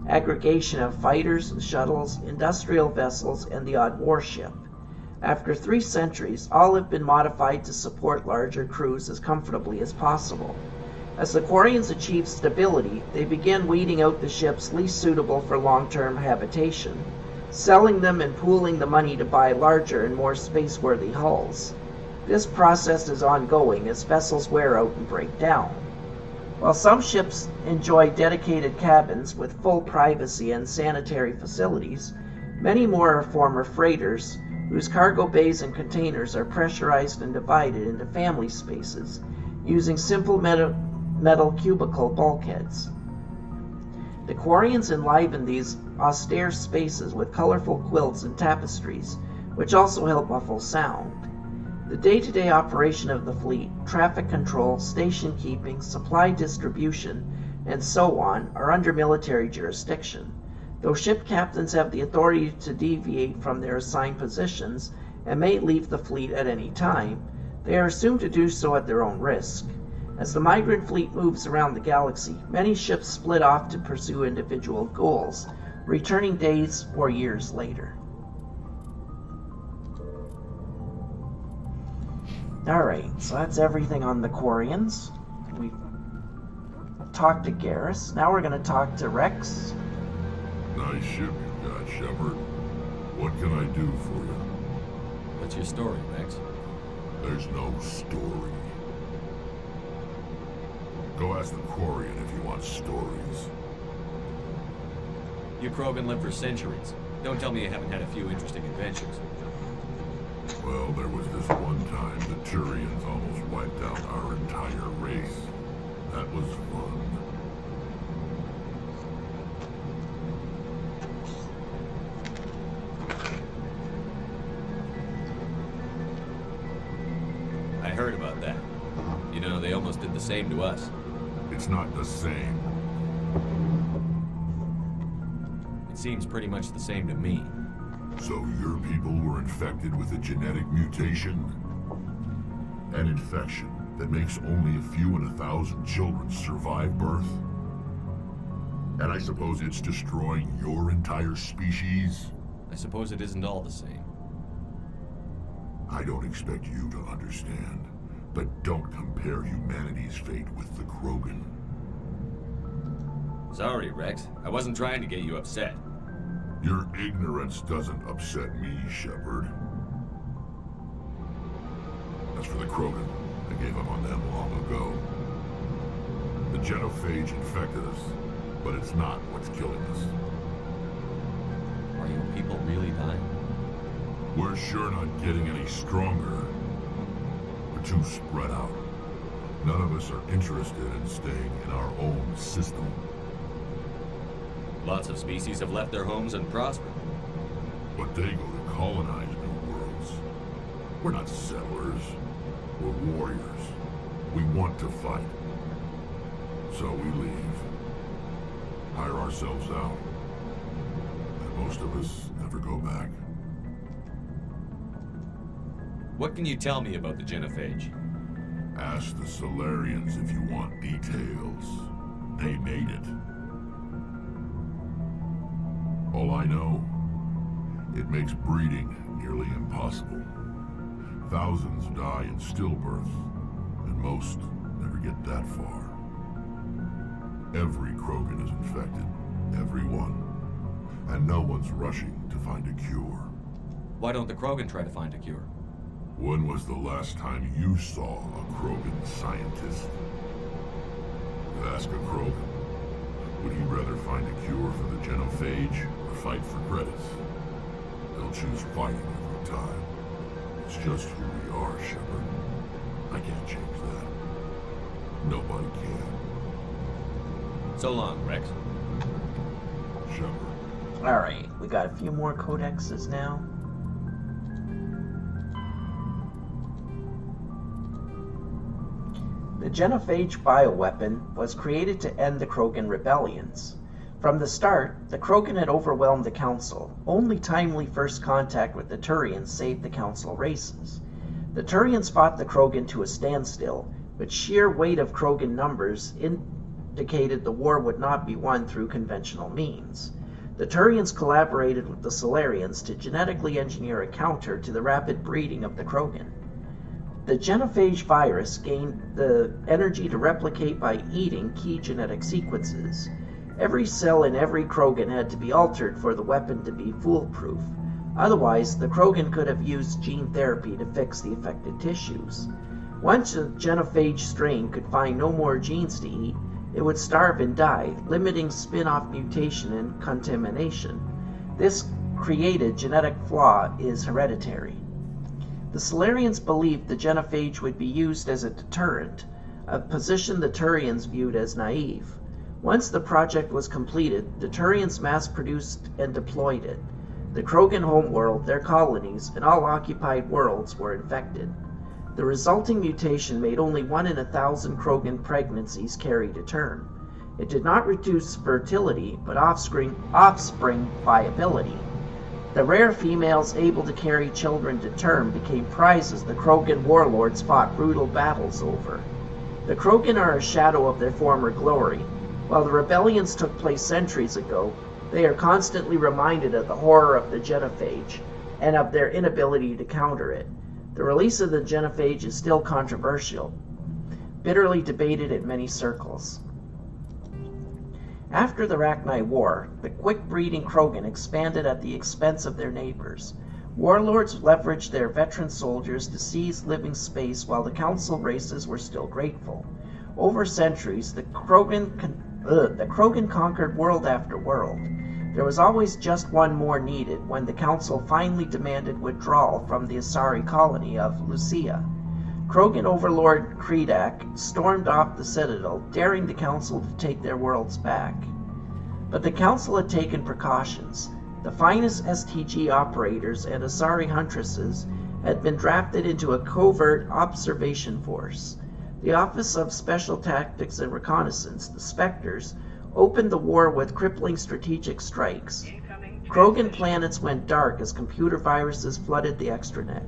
aggregation of fighters, shuttles, industrial vessels, and the odd warship. After 3 centuries, all have been modified to support larger crews as comfortably as possible. As the Quarians achieve stability, they begin weeding out the ships least suitable for long-term habitation, selling them and pooling the money to buy larger and more space-worthy hulls. This process is ongoing as vessels wear out and break down. While some ships enjoy dedicated cabins with full privacy and sanitary facilities, many more are former freighters, whose cargo bays and containers are pressurized and divided into family spaces, using simple metal cubicle bulkheads. The Quarians enliven these austere spaces with colorful quilts and tapestries, which also help muffle sound. The day-to-day operation of the fleet, traffic control, station keeping, supply distribution, and so on, are under military jurisdiction. Though ship captains have the authority to deviate from their assigned positions and may leave the fleet at any time, they are assumed to do so at their own risk. As the migrant fleet moves around the galaxy, many ships split off to pursue individual goals, returning days or years later. Alright, so that's everything on the Quarians. We've talked to Garrus. Now we're going to talk to Rex. Nice ship you got, Shepard. What can I do for you? What's your story, Rex? There's no story. Go ask the Quarian if you want stories. You Krogan lived for centuries. Don't tell me you haven't had a few interesting adventures. Well, there was this one time the Turians almost wiped out our entire race. That was fun. I heard about that. You know, they almost did sounded the same to us. It's not the same. It seems pretty much the same to me. So your people were infected with a genetic mutation? An infection that makes only a few in 1,000 children survive birth? And I suppose it's destroying your entire species? I suppose it isn't all the same. I don't expect you to understand, but don't compare humanity's fate with the Krogan. Sorry, Rex. I wasn't trying to get you upset. Your ignorance doesn't upset me, Shepard. As for the Krogan, I gave up on them long ago. The genophage infected us, but it's not what's killing us. Are your people really dying? We're sure not getting any stronger. We're too spread out. None of us are interested in staying in our own system. Lots of species have left their homes and prospered. But they go to colonize new worlds. We're not settlers. We're warriors. We want to fight. So we leave. Hire ourselves out. And most of us never go back. What can you tell me about the genophage? Ask the Solarians if you want details. They made it. All I know, it makes breeding nearly impossible. Thousands die in stillbirth, and most never get that far. Every Krogan is infected, every one, and no one's rushing to find a cure. Why don't the Krogan try to find a cure? When was the last time you saw a Krogan scientist? Ask a Krogan. Would he rather find a cure for the genophage or fight for credits? They'll choose fighting every time. It's just who we are, Shepard. I can't change that. Nobody can. So long, Rex. Shepard. Alright, we got a few more codexes now. The genophage bioweapon was created to end the Krogan rebellions. From the start, the Krogan had overwhelmed the Council. Only timely first contact with the Turians saved the Council races. The Turians fought the Krogan to a standstill, but sheer weight of Krogan numbers indicated the war would not be won through conventional means. The Turians collaborated with the Solarians to genetically engineer a counter to the rapid breeding of the Krogan. The genophage virus gained the energy to replicate by eating key genetic sequences. Every cell in every Krogan had to be altered for the weapon to be foolproof. Otherwise, the Krogan could have used gene therapy to fix the affected tissues. Once a genophage strain could find no more genes to eat, it would starve and die, limiting spin-off mutation and contamination. This created genetic flaw is hereditary. The Solarians believed the genophage would be used as a deterrent, a position the Turians viewed as naive. Once the project was completed, the Turians mass-produced and deployed it. The Krogan homeworld, their colonies, and all occupied worlds were infected. The resulting mutation made only 1 in 1,000 Krogan pregnancies carry to term. It did not reduce fertility, but offspring viability. The rare females able to carry children to term became prizes the Krogan warlords fought brutal battles over. The Krogan are a shadow of their former glory. While the rebellions took place centuries ago, they are constantly reminded of the horror of the genophage and of their inability to counter it. The release of the genophage is still controversial, bitterly debated in many circles. After the Rachni War, the quick-breeding Krogan expanded at the expense of their neighbors. Warlords leveraged their veteran soldiers to seize living space while the Council races were still grateful. Over centuries, the Krogan conquered world after world. There was always just one more needed when the Council finally demanded withdrawal from the Asari colony of Lucia. Krogan overlord Kredak stormed off the Citadel, daring the Council to take their worlds back. But the Council had taken precautions. The finest STG operators and Asari huntresses had been drafted into a covert observation force. The Office of Special Tactics and Reconnaissance, the Spectres, opened the war with crippling strategic strikes. Krogan planets went dark as computer viruses flooded the extranet.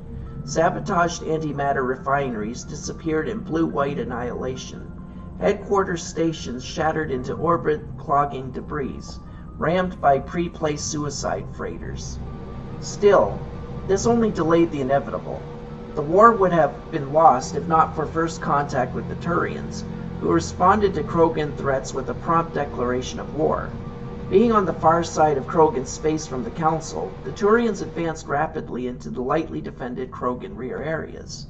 Sabotaged antimatter refineries disappeared in blue-white annihilation. Headquarters stations shattered into orbit-clogging debris, rammed by pre-placed suicide freighters. Still, this only delayed the inevitable. The war would have been lost if not for first contact with the Turians, who responded to Krogan threats with a prompt declaration of war. Being on the far side of Krogan space from the Council, the Turians advanced rapidly into the lightly defended Krogan rear areas.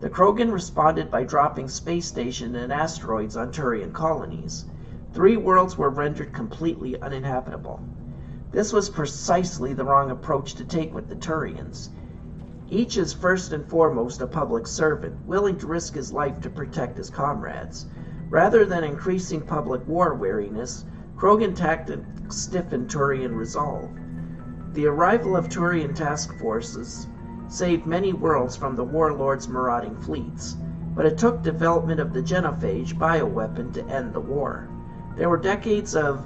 The Krogan responded by dropping space stations and asteroids on Turian colonies. 3 worlds were rendered completely uninhabitable. This was precisely the wrong approach to take with the Turians. Each is first and foremost a public servant, willing to risk his life to protect his comrades. Rather than increasing public war weariness, Krogan tactics stiffened Turian resolve. The arrival of Turian task forces saved many worlds from the warlords' marauding fleets, but it took development of the genophage bioweapon to end the war. There were decades of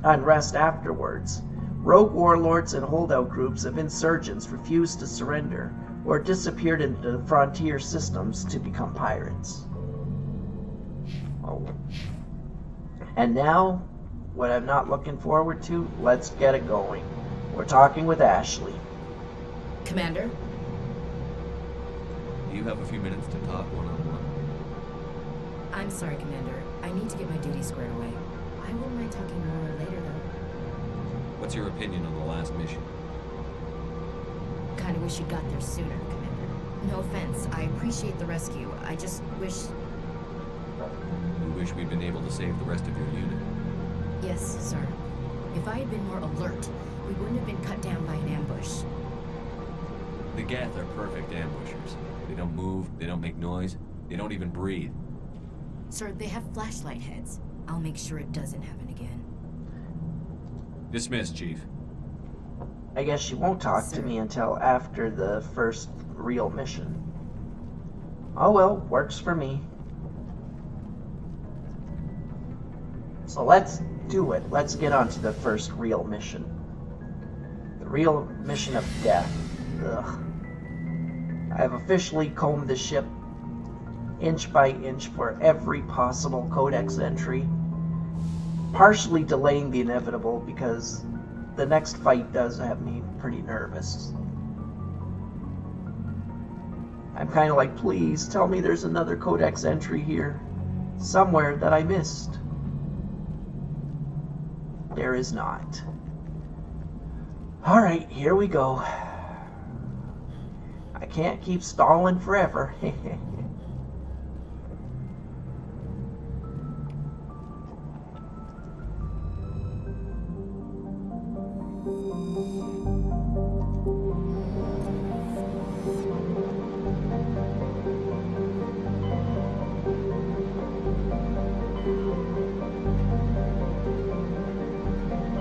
unrest afterwards. Rogue warlords and holdout groups of insurgents refused to surrender or disappeared into the frontier systems to become pirates. Oh. And now, what I'm not looking forward to, let's get it going. We're talking with Ashley. Commander? You have a few minutes to talk one-on-one. I'm sorry, Commander. I need to get my duties squared away. I wouldn't mind talking more later, though. What's your opinion on the last mission? Kinda wish you got there sooner, Commander. No offense, I appreciate the rescue. I just wish... We wish we'd been able to save the rest of your unit. Yes, sir. If I had been more alert, we wouldn't have been cut down by an ambush. The Geth are perfect ambushers. They don't move, they don't make noise, they don't even breathe. Sir, they have flashlight heads. I'll make sure it doesn't happen again. Dismissed, Chief. I guess she won't talk to me until after the first real mission. Oh well, works for me. So let's do it. Let's get on to the first real mission. The real mission of death. Ugh. I have officially combed the ship inch by inch for every possible codex entry, partially delaying the inevitable because the next fight does have me pretty nervous. I'm kind of like, please tell me there's another codex entry here somewhere that I missed. There is not. Alright, here we go. I can't keep stalling forever.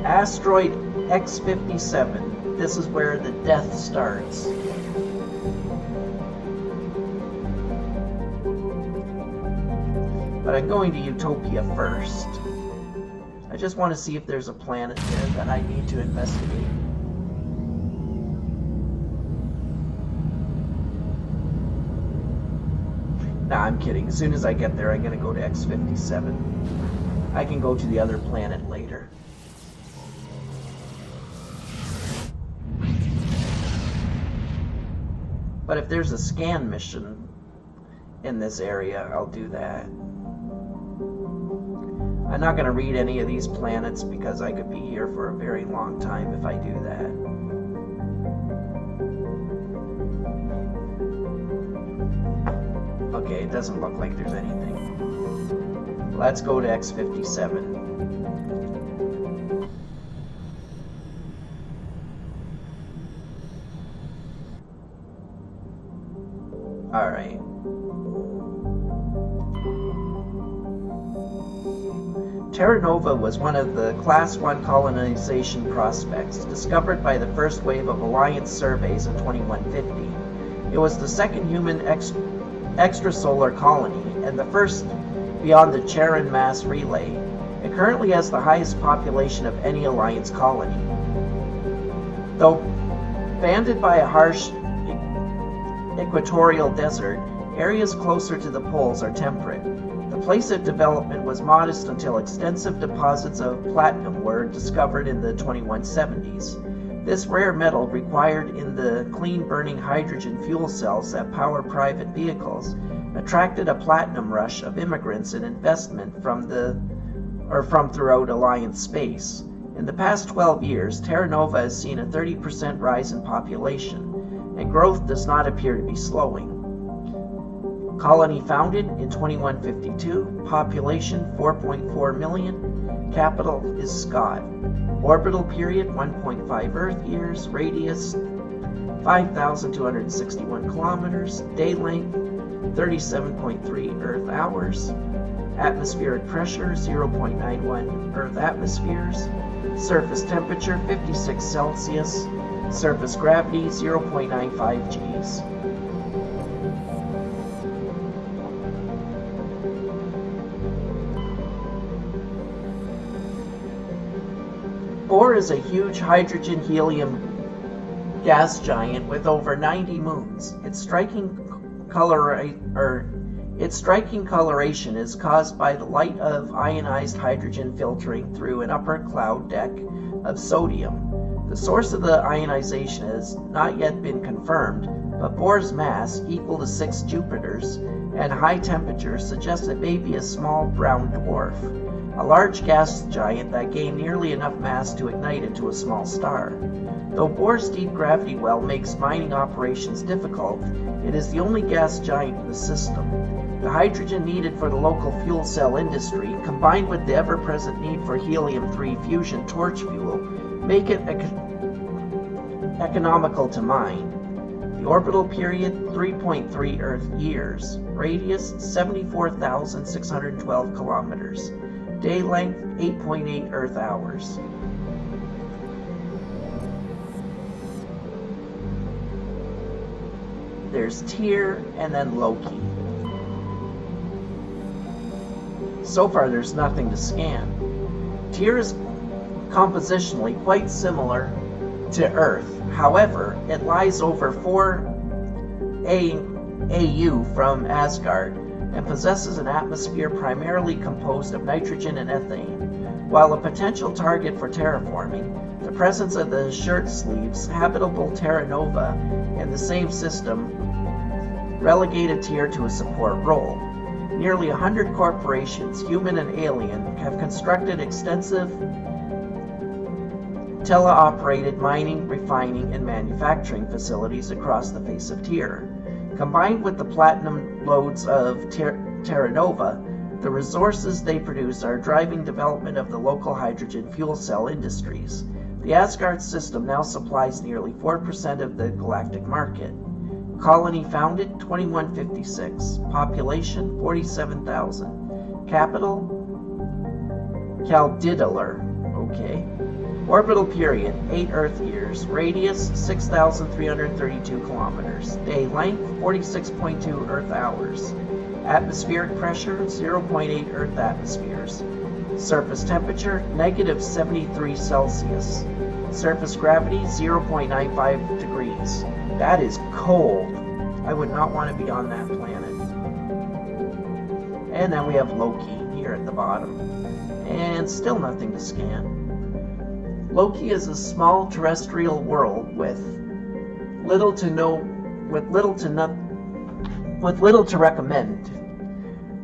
Asteroid X-57. This is where the death starts. But I'm going to Utopia first. I just want to see if there's a planet there that I need to investigate. Nah, I'm kidding. As soon as I get there, I'm going to go to X-57. I can go to the other planet later. But if there's a scan mission in this area, I'll do that. I'm not going to read any of these planets because I could be here for a very long time if I do that. Okay, it doesn't look like there's anything. Let's go to X-57. Alright. Terra Nova was one of the Class 1 colonization prospects discovered by the first wave of Alliance surveys in 2150. It was the second human extrasolar colony and the first beyond the Charon mass relay. It currently has the highest population of any Alliance colony. Though banded by a harsh equatorial desert, areas closer to the poles are temperate. The place of development was modest until extensive deposits of platinum were discovered in the 2170s. This rare metal, required in the clean-burning hydrogen fuel cells that power private vehicles, attracted a platinum rush of immigrants and investment from throughout Alliance space. In the past 12 years, Terra Nova has seen a 30% rise in population, and growth does not appear to be slowing. Colony founded in 2152, population 4.4 million, capital is Scott. Orbital period 1.5 Earth years, radius 5,261 kilometers, day length 37.3 Earth hours, atmospheric pressure 0.91 Earth atmospheres, surface temperature 56 Celsius, surface gravity 0.95 Gs. Bohr is a huge hydrogen-helium gas giant with over 90 moons. Its striking coloration is caused by the light of ionized hydrogen filtering through an upper cloud deck of sodium. The source of the ionization has not yet been confirmed, but Bohr's mass, equal to 6 Jupiters, and high temperature suggest it may be a small brown dwarf, a large gas giant that gained nearly enough mass to ignite into a small star. Though Bohr's deep gravity well makes mining operations difficult, it is the only gas giant in the system. The hydrogen needed for the local fuel cell industry, combined with the ever-present need for helium-3 fusion torch fuel, make it economical to mine. The orbital period 3.3 Earth years, radius 74,612 kilometers. Day length 8.8 Earth hours. There's Tyr and then Loki. So far there's nothing to scan. Tyr is compositionally quite similar to Earth. However, it lies over 4 AU from Asgard and possesses an atmosphere primarily composed of nitrogen and ethane. While a potential target for terraforming, the presence of the shirt sleeves, habitable Terra Nova, in the same system relegated Tyr to a support role. Nearly 100 corporations, human and alien, have constructed extensive teleoperated mining, refining, and manufacturing facilities across the face of Tyr. Combined with the platinum loads of Terra Nova, the resources they produce are driving development of the local hydrogen fuel cell industries. The Asgard system now supplies nearly 4% of the galactic market. Colony founded 2156. Population 47,000. Capital Caldidalar. Okay. Orbital period 8 Earth years. Radius 6,332 kilometers. Day length 46.2 Earth hours. Atmospheric pressure 0.8 Earth atmospheres. Surface temperature negative 73 Celsius. Surface gravity 0.95 degrees. That is cold. I would not want to be on that planet. And then we have Loki here at the bottom. And still nothing to scan. Loki is a small terrestrial world with little to recommend.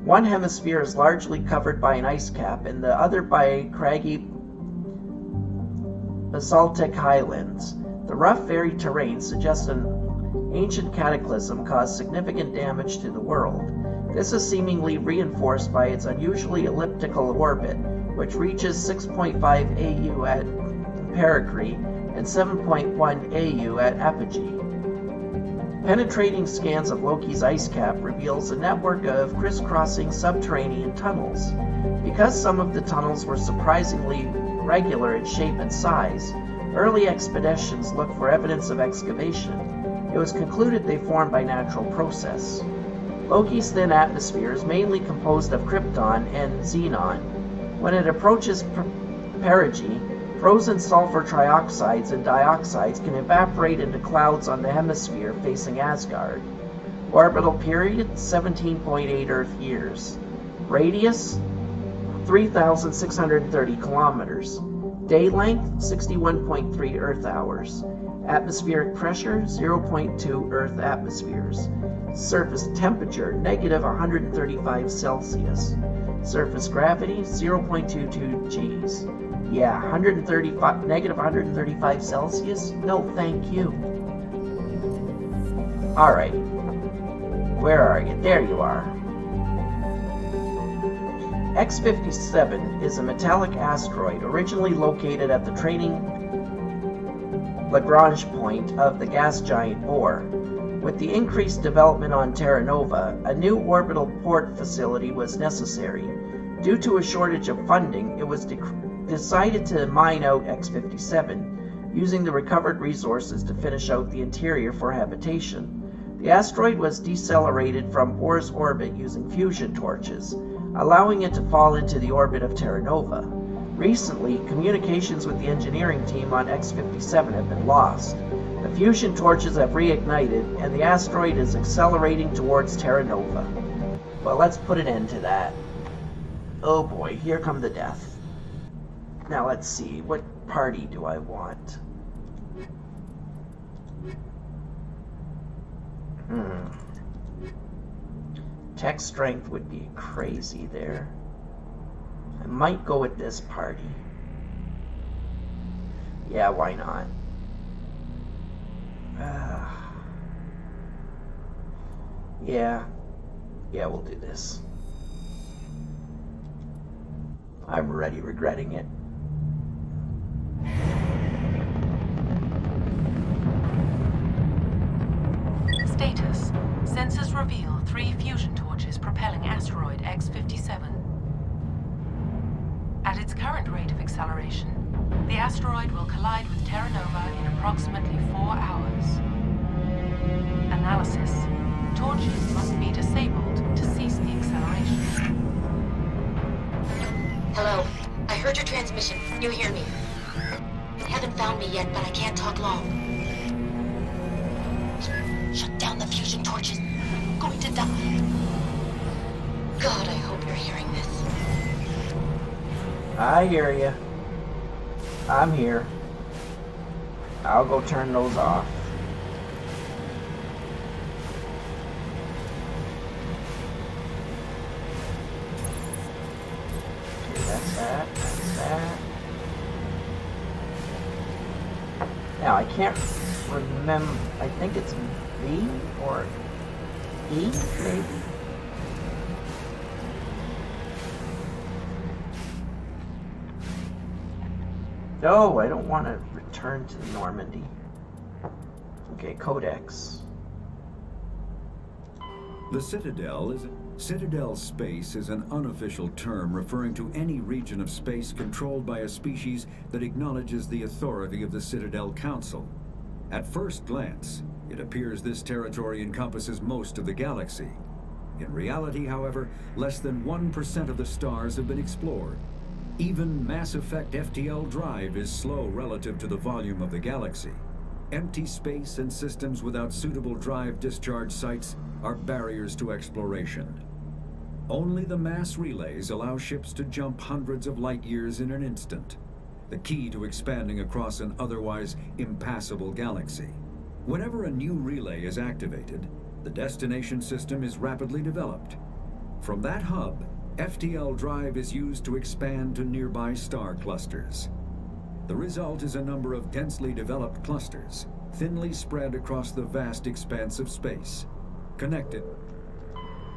One hemisphere is largely covered by an ice cap and the other by craggy basaltic highlands. The rough, varied terrain suggests an ancient cataclysm caused significant damage to the world. This is seemingly reinforced by its unusually elliptical orbit, which reaches 6.5 AU at perigee and 7.1 AU at apogee. Penetrating scans of Loki's ice cap reveals a network of crisscrossing subterranean tunnels. Because some of the tunnels were surprisingly regular in shape and size, early expeditions looked for evidence of excavation. It was concluded they formed by natural process. Loki's thin atmosphere is mainly composed of krypton and xenon. When it approaches perigee, frozen sulfur trioxides and dioxides can evaporate into clouds on the hemisphere facing Asgard. Orbital period, 17.8 Earth years. Radius, 3,630 kilometers. Day length, 61.3 Earth hours. Atmospheric pressure, 0.2 Earth atmospheres. Surface temperature, negative 135 Celsius. Surface gravity, 0.22 Gs. Yeah, negative 135 Celsius? No, thank you. Alright. Where are you? There you are. X-57 is a metallic asteroid originally located at the training Lagrange point of the gas giant Bohr. With the increased development on Terra Nova, a new orbital port facility was necessary. Due to a shortage of funding, it was decided to mine out X-57, using the recovered resources to finish out the interior for habitation. The asteroid was decelerated from Bohr's orbit using fusion torches, allowing it to fall into the orbit of Terra Nova. Recently, communications with the engineering team on X-57 have been lost. The fusion torches have reignited, and the asteroid is accelerating towards Terra Nova. Well, let's put an end to that. Oh boy, here come the death. Now let's see, what party do I want? Tech strength would be crazy there. I might go with this party. Yeah, why not? Yeah, we'll do this. I'm already regretting it. Status. Sensors reveal 3 fusion torches propelling asteroid X-57. At its current rate of acceleration, the asteroid will collide with Terra Nova in approximately 4 hours. Analysis. Torches must be disabled to cease the acceleration. Hello. I heard your transmission. You hear me? You haven't found me yet, but I can't talk long. Shut down the fusion torches. I'm going to die. God, I hope you're hearing this. I hear you. I'm here. I'll go turn those off. Okay, that's that. Now, I can't remember. I think it's V or E, maybe? No, I don't want to return to Normandy. Okay, Codex. The Citadel space is an unofficial term referring to any region of space controlled by a species that acknowledges the authority of the Citadel Council. At first glance, it appears this territory encompasses most of the galaxy. In reality, however, less than 1% of the stars have been explored. Even Mass Effect FTL drive is slow relative to the volume of the galaxy. Empty space and systems without suitable drive discharge sites are barriers to exploration. Only the mass relays allow ships to jump hundreds of light years in an instant, the key to expanding across an otherwise impassable galaxy. Whenever a new relay is activated, the destination system is rapidly developed. From that hub, FTL drive is used to expand to nearby star clusters. The result is a number of densely developed clusters, thinly spread across the vast expanse of space. Connected.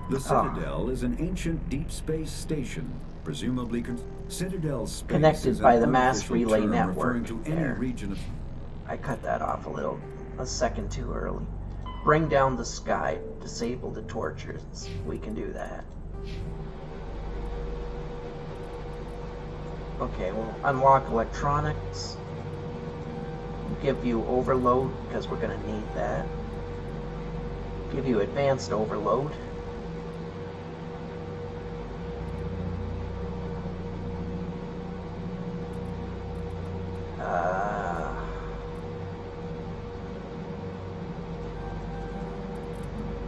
The Citadel is an ancient deep space station, presumably Citadel space connected by the mass relay network. To any region of... I cut that off a second too early. Bring down the sky, disable the torches. We can do that. Okay, we'll unlock electronics. Give you overload, because we're going to need that. Give you advanced overload.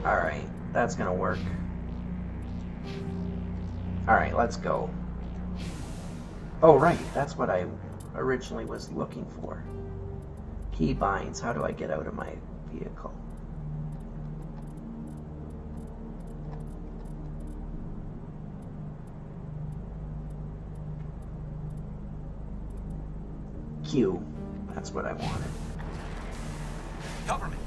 Alright, that's gonna work. Alright, let's go. Oh, right, that's what I originally was looking for. Key binds. How do I get out of my vehicle? Q. That's what I wanted. Cover me.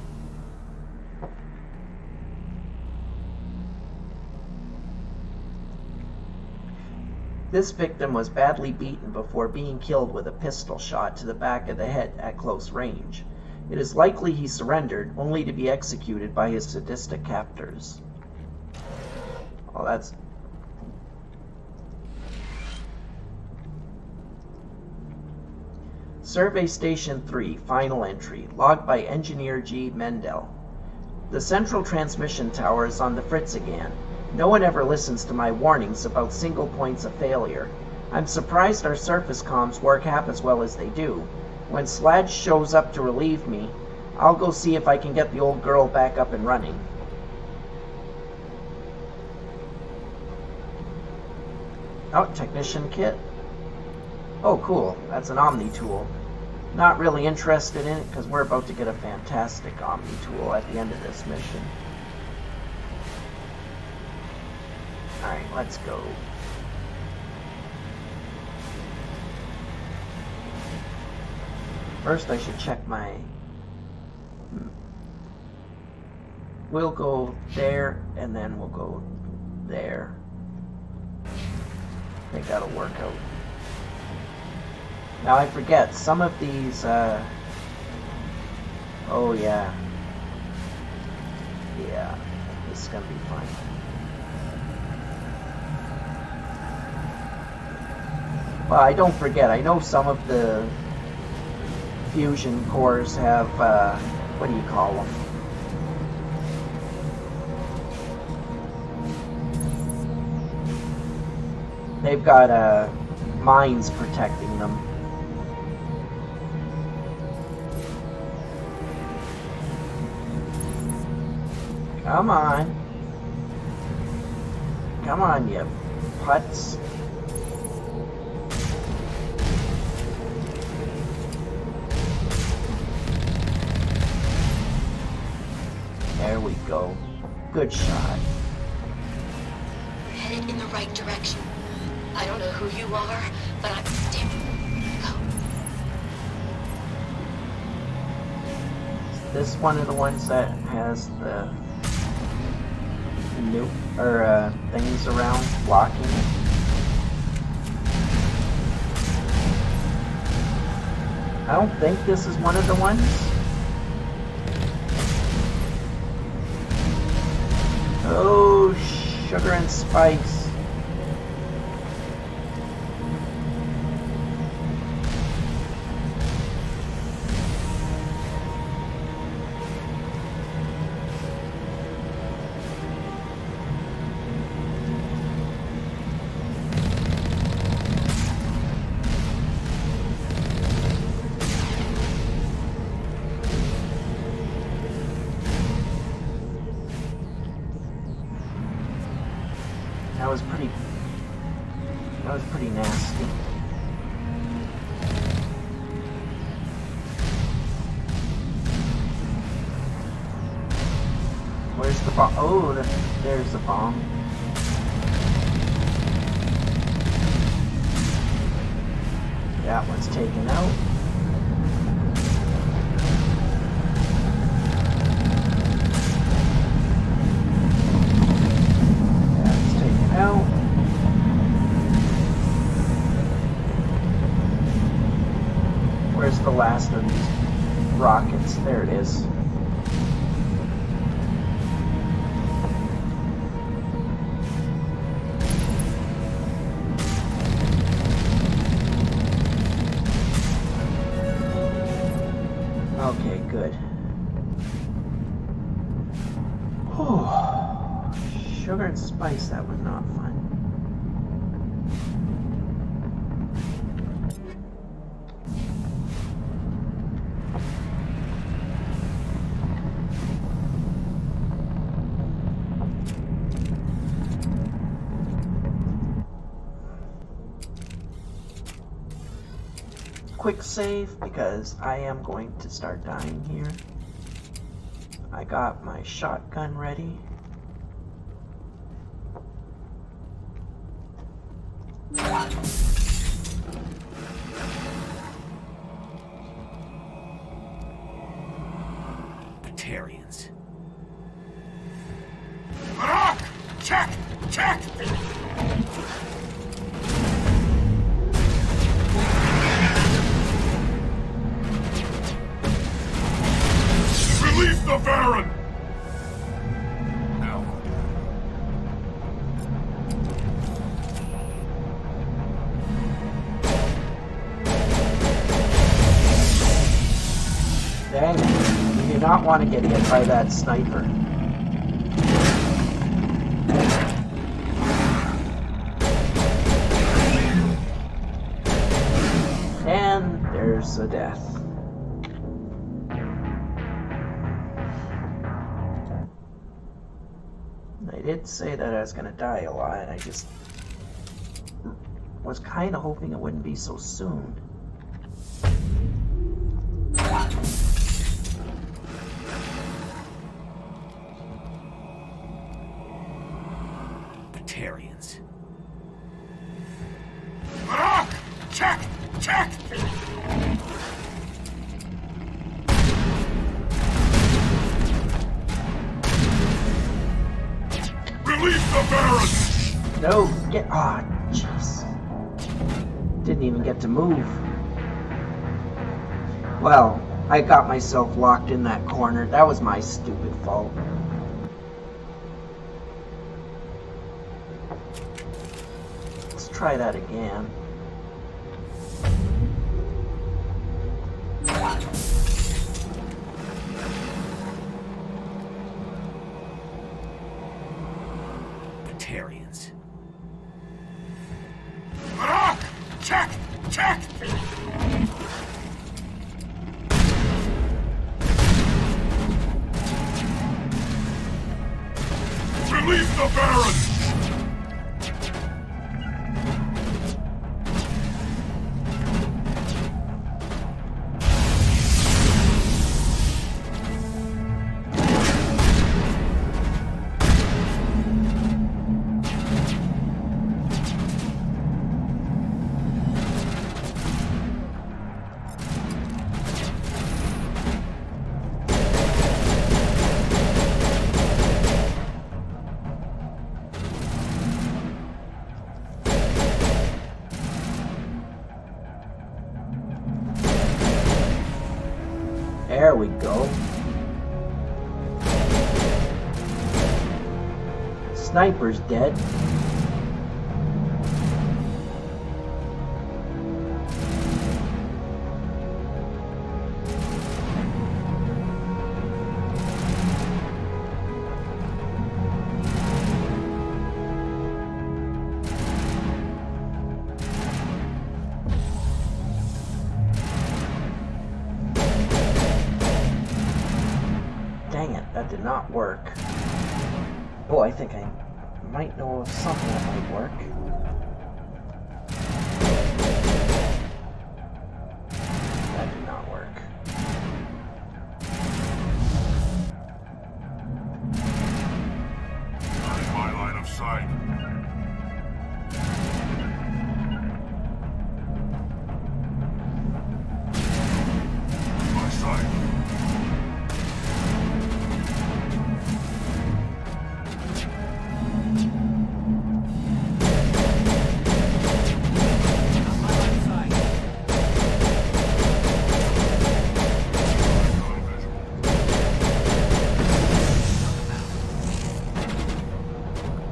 This victim was badly beaten before being killed with a pistol shot to the back of the head at close range. It is likely he surrendered, only to be executed by his sadistic captors. Oh, that's... Survey Station 3, final entry, logged by Engineer G. Mendel. The central transmission tower is on the fritz again. No one ever listens to my warnings about single points of failure. I'm surprised our surface comms work half as well as they do. When Sladge shows up to relieve me, I'll go see if I can get the old girl back up and running. Oh, technician kit. Oh, cool. That's an Omni tool. Not really interested in it because we're about to get a fantastic Omni tool at the end of this mission. Alright, let's go. First I should check my... We'll go there, and then we'll go there. I think that'll work out. Now I forget, some of these, oh yeah. Yeah, this is gonna be fun. Well, I don't forget, I know some of the fusion cores have, what do you call them? They've got, mines protecting them. Come on. Come on, you putz. There we go. Good shot. We're headed in the right direction. I don't know who you are, but I'm... Is this one of the ones that has the nuke or things around blocking it? I don't think this is one of the ones. Oh, sugar and spice. That was pretty nasty. Where's the bomb? Oh, there's the bomb. That one's taken out. That's taken out. Where's the last of these rockets? There it is. Okay, good. Oh, sugar and spice, that was not fun. quick save because I am going to start dying here. I got my shotgun ready. Batarians. Check! Check! Release the Baron! No. Dang it. You do not want to get hit by that sniper. And there's a death. I did say that I was going to die a lot. I just was kind of hoping it wouldn't be so soon. Batarians. Check! Check! Release the Baron! No, get... Ah, oh, jeez. Didn't even get to move. Well, I got myself locked in that corner. That was my stupid fault. Let's try that again. Batarians. Check! Check! Release the Baron! There we go. Sniper's dead. Dang it, that did not work. Oh, I think I might know of something that might work. That did not work. Not in my line of sight. My sight.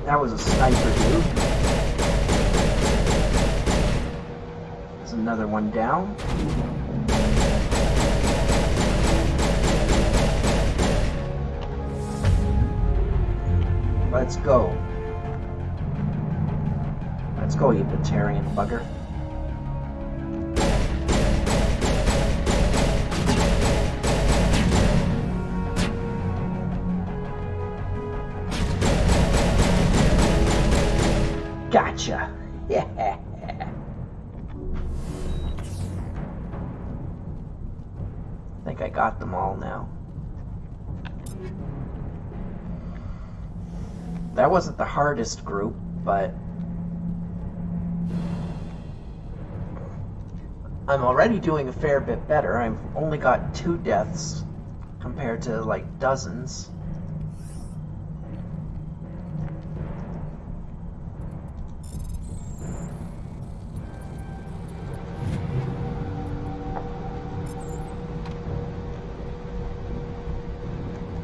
That was a sniper, dude. There's another one down. Let's go. Let's go, you Batarian bugger. Gotcha. Yeah. think I got them all now. That wasn't the hardest group, but I'm already doing a fair bit better. I've only got 2 deaths compared to like dozens.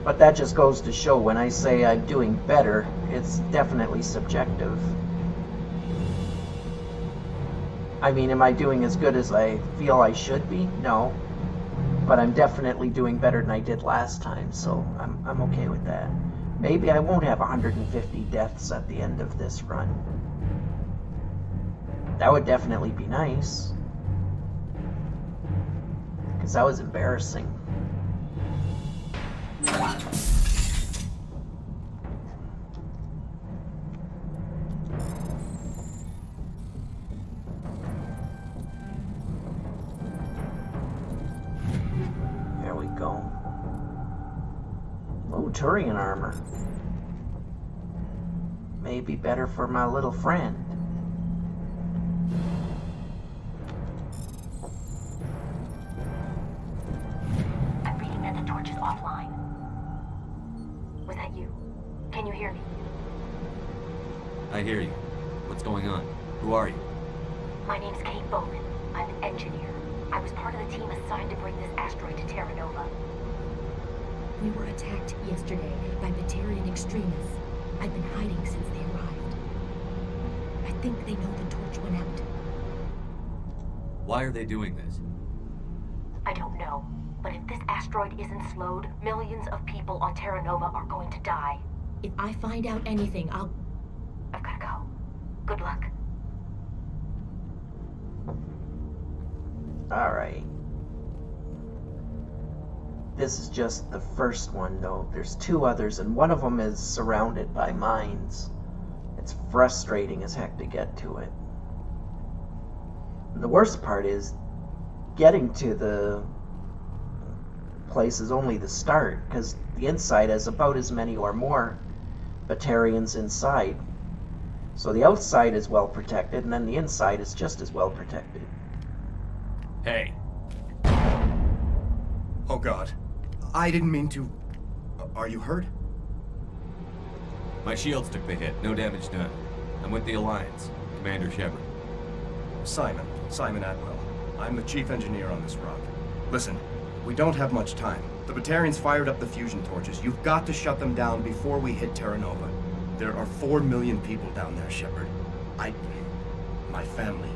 But that just goes to show when I say I'm doing better, it's definitely subjective. I mean, am I doing as good as I feel I should be? No. But I'm definitely doing better than I did last time, so I'm okay with that. Maybe I won't have 150 deaths at the end of this run. That would definitely be nice. Because that was embarrassing. There we go. Oh, Turian armor. Maybe better for my little friend. I'm reading that the torch is offline. Was that you? Can you hear me? I hear you. What's going on? Who are you? My name's Kate Bowman. I'm an engineer. I was part of the team assigned to bring this asteroid to Terra Nova. We were attacked yesterday by Batarian extremists. I've been hiding since they arrived. I think they know the torch went out. Why are they doing this? I don't know, but if this asteroid isn't slowed, millions of people on Terra Nova are going to die. If I find out anything, I've gotta go. Good luck. Alright. This is just the first one, though. There's 2 others, and one of them is surrounded by mines. It's frustrating as heck to get to it. And the worst part is, getting to the place is only the start, because the inside has about as many or more Batarians inside. So the outside is well protected, and then the inside is just as well protected. Hey. Oh God. I didn't mean to... Are you hurt? My shields took the hit. No damage done. I'm with the Alliance. Commander Shepard. Simon Atwell. I'm the chief engineer on this rock. Listen, we don't have much time. The Batarians fired up the fusion torches. You've got to shut them down before we hit Terra Nova. There are 4 million people down there, Shepard. My family,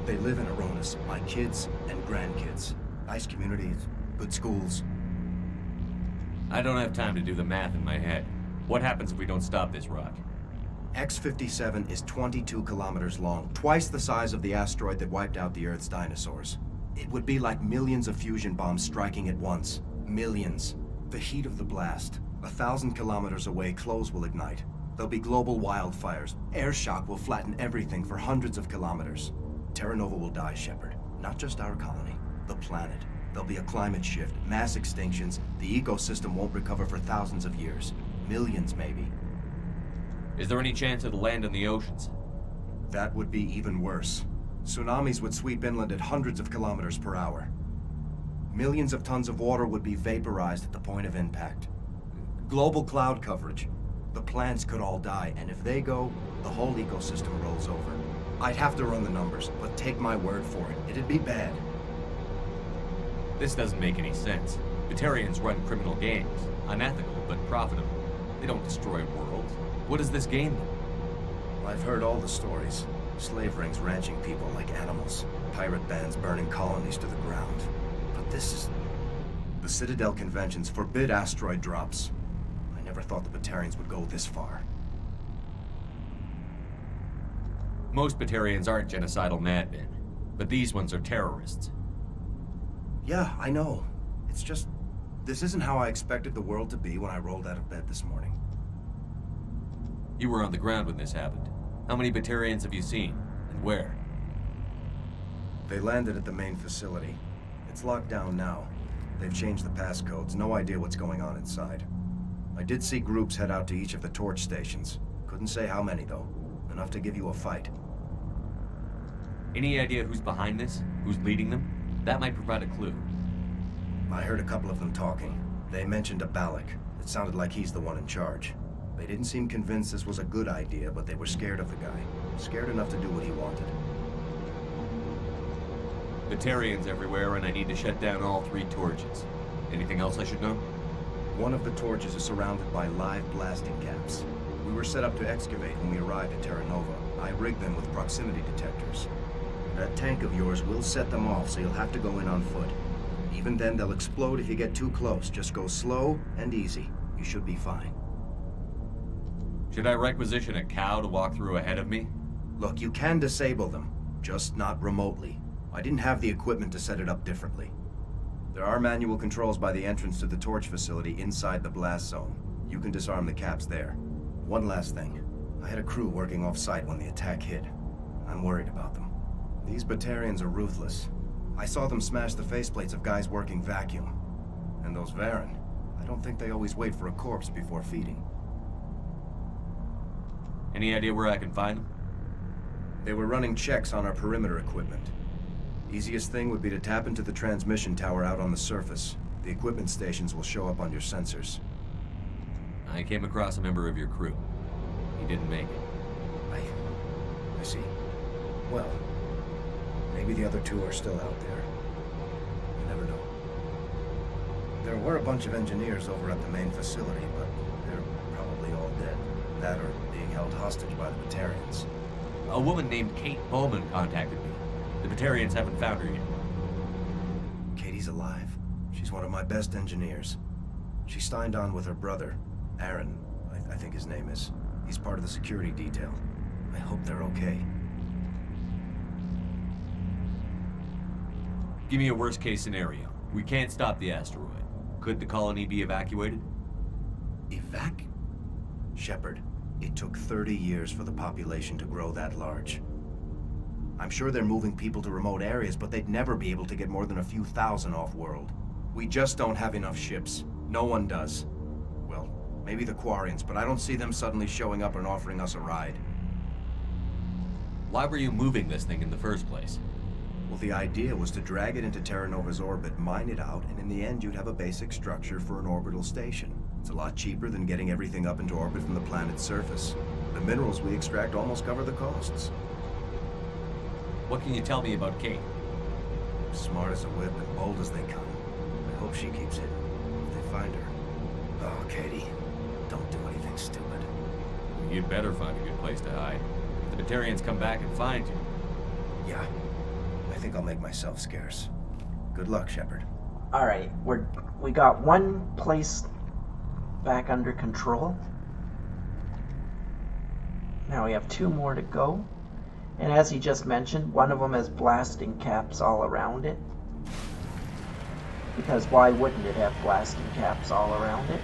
they live in Aronis. My kids and grandkids. Nice communities, good schools. I don't have time to do the math in my head. What happens if we don't stop this rock? X-57 is 22 kilometers long, twice the size of the asteroid that wiped out the Earth's dinosaurs. It would be like millions of fusion bombs striking at once. Millions. The heat of the blast. 1,000 kilometers away, clothes will ignite. There'll be global wildfires. Air shock will flatten everything for hundreds of kilometers. Terra Nova will die, Shepard. Not just our colony, the planet. There'll be a climate shift, mass extinctions. The ecosystem won't recover for thousands of years. Millions, maybe. Is there any chance it'll land in the oceans? That would be even worse. Tsunamis would sweep inland at hundreds of kilometers per hour. Millions of tons of water would be vaporized at the point of impact. Global cloud coverage. The plants could all die, and if they go, the whole ecosystem rolls over. I'd have to run the numbers, but take my word for it, it'd be bad. This doesn't make any sense. Batarians run criminal games. Unethical, but profitable. They don't destroy worlds. What does this gain them? I've heard all the stories. Slave rings ranching people like animals. Pirate bands burning colonies to the ground. But this is... The Citadel Conventions forbid asteroid drops. I never thought the Batarians would go this far. Most Batarians aren't genocidal madmen, but these ones are terrorists. Yeah, I know. It's just... This isn't how I expected the world to be when I rolled out of bed this morning. You were on the ground when this happened. How many Batarians have you seen? And where? They landed at the main facility. It's locked down now. They've changed the passcodes. No idea what's going on inside. I did see groups head out to each of the torch stations. Couldn't say how many, though. Enough to give you a fight. Any idea who's behind this? Who's leading them? That might provide a clue. I heard a couple of them talking. They mentioned a Balak. It sounded like he's the one in charge. They didn't seem convinced this was a good idea, but they were scared of the guy. Scared enough to do what he wanted. Batarians everywhere, and I need to shut down all 3 torches. Anything else I should know? One of the torches is surrounded by live blasting caps. We were set up to excavate when we arrived at Terra Nova. I rigged them with proximity detectors. That tank of yours will set them off, so you'll have to go in on foot. Even then, they'll explode if you get too close. Just go slow and easy. You should be fine. Should I requisition a cow to walk through ahead of me? Look, you can disable them, just not remotely. I didn't have the equipment to set it up differently. There are manual controls by the entrance to the torch facility inside the blast zone. You can disarm the caps there. One last thing. I had a crew working off-site when the attack hit. I'm worried about them. These Batarians are ruthless. I saw them smash the faceplates of guys working vacuum. And those Varen, I don't think they always wait for a corpse before feeding. Any idea where I can find them? They were running checks on our perimeter equipment. Easiest thing would be to tap into the transmission tower out on the surface. The equipment stations will show up on your sensors. I came across a member of your crew. He didn't make it. I see. Well, maybe the other 2 are still out there. You never know. There were a bunch of engineers over at the main facility, but they're probably all dead. That or being held hostage by the Batarians. A woman named Kate Bowman contacted me. The Batarians haven't found her yet. Katie's alive. She's one of my best engineers. She signed on with her brother, Aaron, I think his name is. He's part of the security detail. I hope they're okay. Give me a worst-case scenario. We can't stop the asteroid. Could the colony be evacuated? Shepard, it took 30 years for the population to grow that large. I'm sure they're moving people to remote areas, but they'd never be able to get more than a few thousand off-world. We just don't have enough ships. No one does. Well, maybe the Quarians, but I don't see them suddenly showing up and offering us a ride. Why were you moving this thing in the first place? Well, the idea was to drag it into Terra Nova's orbit, mine it out, and in the end you'd have a basic structure for an orbital station. It's a lot cheaper than getting everything up into orbit from the planet's surface. The minerals we extract almost cover the costs. What can you tell me about Kate? Smart as a whip and bold as they come. I hope she keeps hidden. If they find her. Oh, Katie, don't do anything stupid. You'd better find a good place to hide. If the Batarians come back and find you. Yeah. I think I'll make myself scarce. Good luck, Shepard. Alright, we got one place back under control. Now we have 2 more to go. And as he just mentioned, one of them has blasting caps all around it. Because why wouldn't it have blasting caps all around it?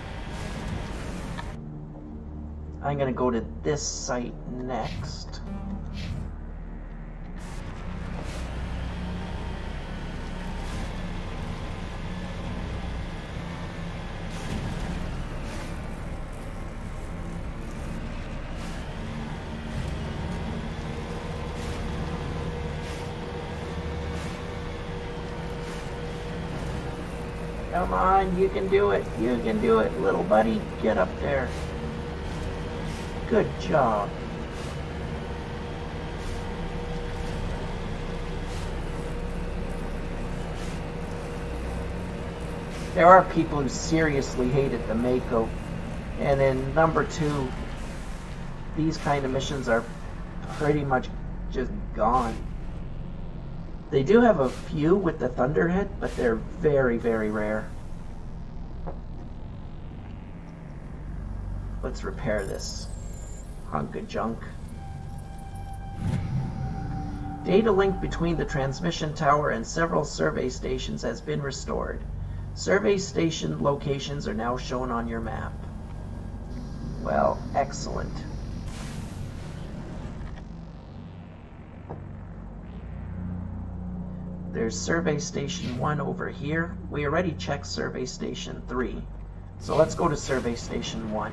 I'm going to go to this site next. Come on, you can do it. You can do it, little buddy. Get up there. Good job. There are people who seriously hated the Mako. And then number 2, these kind of missions are pretty much just gone. They do have a few with the Thunderhead, but they're very, very rare. Let's repair this hunk of junk. Data link between the transmission tower and several survey stations has been restored. Survey station locations are now shown on your map. Well, excellent. There's Survey Station 1 over here. We already checked Survey Station 3. So let's go to Survey Station 1.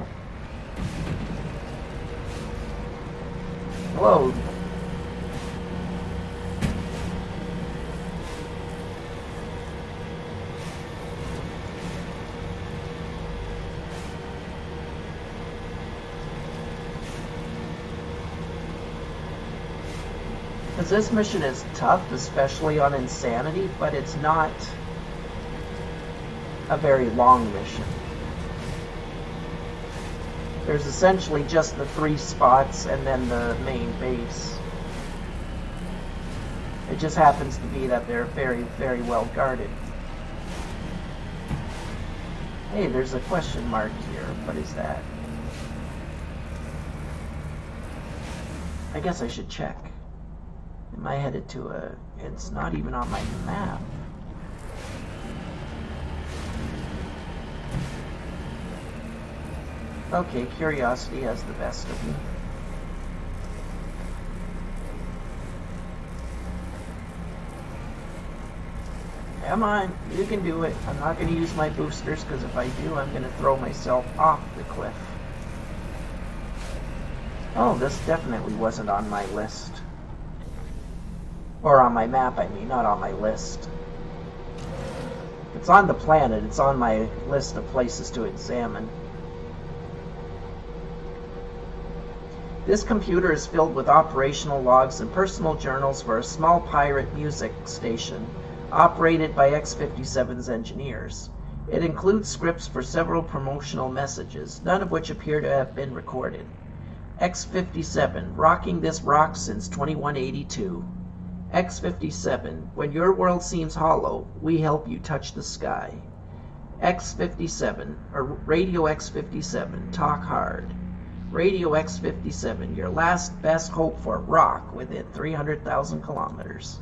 Hello. Because this mission is tough, especially on Insanity, but it's not a very long mission. There's essentially just the 3 spots and then the main base. It just happens to be that they're very, very well guarded. Hey, there's a question mark here. What is that? I guess I should check. Am I headed to a... It's not even on my map. Okay, curiosity has the best of me. Come on, you can do it. I'm not going to use my boosters, because if I do, I'm going to throw myself off the cliff. Oh, this definitely wasn't on my list. Or on my map, I mean, not on my list. It's on the planet, it's on my list of places to examine. This computer is filled with operational logs and personal journals for a small pirate music station operated by X-57's engineers. It includes scripts for several promotional messages, none of which appear to have been recorded. X-57, rocking this rock since 2182. X-57, when your world seems hollow, we help you touch the sky. X-57, or Radio X-57, talk hard. Radio X-57, your last best hope for rock within 300,000 kilometers.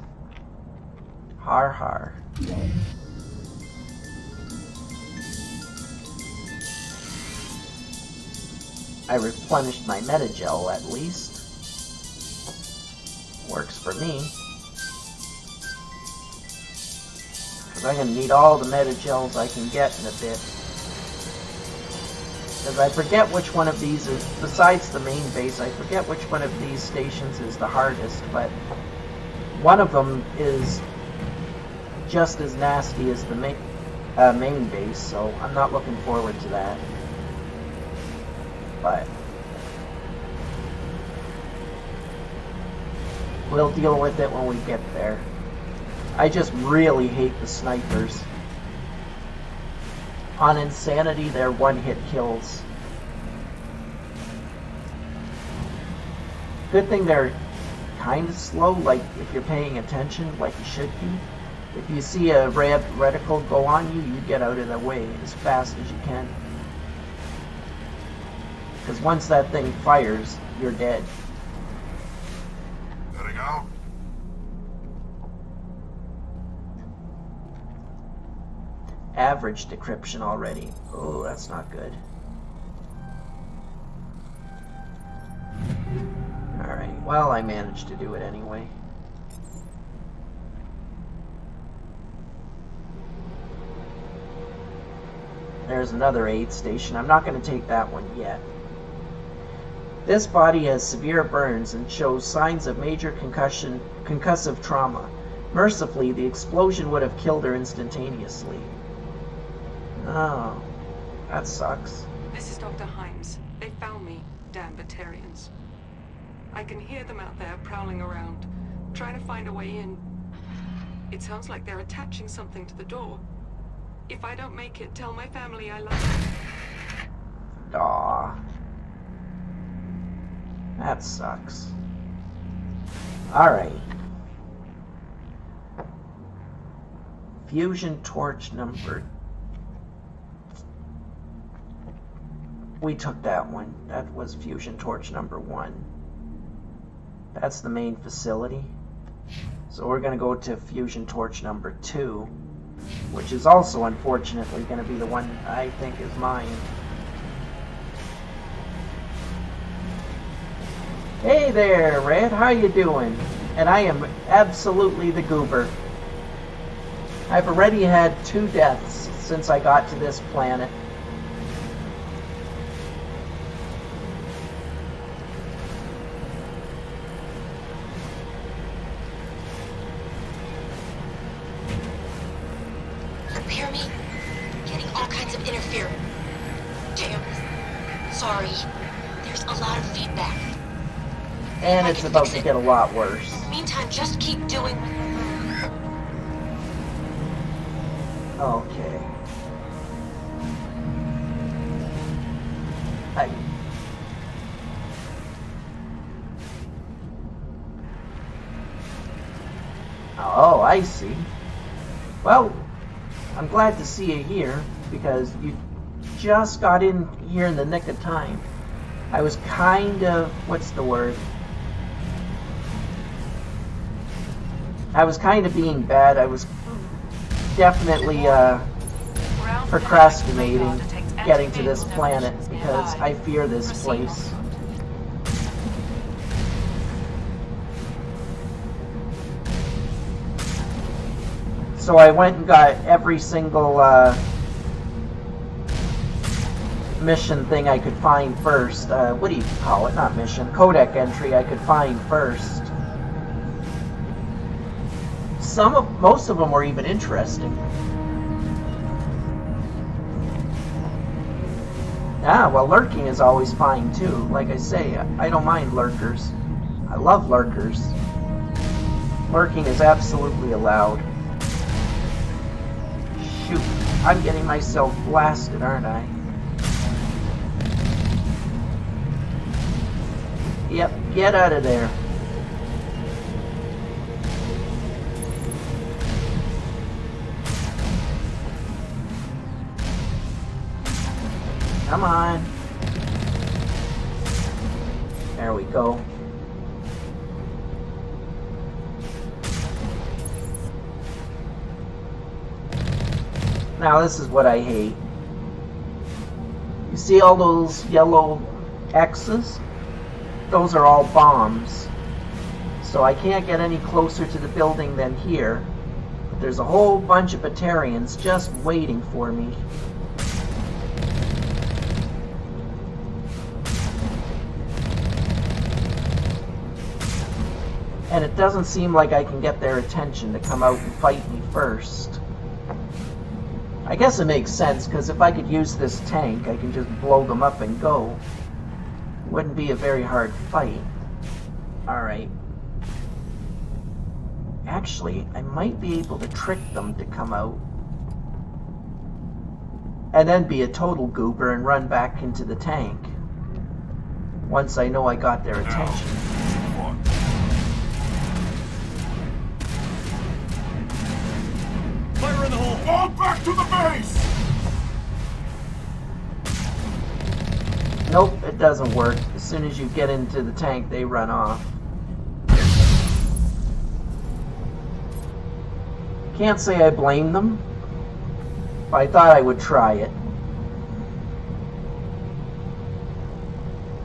Har har. I replenished my Metagel at least. Works for me. Because I'm going to need all the Metagels I can get in a bit. Because I forget which one of these is, besides the main base, I forget which one of these stations is the hardest, but one of them is just as nasty as the main base, so I'm not looking forward to that. But we'll deal with it when we get there. I just really hate the snipers. On Insanity, they're one-hit kills. Good thing they're kind of slow, like if you're paying attention, like you should be. If you see a red reticle go on you, you get out of the way as fast as you can. Because once that thing fires, you're dead. Heading out. Average decryption already. Oh, that's not good. Alright, well, I managed to do it anyway. There's another aid station. I'm not going to take that one yet. This body has severe burns and shows signs of major concussive trauma. Mercifully, the explosion would have killed her instantaneously. Oh, that sucks. This is Dr. Himes. They found me, damn Batarians. I can hear them out there prowling around, trying to find a way in. It sounds like they're attaching something to the door. If I don't make it, tell my family I love them. Aw. That sucks. Alright. Fusion torch number... We took that one. That was fusion torch number 1. That's the main facility. So we're going to go to fusion torch number 2, which is also unfortunately going to be the one I think is mine. Hey there, Red, how you doing? And I am absolutely the goober. I've already had 2 deaths since I got to this planet. You hear me? Getting all kinds of interference. Damn. Sorry. There's a lot of feedback. And it's about to get a lot worse. Meantime, just keep doing... Okay. Oh, I see. Well, I'm glad to see you here, because you just got in here in the nick of time. I was kind of... what's the word? I was kind of being bad. I was definitely procrastinating getting to this planet because I fear this place. So I went and got every single mission thing I could find first. What do you call it? Not mission. Codec entry I could find first. Most of them were even interesting. Ah, well, lurking is always fine too. Like I say, I don't mind lurkers. I love lurkers. Lurking is absolutely allowed. Shoot, I'm getting myself blasted, aren't I? Yep, get out of there. Come on. There we go. Now this is what I hate. You see all those yellow X's? Those are all bombs. So I can't get any closer to the building than here. But there's a whole bunch of Batarians just waiting for me. And it doesn't seem like I can get their attention to come out and fight me first. I guess it makes sense, because if I could use this tank, I can just blow them up and go. It wouldn't be a very hard fight. Alright. Actually, I might be able to trick them to come out. And then be a total goober and run back into the tank. Once I know I got their attention. Fire in the hole! Fall back to the base! Nope, it doesn't work. As soon as you get into the tank, they run off. Can't say I blame them, but I thought I would try it.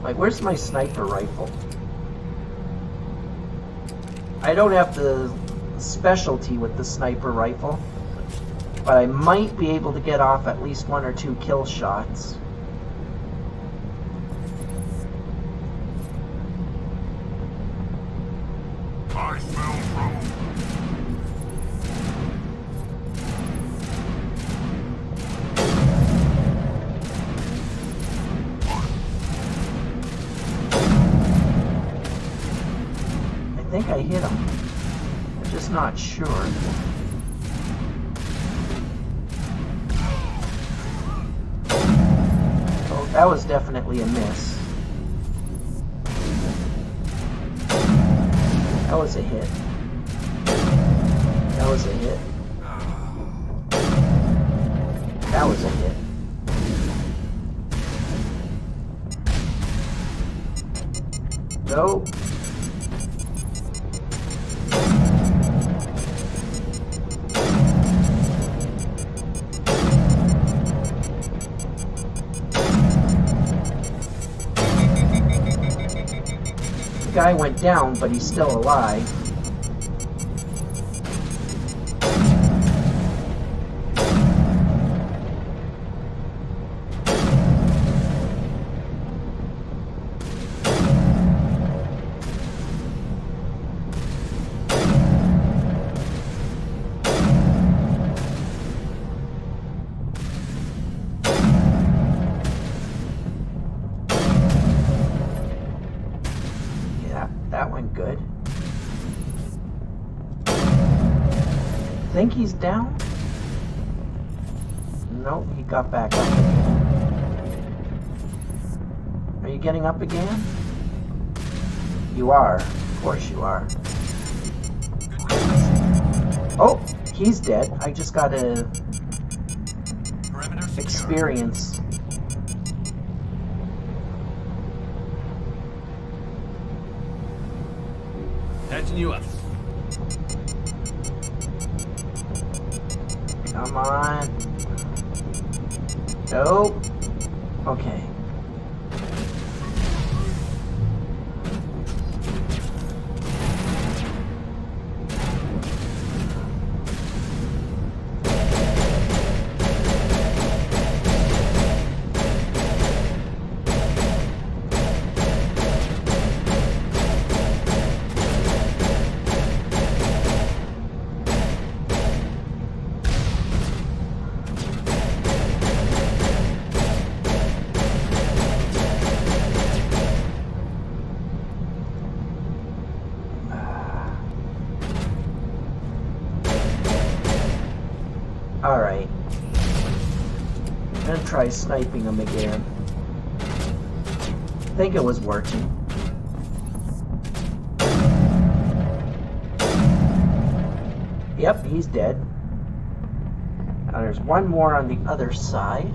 Like, where's my sniper rifle? I don't have the specialty with the sniper rifle, but I might be able to get off at least 1 or 2 kill shots. I smell trouble. I think I hit him. I'm just not sure. Oh, that was definitely a miss. That was a hit. That was a hit. That was a hit. Nope. The guy went down, but he's still alive. think he's down. Nope, he got back up again. Are you getting up again? You are. Of course you are. Oh, he's dead. I just got a experience. Patching you up. Come on. Nope. Okay. Alright. I'm gonna try sniping him again. I think it was working. Yep, he's dead. Now there's one more on the other side.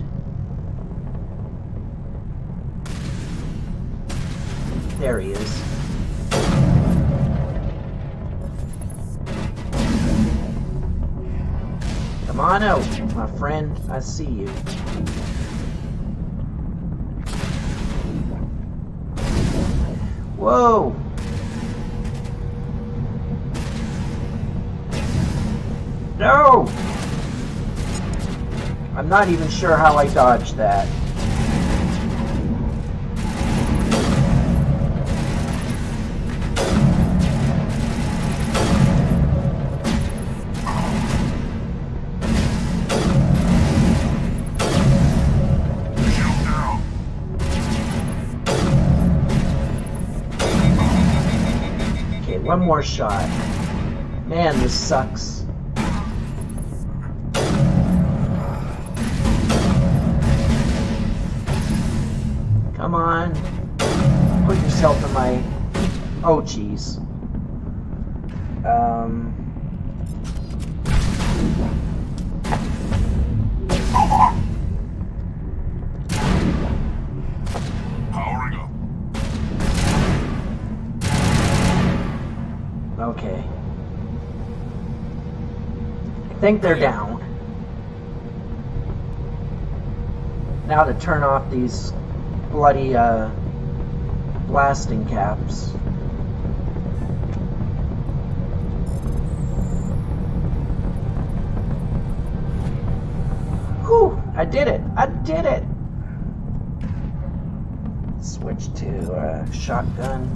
There he is. Come on out, my friend. I see you. Whoa! No! I'm not even sure how I dodged that. One more shot. Man, this sucks. Come on. Put yourself in my... Oh, jeez. Powering up. Okay. I think they're down. Now to turn off these bloody blasting caps. Whew! I did it! I did it! Switch to shotgun.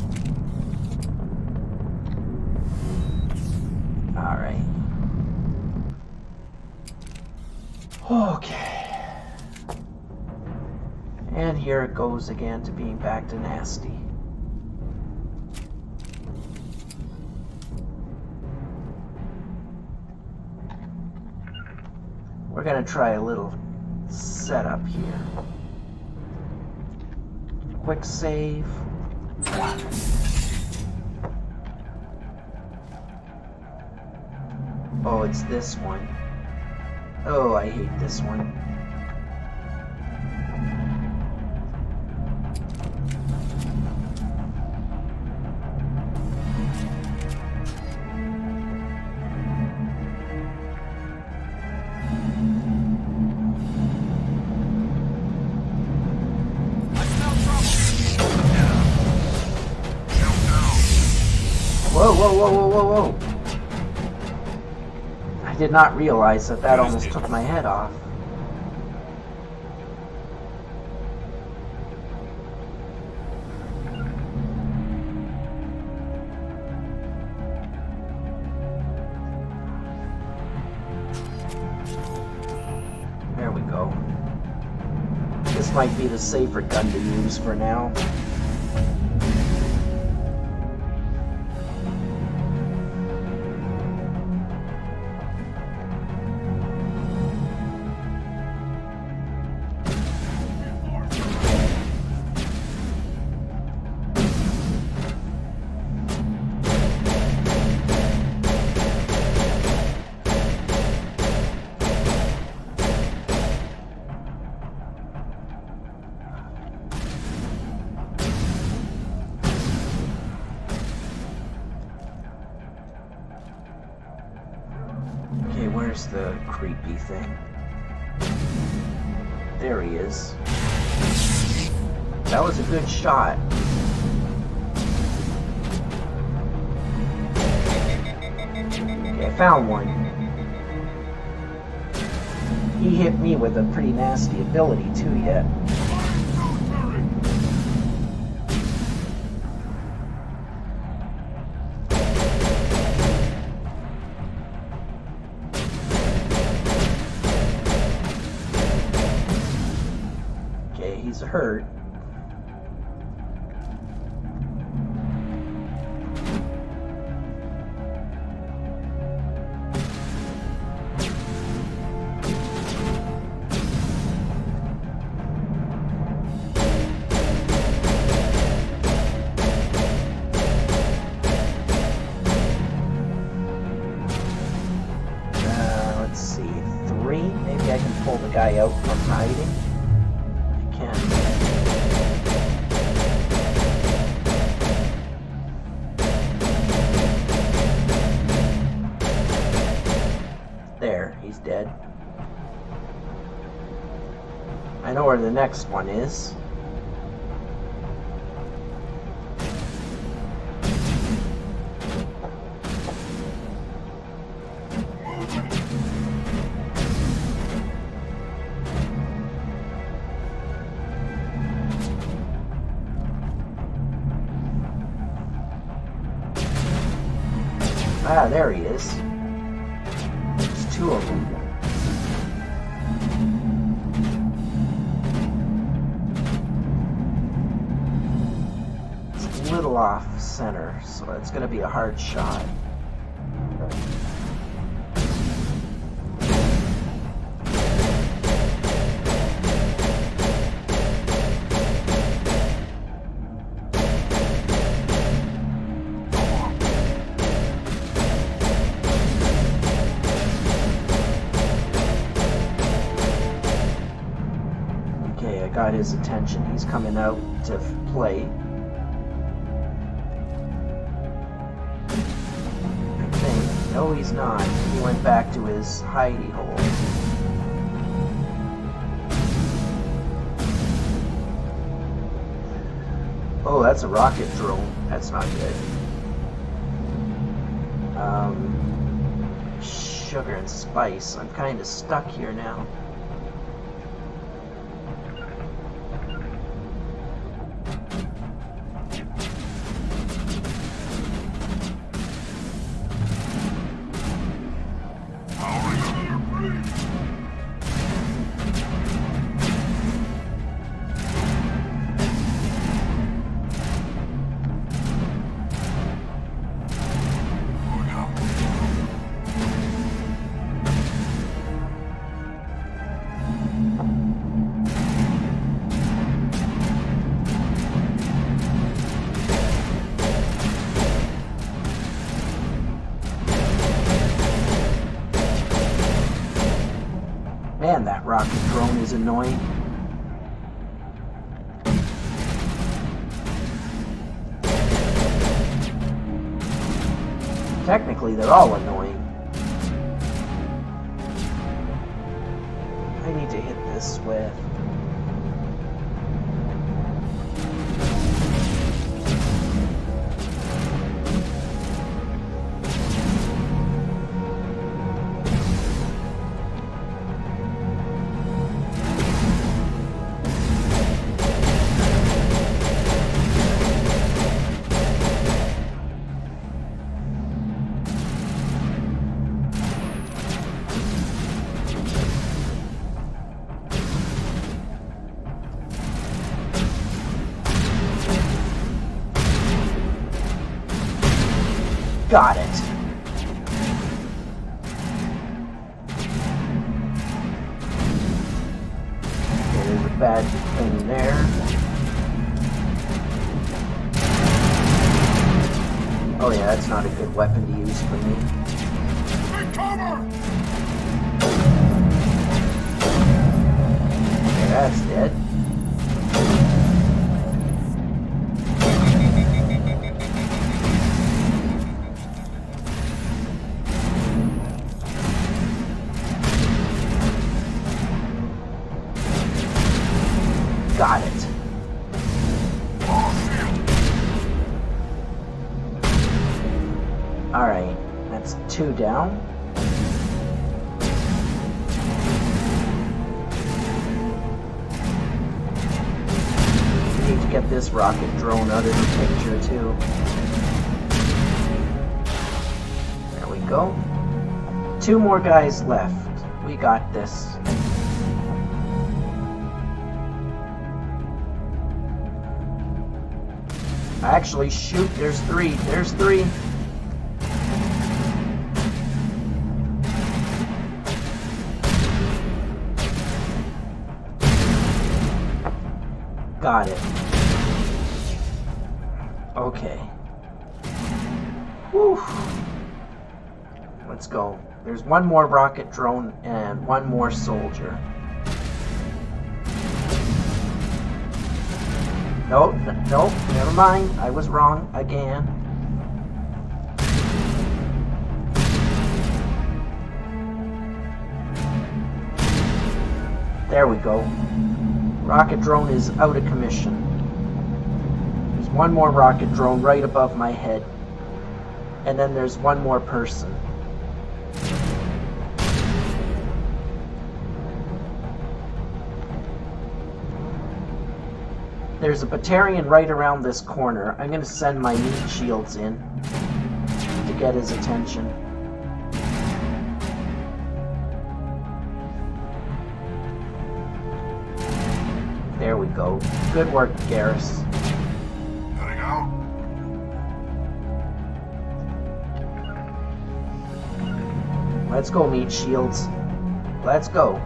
Alright. Okay. And here it goes again to being back to nasty. We're gonna try a little setup here. Quick save. Oh, it's this one. Oh, I hate this one. Whoa, whoa, whoa, whoa, whoa, whoa. I did not realize that that almost took my head off. There we go. This might be the safer gun to use for now. Where's the creepy thing? There he is. That was a good shot. Okay, I found one. He hit me with a pretty nasty ability too yet. Okay, he's hurt. Let's see, 3? Maybe I can pull the guy out from hiding. I can. There, he's dead. I know where the next one is. Ah, there he is. There's 2 of them. It's a little off center, so it's going to be a hard shot. Okay, I got his attention. He's coming out to play. I think. No, he's not. He went back to his hidey hole. Oh, that's a rocket drone. That's not good. Sugar and spice. I'm kind of stuck here now. Man, that rocket drone is annoying. Technically, they're all annoying. I need to hit this with... Got it. Okay, there's a bad thing there. Oh yeah, that's not a good weapon to use for me. Okay, that's dead. Got it. Alright, that's 2 down. Need to get this rocket drone out of the picture too. There we go. 2 more guys left. We got this. Actually, shoot, there's 3. There's 3. Got it. Okay. Whew. Let's go. There's 1 more rocket drone and 1 more soldier. Nope, nope, never mind. I was wrong again. There we go. Rocket drone is out of commission. There's 1 more rocket drone right above my head. And then there's 1 more person. There's a Batarian right around this corner. I'm going to send my meat shields in to get his attention. There we go. Good work, Garrus. Heading out. Let's go, meat shields. Let's go.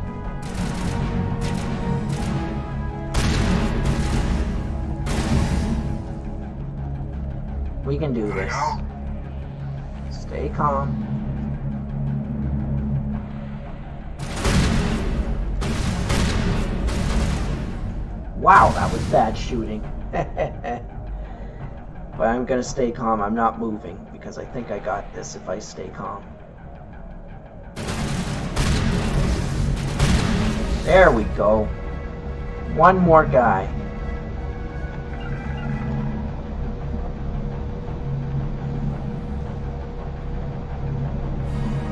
We can do this. Stay calm. Wow, that was bad shooting. But I'm gonna stay calm. I'm not moving because I think I got this if I stay calm. There we go. 1 more guy.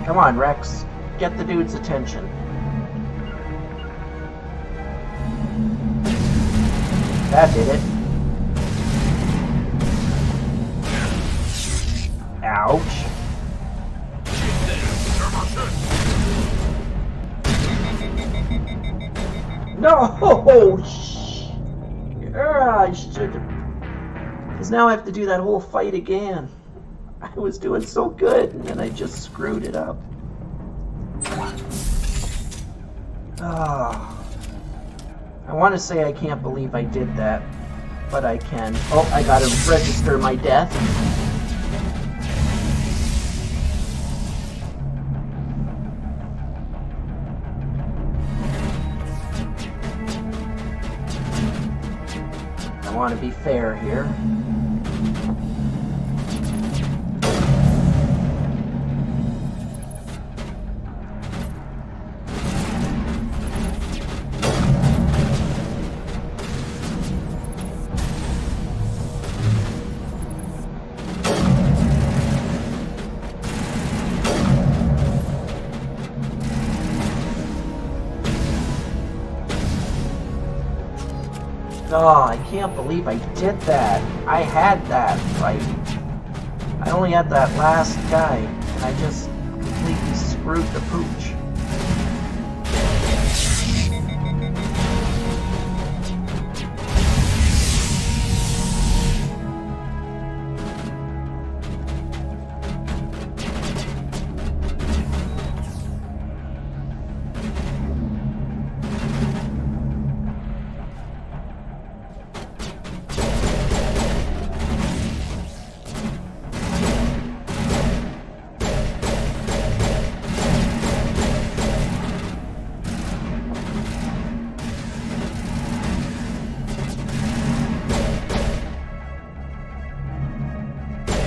Come on, Rex. Get the dude's attention. That did it. Ouch. No! I should have. Because now I have to do that whole fight again. I was doing so good, and then I just screwed it up. Ah. I want to say I can't believe I did that, but I can. Oh, I gotta register my death. I want to be fair here. Oh, I can't believe I did that. I had that fight. I only had that last guy, and I just completely screwed the pooch.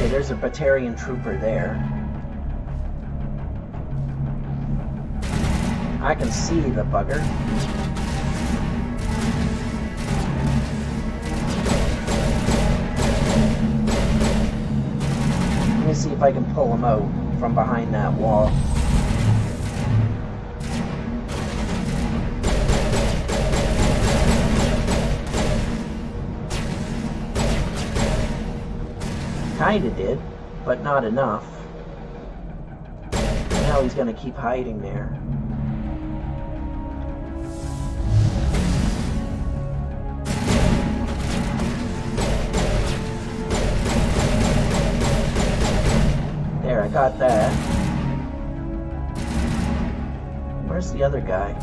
There's a Batarian trooper there. I can see the bugger. Let me see if I can pull him out from behind that wall. Kinda did, but not enough. Now he's gonna keep hiding there. There, I got that. Where's the other guy?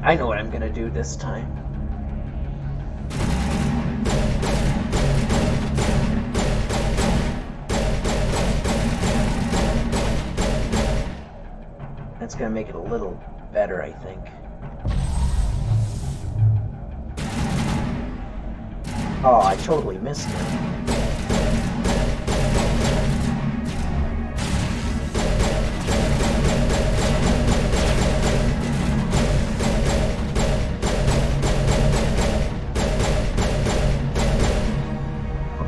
I know what I'm gonna do this time. That's gonna make it a little better, I think. Oh, I totally missed it.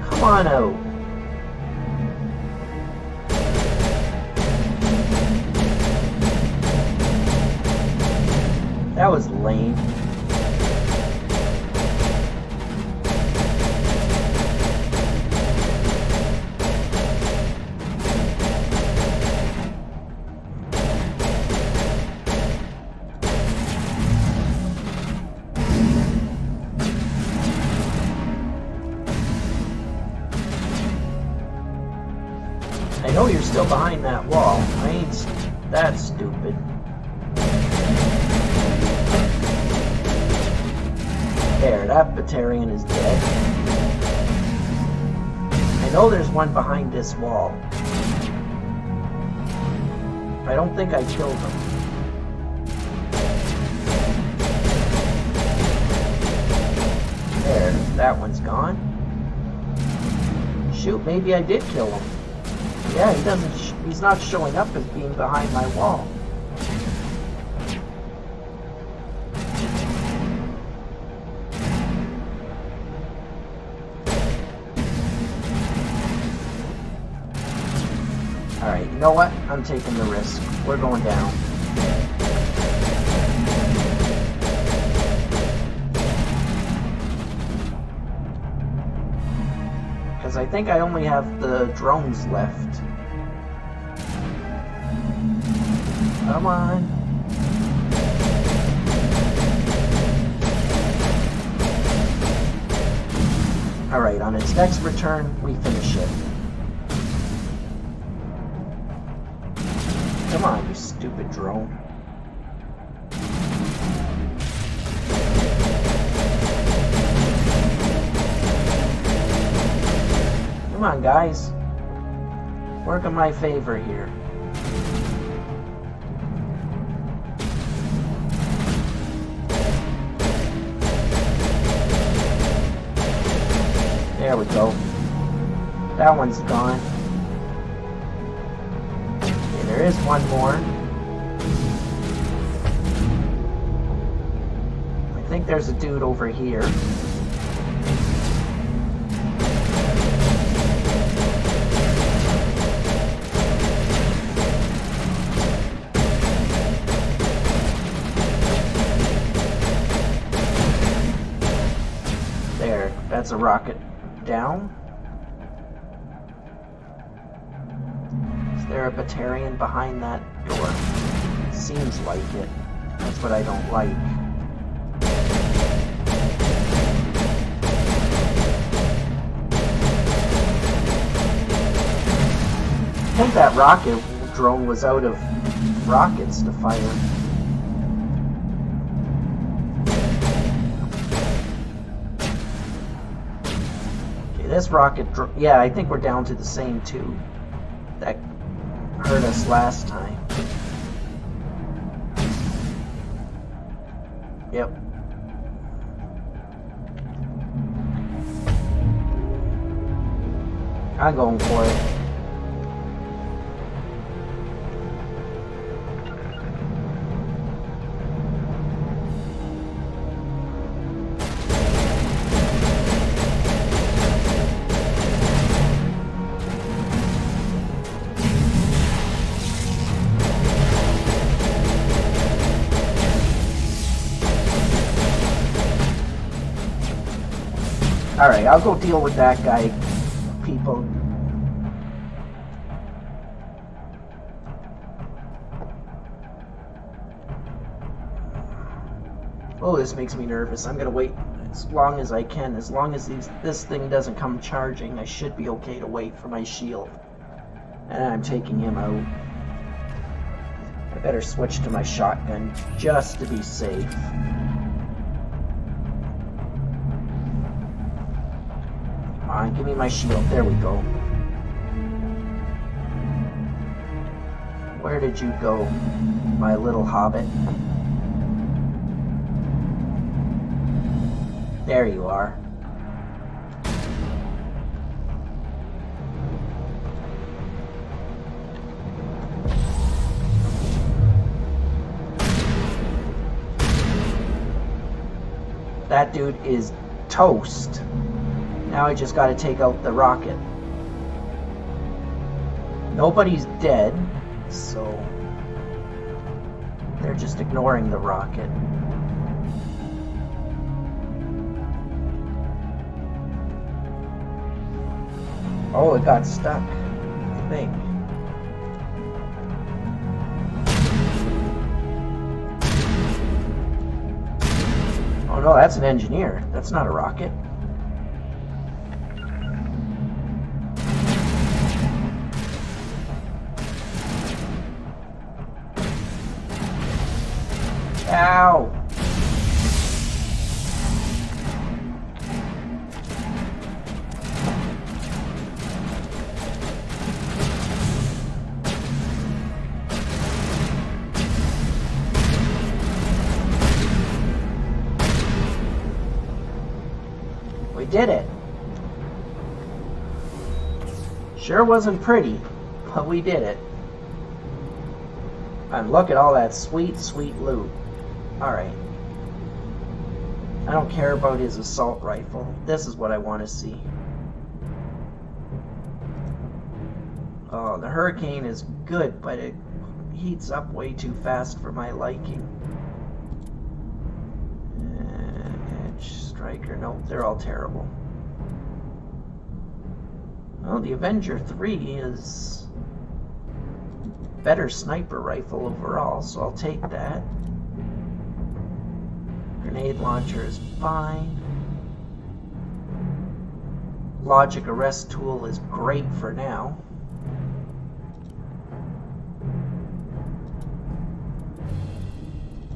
Come on out. That was lame. I know you're still behind that wall. I ain't that stupid. There, that Batarian is dead. I know there's one behind this wall. I don't think I killed him. There, that one's gone. Shoot, maybe I did kill him. Yeah, he's not showing up as being behind my wall. Alright, you know what? I'm taking the risk. We're going down. Because I think I only have the drones left. Come on. Alright, on its next return, we finish it. Come on, you stupid drone. Come on, guys. Work in my favor here. There we go. That one's gone. Okay, there is one more. I think there's a dude over here. There, that's a rocket down. Is there a Batarian behind that door? Seems like it. That's what I don't like. I think that rocket drone was out of rockets to fire. This rocket, yeah, I think we're down to the same two that hurt us last time. Yep. I'm going for it. Alright, I'll go deal with that guy, people. Oh, this makes me nervous. I'm gonna wait as long as I can. As long as this thing doesn't come charging, I should be okay to wait for my shield. And I'm taking him out. I better switch to my shotgun just to be safe. Come on, give me my shield. There we go. Where did you go, my little hobbit? There you are. That dude is toast. Now I just gotta take out the rocket. Nobody's dead, so they're just ignoring the rocket. Oh, it got stuck, I think. Oh no, that's an engineer. That's not a rocket. Ow! We did it. Sure wasn't pretty, but we did it. And look at all that sweet, sweet loot. Alright. I don't care about his assault rifle. This is what I want to see. Oh, the Hurricane is good, but it heats up way too fast for my liking. Edge Striker, nope, they're all terrible. Well, the Avenger 3 is better sniper rifle overall, so I'll take that. Grenade launcher is fine. Logic arrest tool is great for now.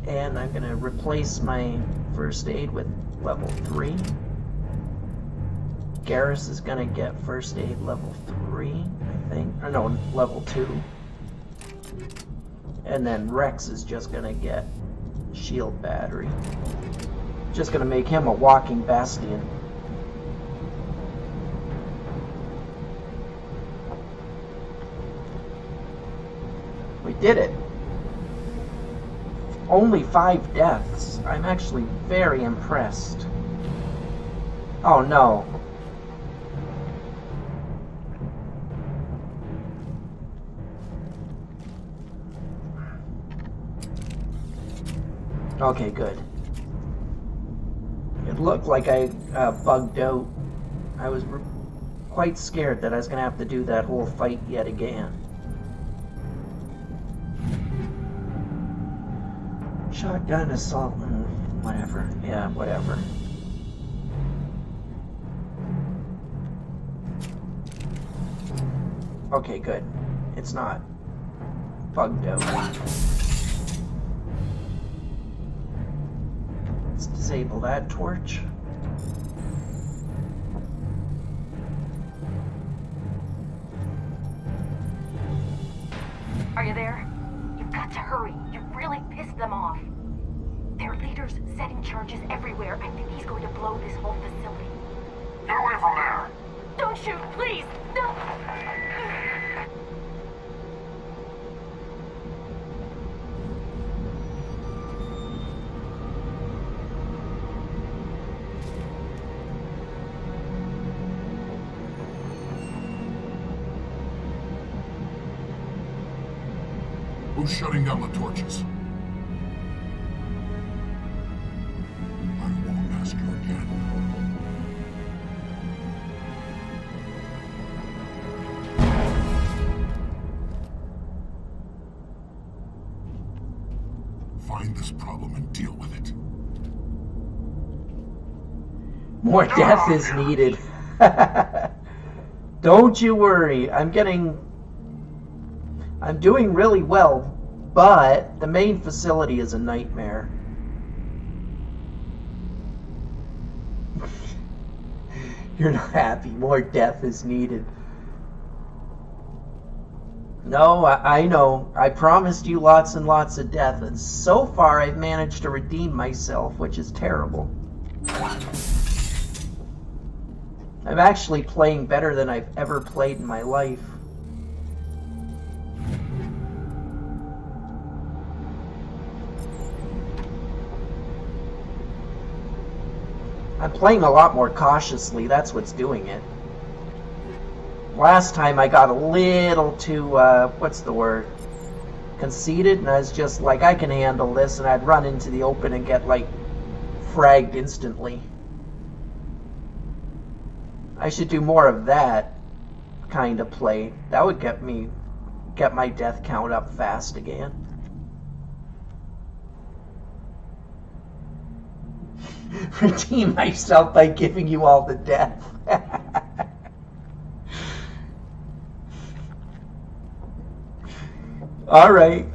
And I'm gonna replace my first aid with level 3. Garrus is gonna get first aid level 3, I think. Or no, level 2. And then Rex is just gonna get shield battery. Just gonna make him a walking bastion. We did it. Only 5 deaths. I'm actually very impressed. Oh no. Okay, good. It looked like I bugged out. I was quite scared that I was going to have to do that whole fight yet again. Shotgun, assault, whatever. Yeah, whatever. Okay, good. It's not bugged out. Let's disable that torch. Are you there? You've got to hurry. You really pissed them off. Their leader's setting charges everywhere. I think he's going to blow this whole facility. Get away from there! Don't shoot, please! No! Who's shutting down the torches? I won't ask you again. this problem and deal with it. More death is needed. Don't you worry. I'm doing really well, but the main facility is a nightmare. You're not happy. More death is needed. No, I know. I promised you lots and lots of death, and so far I've managed to redeem myself, which is terrible. I'm actually playing better than I've ever played in my life. I'm playing a lot more cautiously, that's what's doing it. Last time I got a little too, what's the word? Conceited, and I was just like, I can handle this, and I'd run into the open and get, like, fragged instantly. I should do more of that kind of play. That would get my death count up fast again. Redeem myself by giving you all the death. All right.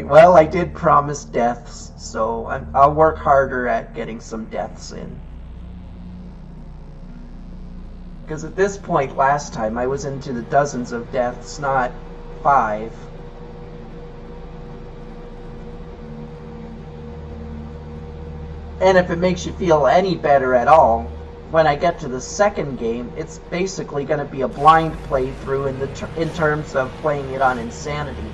Well, I did promise deaths, so I'll work harder at getting some deaths in. Because at this point last time, I was into the dozens of deaths, not 5. And if it makes you feel any better at all, when I get to the second game, it's basically going to be a blind playthrough in terms of playing it on Insanity.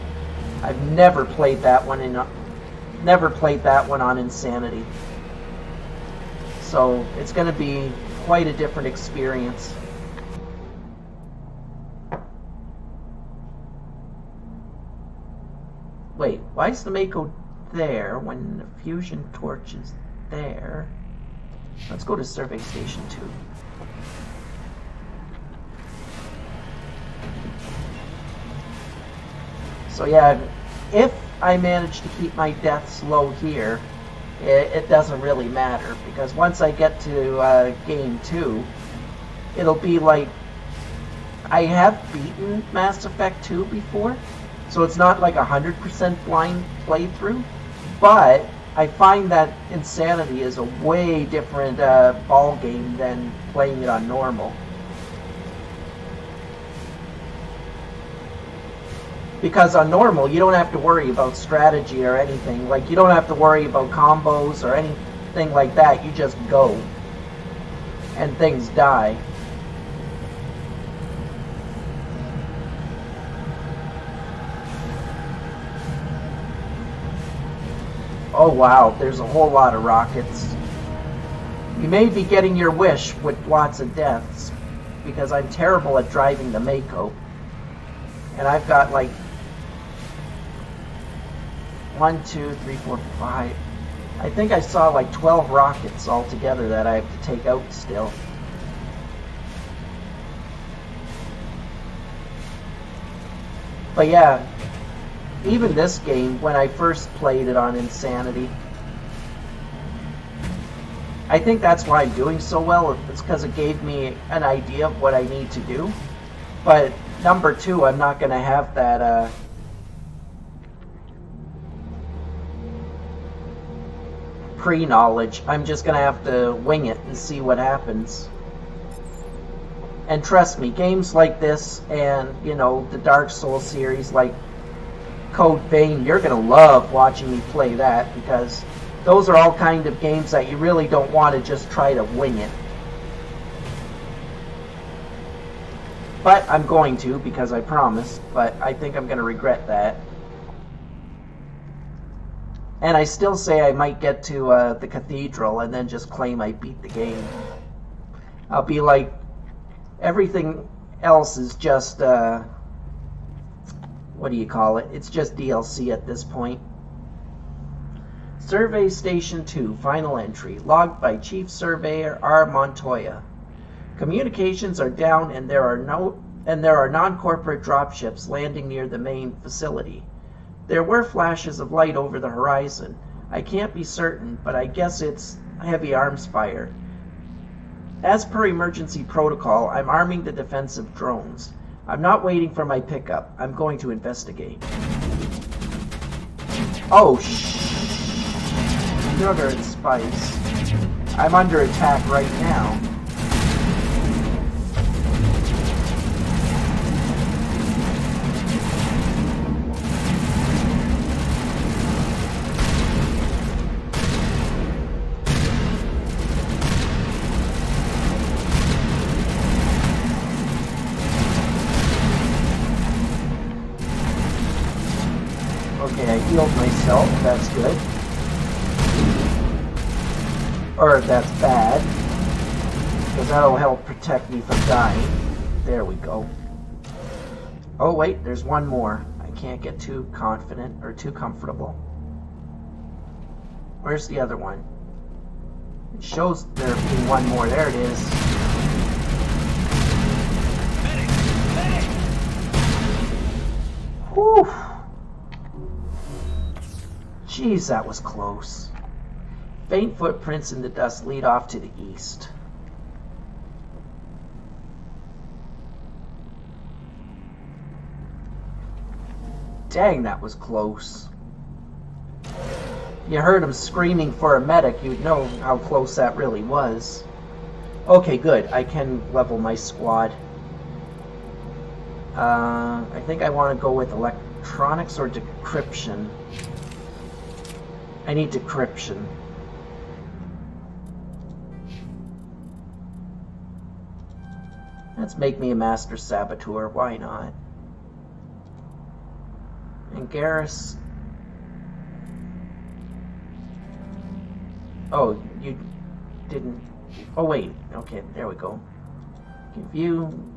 I've never played that one on Insanity. So it's going to be quite a different experience. Wait, why is the Mako there when the fusion torch is there? Let's go to Survey Station 2. So yeah, if I manage to keep my deaths low here, it doesn't really matter, because once I get to game 2, it'll be like, I have beaten Mass Effect 2 before, so it's not like 100% blind playthrough, but I find that Insanity is a way different ball game than playing it on normal. Because on normal, you don't have to worry about strategy or anything. Like, you don't have to worry about combos or anything like that. You just go. And things die. Oh wow, there's a whole lot of rockets. You may be getting your wish with lots of deaths, because I'm terrible at driving the Mako. And I've got like 1, 2, 3, 4, 5. I think I saw like 12 rockets altogether that I have to take out still. But yeah, even this game, when I first played it on Insanity, I think that's why I'm doing so well. It's because it gave me an idea of what I need to do. But number 2, I'm not going to have that pre-knowledge. I'm just going to have to wing it and see what happens. And trust me, games like this and, you know, the Dark Souls series like Code Vein, you're going to love watching me play that, because those are all kind of games that you really don't want to just try to wing it. But I'm going to, because I promised, but I think I'm going to regret that. And I still say I might get to the cathedral and then just claim I beat the game. I'll be like, everything else is just, what do you call it? It's just DLC at this point. Survey Station 2, final entry, logged by Chief Surveyor R. Montoya. Communications are down and there are non-corporate dropships landing near the main facility. There were flashes of light over the horizon, I can't be certain, but I guess it's heavy arms fire. As per emergency protocol, I'm arming the defensive drones. I'm not waiting for my pickup. I'm going to investigate. Oh, sugar and spice. I'm under attack right now. Okay, I healed myself. That's good. Or that's bad. Because that'll help protect me from dying. There we go. Oh wait, there's one more. I can't get too confident or too comfortable. Where's the other one? It shows there being one more. There it is. Whew. Jeez, that was close. Faint footprints in the dust lead off to the east. Dang, that was close. You heard him screaming for a medic, you'd know how close that really was. Okay, good. I can level my squad. I think I want to go with electronics or decryption. I need decryption. Let's make me a master saboteur. Why not? And Garrus. Oh, you didn't. Oh, wait. Okay, there we go. Give you.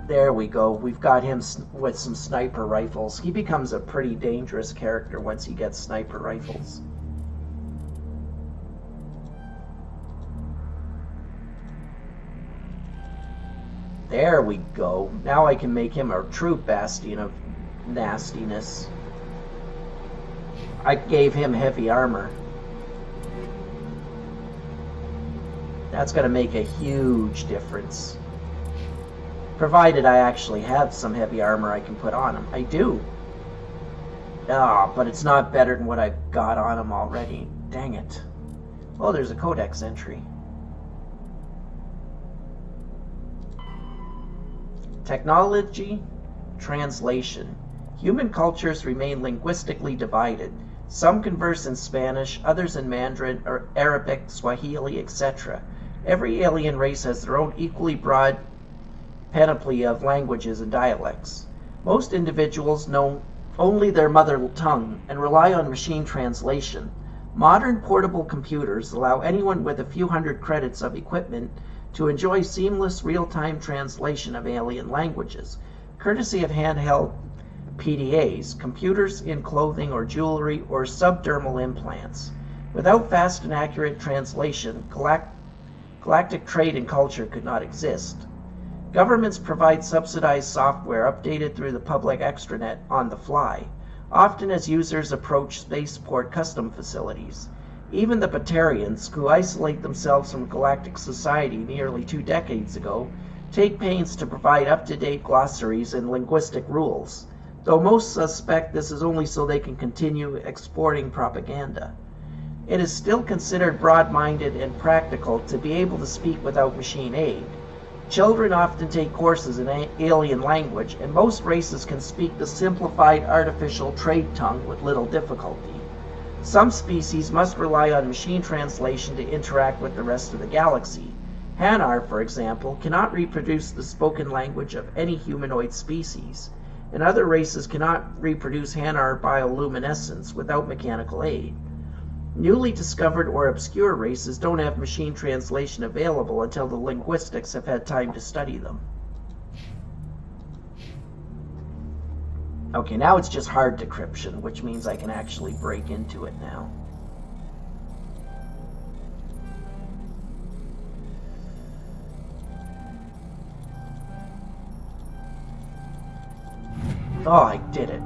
There we go. We've got him with some sniper rifles. He becomes a pretty dangerous character once he gets sniper rifles. There we go. Now I can make him a true bastion of nastiness. I gave him heavy armor. That's going to make a huge difference. Provided I actually have some heavy armor I can put on him. I do. Ah, but it's not better than what I've got on him already. Dang it. Oh, there's a codex entry. Technology, translation. Human cultures remain linguistically divided. Some converse in Spanish, others in Mandarin, or Arabic, Swahili, etc. Every alien race has their own equally broad panoply of languages and dialects. Most individuals know only their mother tongue and rely on machine translation. Modern portable computers allow anyone with a few hundred credits of equipment to enjoy seamless real-time translation of alien languages, courtesy of handheld PDAs, computers in clothing or jewelry, or subdermal implants. Without fast and accurate translation, galactic trade and culture could not exist. Governments provide subsidized software updated through the public extranet on the fly, often as users approach spaceport custom facilities. Even the Batarians, who isolate themselves from galactic society nearly 2 decades ago, take pains to provide up-to-date glossaries and linguistic rules, though most suspect this is only so they can continue exporting propaganda. It is still considered broad-minded and practical to be able to speak without machine aid. Children often take courses in alien language, and most races can speak the simplified artificial trade tongue with little difficulty. Some species must rely on machine translation to interact with the rest of the galaxy. Hanar, for example, cannot reproduce the spoken language of any humanoid species, and other races cannot reproduce Hanar bioluminescence without mechanical aid. Newly discovered or obscure races don't have machine translation available until the linguistics have had time to study them. Okay, now it's just hard decryption, which means I can actually break into it now. Oh, I did it.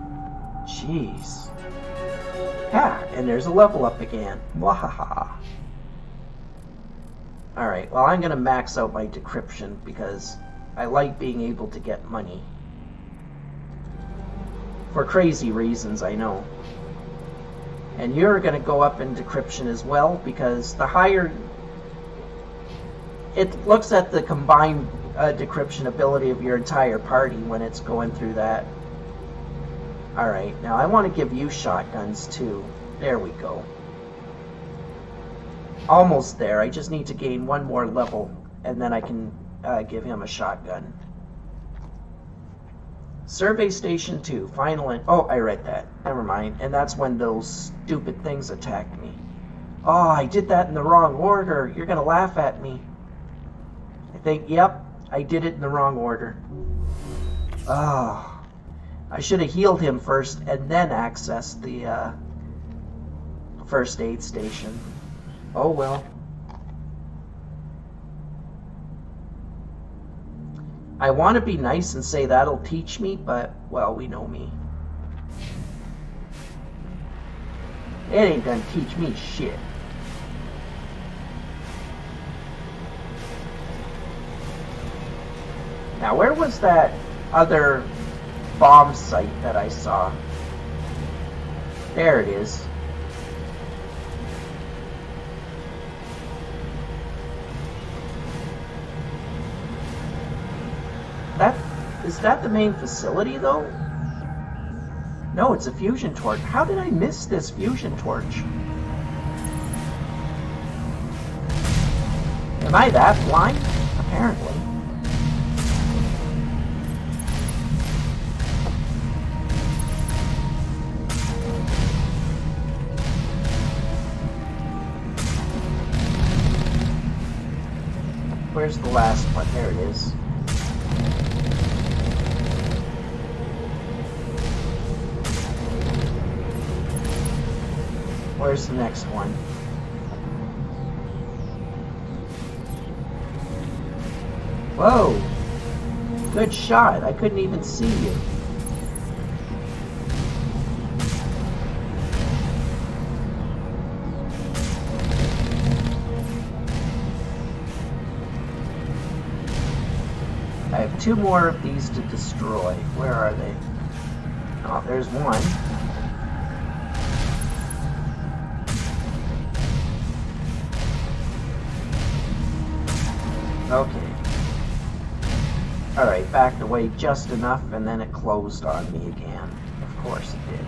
Jeez. Ha! And there's a level up again. Wahaha. Alright, well I'm gonna max out my decryption because I like being able to get money. For crazy reasons, I know. And you're gonna go up in decryption as well because the higher... It looks at the combined decryption ability of your entire party when it's going through that. Alright, now I want to give you shotguns too. There we go. Almost there. I just need to gain one more level and then I can give him a shotgun. Survey Station 2. Final... Oh, I read that. Never mind. And that's when those stupid things attacked me. Oh, I did that in the wrong order. You're gonna laugh at me. I think, yep, I did it in the wrong order. Ah. I should have healed him first and then accessed the first aid station. Oh well. I want to be nice and say that'll teach me, but, well, we know me. It ain't gonna teach me shit. Now, where was that other bomb site that I saw? There it is. Is that the main facility though? No, it's a fusion torch. How did I miss this fusion torch? Am I that blind? Apparently. Where's the last one? There it is. Where's the next one? Whoa! Good shot. I couldn't even see you. I have 2 more of these to destroy. Where are they? Oh, there's one. Okay. Alright, backed away just enough and then it closed on me again. Of course it did.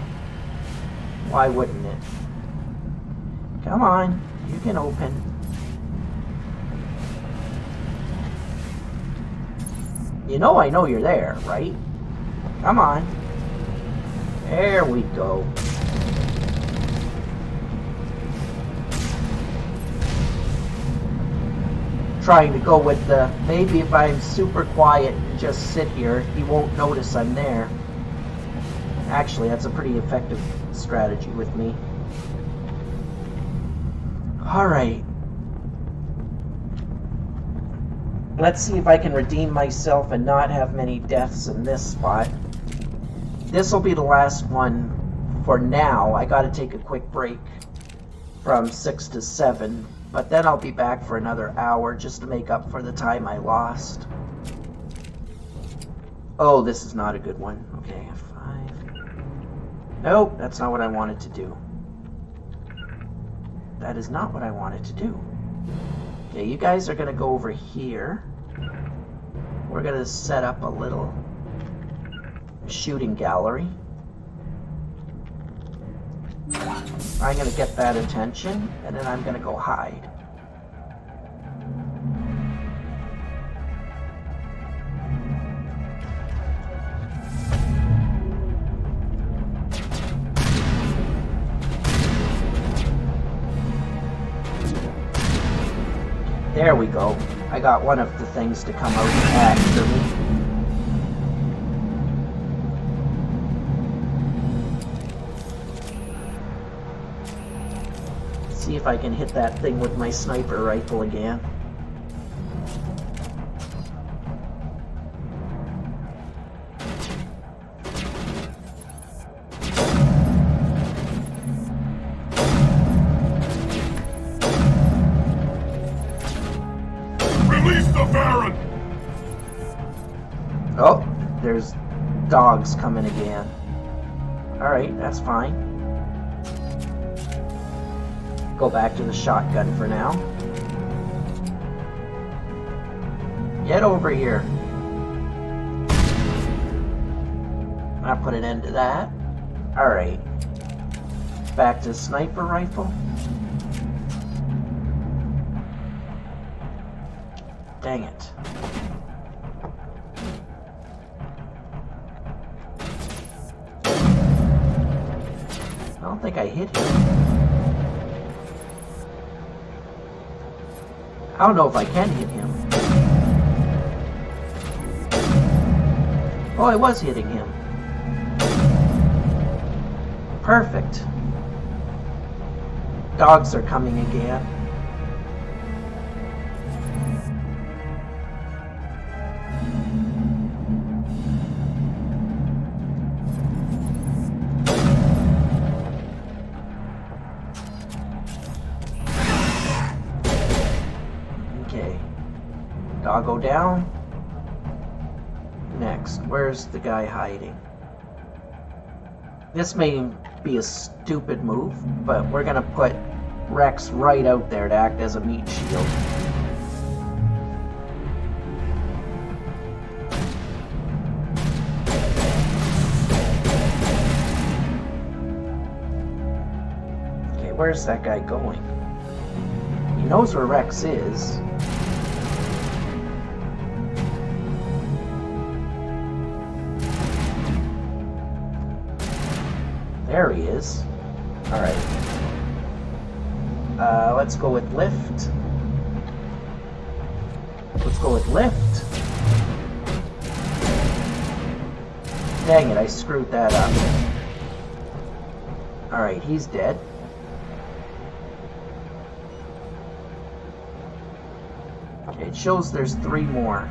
Why wouldn't it? Come on, you can open. You know I know you're there, right? Come on. There we go. Trying to go with the, maybe if I'm super quiet and just sit here, he won't notice I'm there. Actually, that's a pretty effective strategy with me. Alright. Let's see if I can redeem myself and not have many deaths in this spot. This will be the last one for now. I gotta take a quick break from 6 to 7. But then I'll be back for another hour just to make up for the time I lost. Oh, this is not a good one. Okay, 5. Nope, that's not what I wanted to do. That is not what I wanted to do. Okay, you guys are going to go over here. We're going to set up a little shooting gallery. I'm going to get that attention, and then I'm going to go hide. There we go. I got one of the things to come out after me. See if I can hit that thing with my sniper rifle again. Oh, there's dogs coming again. Alright, that's fine. Go back to the shotgun for now. Get over here. I'll put an end to that. Alright. Back to sniper rifle. Dang it. I don't think I hit him. I don't know if I can hit him. Oh, I was hitting him. Perfect. Dogs are coming again. Okay. Doggo down. Next, where's the guy hiding? This may be a stupid move, but we're gonna put Rex right out there to act as a meat shield. Okay, where's that guy going? He knows where Rex is. There he is. Alright. Let's go with lift. Let's go with lift. Dang it, I screwed that up. Alright, he's dead. Okay, it shows there's 3 more.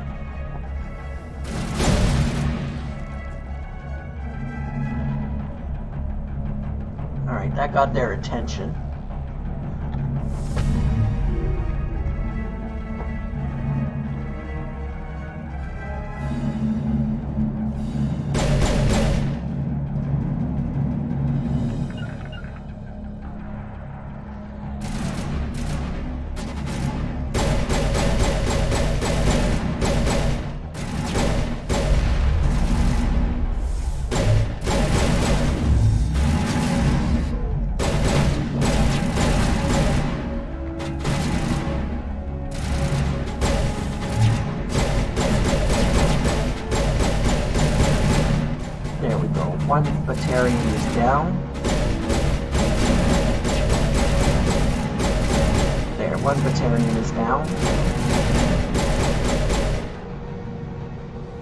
Alright, that got their attention. One battalion is down. There, one battalion is down.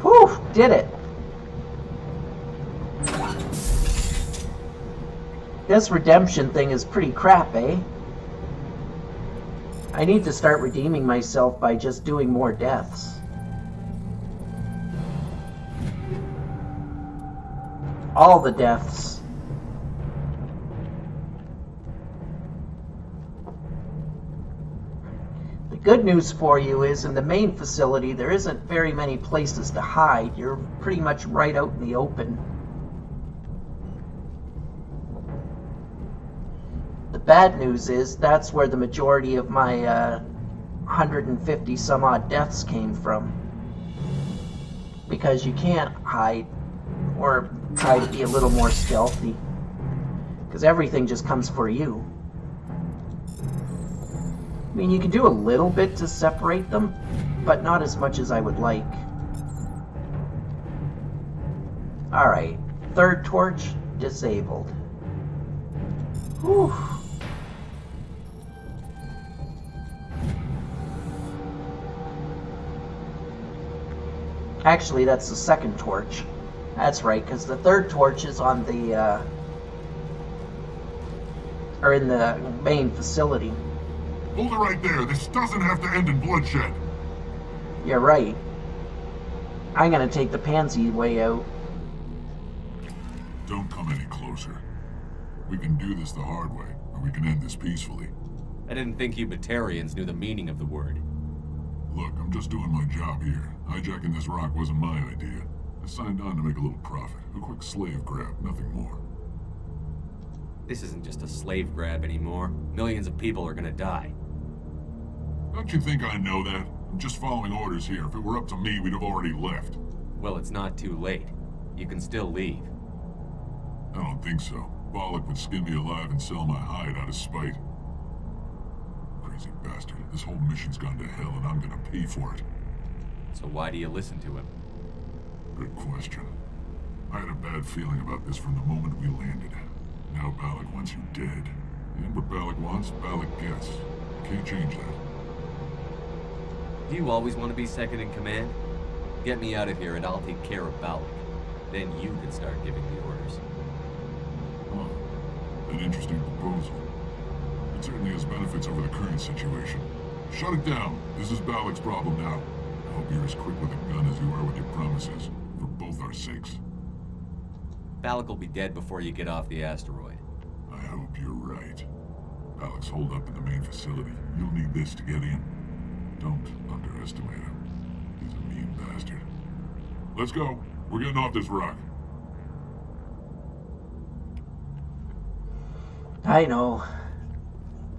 Whew, did it. This redemption thing is pretty crap, eh? I need to start redeeming myself by just doing more deaths. All the deaths. The good news for you is in the main facility there isn't very many places to hide. You're pretty much right out in the open. The bad news is that's where the majority of my 150 some odd deaths came from. Because you can't hide or try to be a little more stealthy, because everything just comes for you. I mean, you can do a little bit to separate them, but not as much as I would like. Alright, third torch disabled. Whew. Actually, that's the second torch. That's right, because the third torch is on the, or in the main facility. Hold it right there. This doesn't have to end in bloodshed. You're right. I'm gonna take the pansy way out. Don't come any closer. We can do this the hard way, or we can end this peacefully. I didn't think you Batarians knew the meaning of the word. Look, I'm just doing my job here. Hijacking this rock wasn't my idea. I signed on to make a little profit. A quick slave grab, nothing more. This isn't just a slave grab anymore. Millions of people are gonna die. Don't you think I know that? I'm just following orders here. If it were up to me, we'd have already left. Well, it's not too late. You can still leave. I don't think so. Bollock would skin me alive and sell my hide out of spite. Crazy bastard. This whole mission's gone to hell and I'm gonna pay for it. So why do you listen to him? Good question. I had a bad feeling about this from the moment we landed. Now Bollock wants you dead. And what Bollock wants, Bollock gets. Can't change that. Do you always want to be second in command? Get me out of here and I'll take care of Bollock. Then you can start giving the orders. An interesting proposal. It certainly has benefits over the current situation. Shut it down. This is Bollock's problem now. I hope you're as quick with a gun as you are with your promises. For both our sakes. Bollock will be dead before you get off the asteroid. I hope you're right. Bollock's holed up in the main facility. You'll need this to get in. Don't underestimate him. He's a mean bastard. Let's go. We're getting off this rock. I know.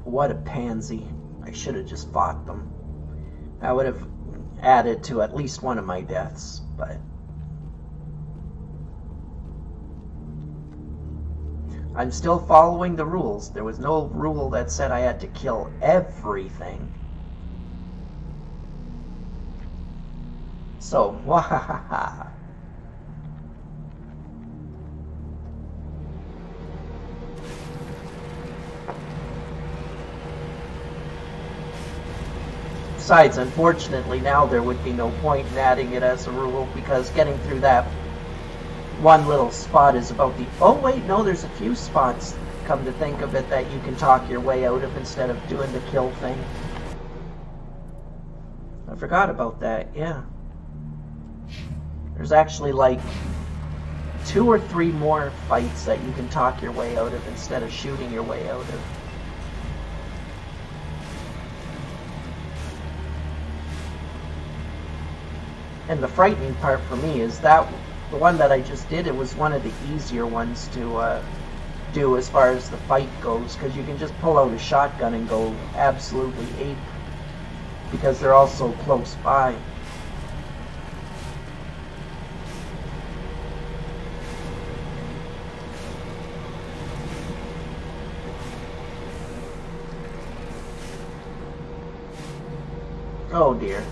What a pansy. I should have just fought them. I would have added to at least one of my deaths, but... I'm still following the rules. There was no rule that said I had to kill everything. So, wahahaha. Besides, unfortunately, now there would be no point in adding it as a rule, because getting through that one little spot is about the... Oh, wait, no, there's a few spots, come to think of it, that you can talk your way out of instead of doing the kill thing. I forgot about that, yeah. There's actually, like, 2 or 3 more fights that you can talk your way out of instead of shooting your way out of. And the frightening part for me is that the one that I just did, it was one of the easier ones to do as far as the fight goes, because you can just pull out a shotgun and go absolutely ape, because they're all so close by. Oh dear.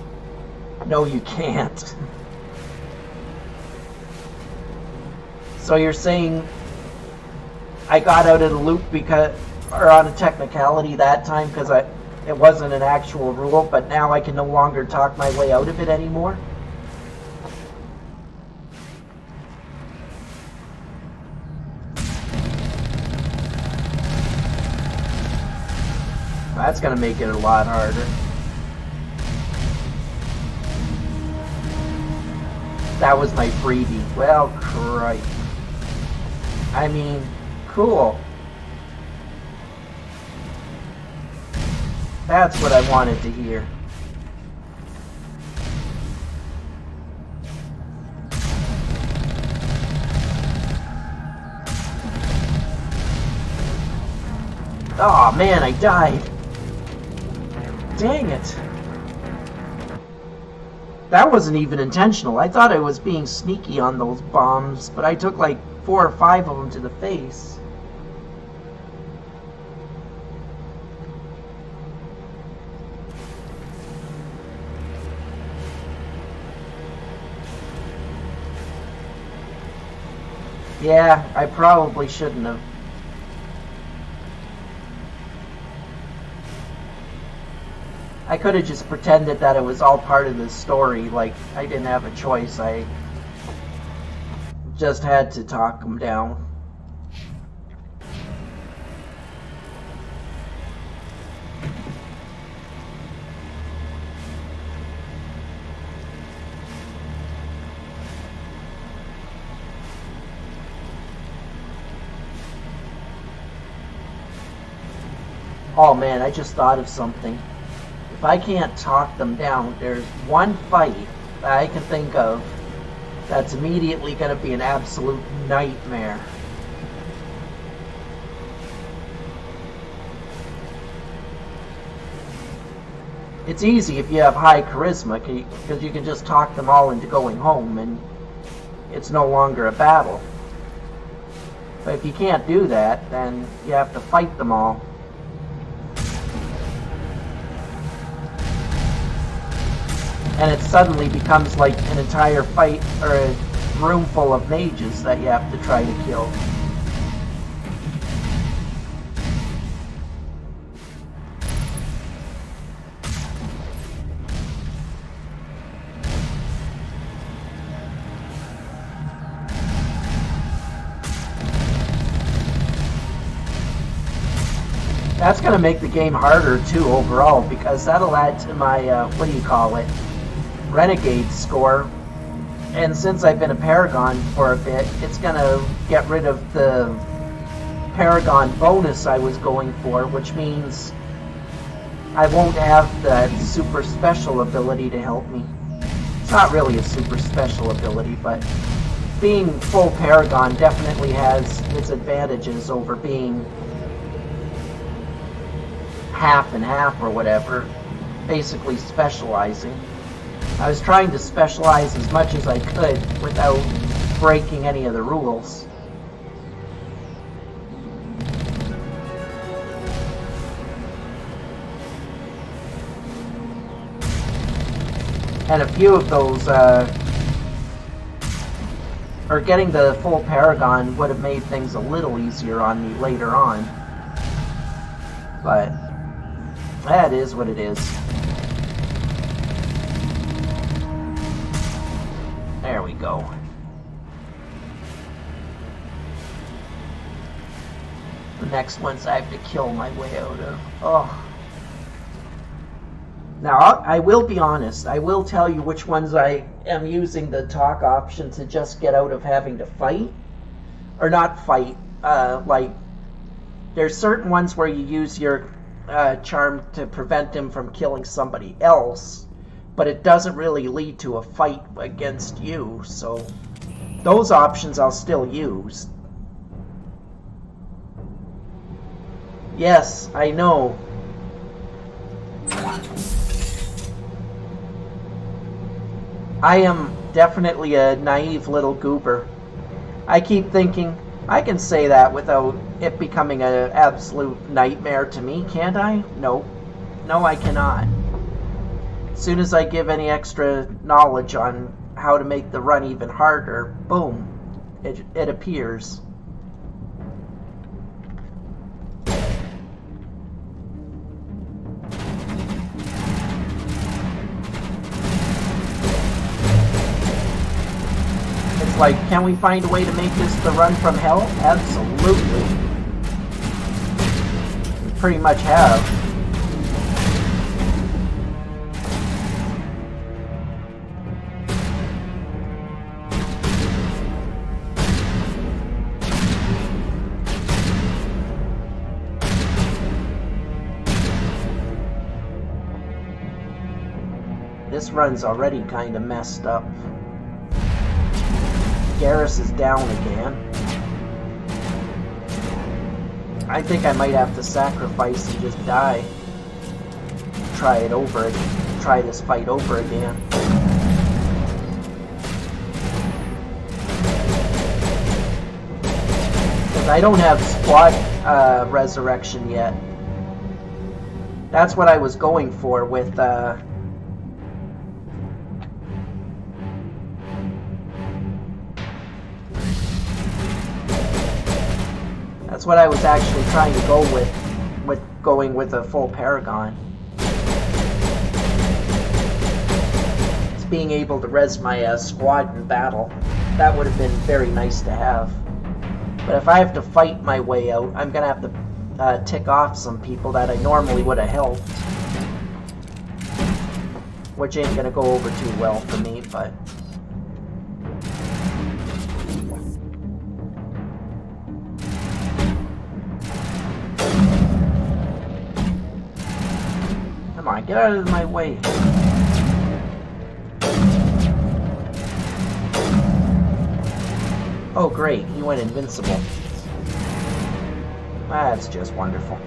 No, you can't. So you're saying I got out of the loop because, or on a technicality that time, because it wasn't an actual rule, but now I can no longer talk my way out of it anymore? That's gonna make it a lot harder. That was my freebie. Well, Christ. I mean, cool. That's what I wanted to hear. Oh man, I died. Dang it. That wasn't even intentional. I thought I was being sneaky on those bombs, but I took like 4 or 5 of them to the face. Yeah, I probably shouldn't have. I could have just pretended that it was all part of the story, like I didn't have a choice. I just had to talk them down. Oh man, I just thought of something. If I can't talk them down, there's one fight that I can think of that's immediately going to be an absolute nightmare. It's easy if you have high charisma, because you can just talk them all into going home, and it's no longer a battle. But if you can't do that, then you have to fight them all. And it suddenly becomes like an entire fight, or a room full of mages that you have to try to kill. That's going to make the game harder too overall, because that'll add to my, renegade score. And since I've been a Paragon for a bit, it's going to get rid of the Paragon bonus I was going for, which means I won't have that super special ability to help me. It's not really a super special ability, but being full Paragon definitely has its advantages over being half and half or whatever, basically specializing. I was trying to specialize as much as I could without breaking any of the rules. And a few of those, or getting the full Paragon would have made things a little easier on me later on. But that is what it is. There we go. The next ones I have to kill my way out of. Oh. Now, I will be honest. I will tell you which ones I am using the talk option to just get out of having to fight. Or not fight. Like, there's certain ones where you use your charm to prevent him from killing somebody else, but it doesn't really lead to a fight against you, so those options I'll still use. Yes, I know. I am definitely a naive little goober. I keep thinking, I can say that without it becoming an absolute nightmare to me, can't I? No. No, I cannot. As soon as I give any extra knowledge on how to make the run even harder, boom, it appears. It's like, can we find a way to make this the run from hell? Absolutely. We pretty much have. This run's already kind of messed up. Garrus is down again. I think I might have to sacrifice and just die. Try it over again. Try this fight over again. Because I don't have squad resurrection yet. That's what I was going for with that's what I was actually trying to go with going with a full Paragon. It's being able to res my squad in battle. That would have been very nice to have. But if I have to fight my way out, I'm going to have to tick off some people that I normally would have helped. Which ain't going to go over too well for me, but... Come on, get out of my way. Oh great, he went invincible. That's just wonderful.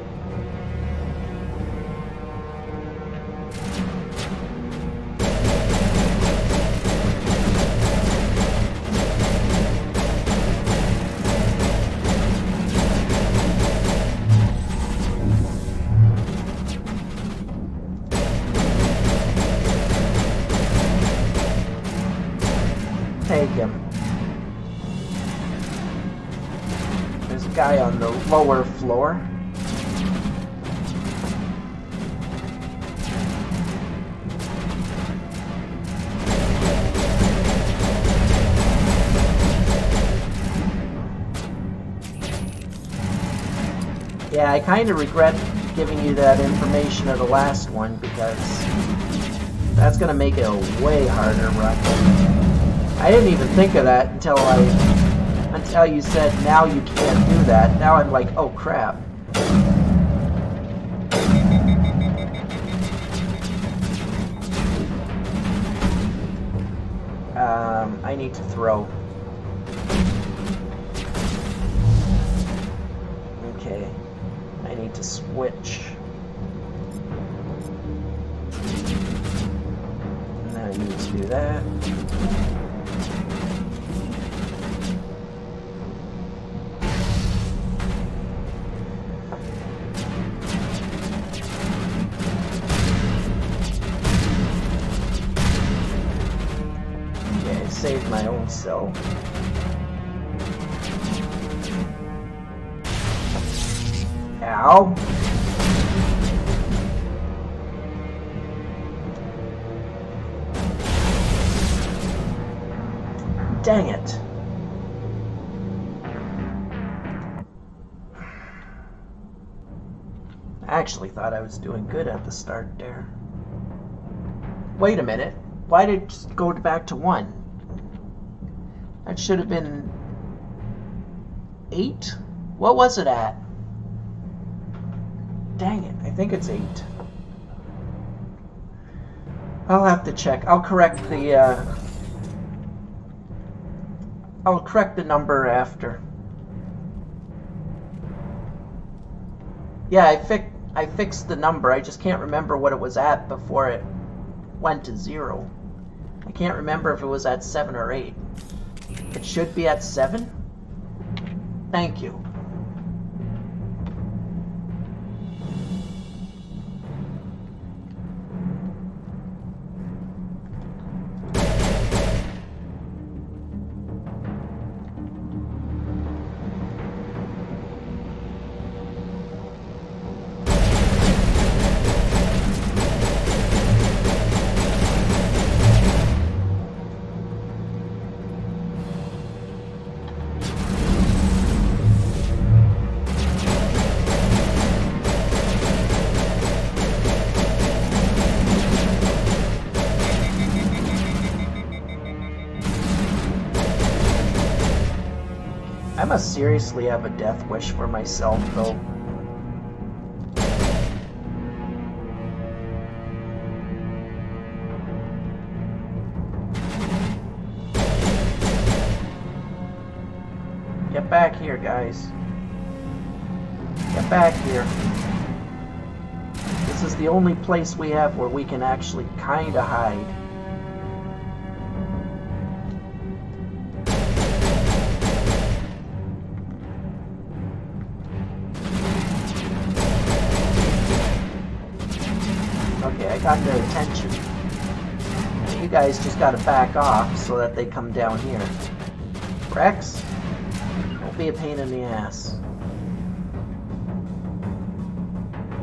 Take him. There's a guy on the lower floor. Yeah, I kind of regret giving you that information of the last one because that's going to make it a way harder run. I didn't even think of that until you said now you can't do that. Now I'm like, oh crap. I need to throw. Okay. I need to switch. And then I need to do that. Save my own self. Ow. Dang it. I actually thought I was doing good at the start there. Wait a minute. Why did it go back to 1? That should have been 8? What was it at? Dang it, I think it's 8. I'll have to check. I'll correct the number after. Yeah, I fixed the number. I just can't remember what it was at before it went to 0. I can't remember if it was at 7 or 8. It should be at 7? Thank you. I must seriously have a death wish for myself, though. Get back here, guys. Get back here. This is the only place we have where we can actually kinda hide. Got their attention. You guys just gotta back off so that they come down here. Rex, don't be a pain in the ass.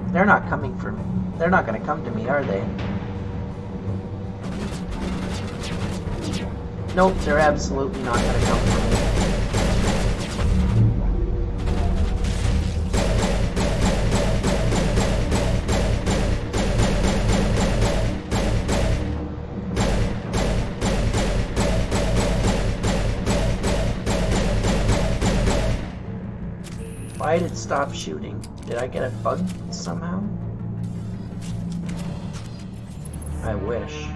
They're not coming for me. They're not gonna come to me, are they? Nope, they're absolutely not gonna come for me. Why did it stop shooting? Did I get it bugged somehow? I wish.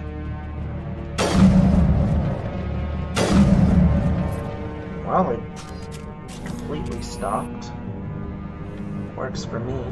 Well, it completely stopped. Works for me.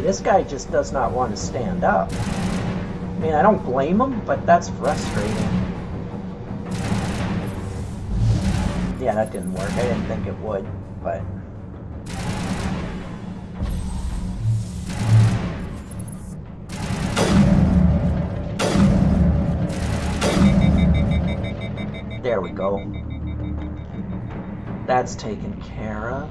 This guy just does not want to stand up. I mean, I don't blame him, but that's frustrating. Yeah, that didn't work. I didn't think it would, but... There we go. That's taken care of.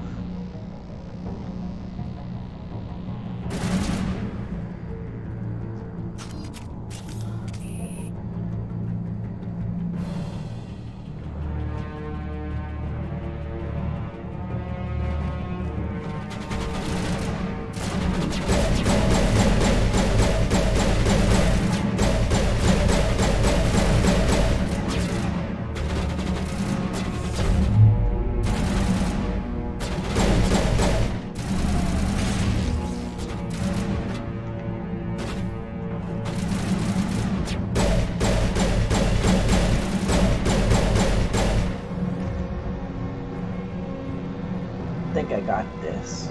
I think I got this.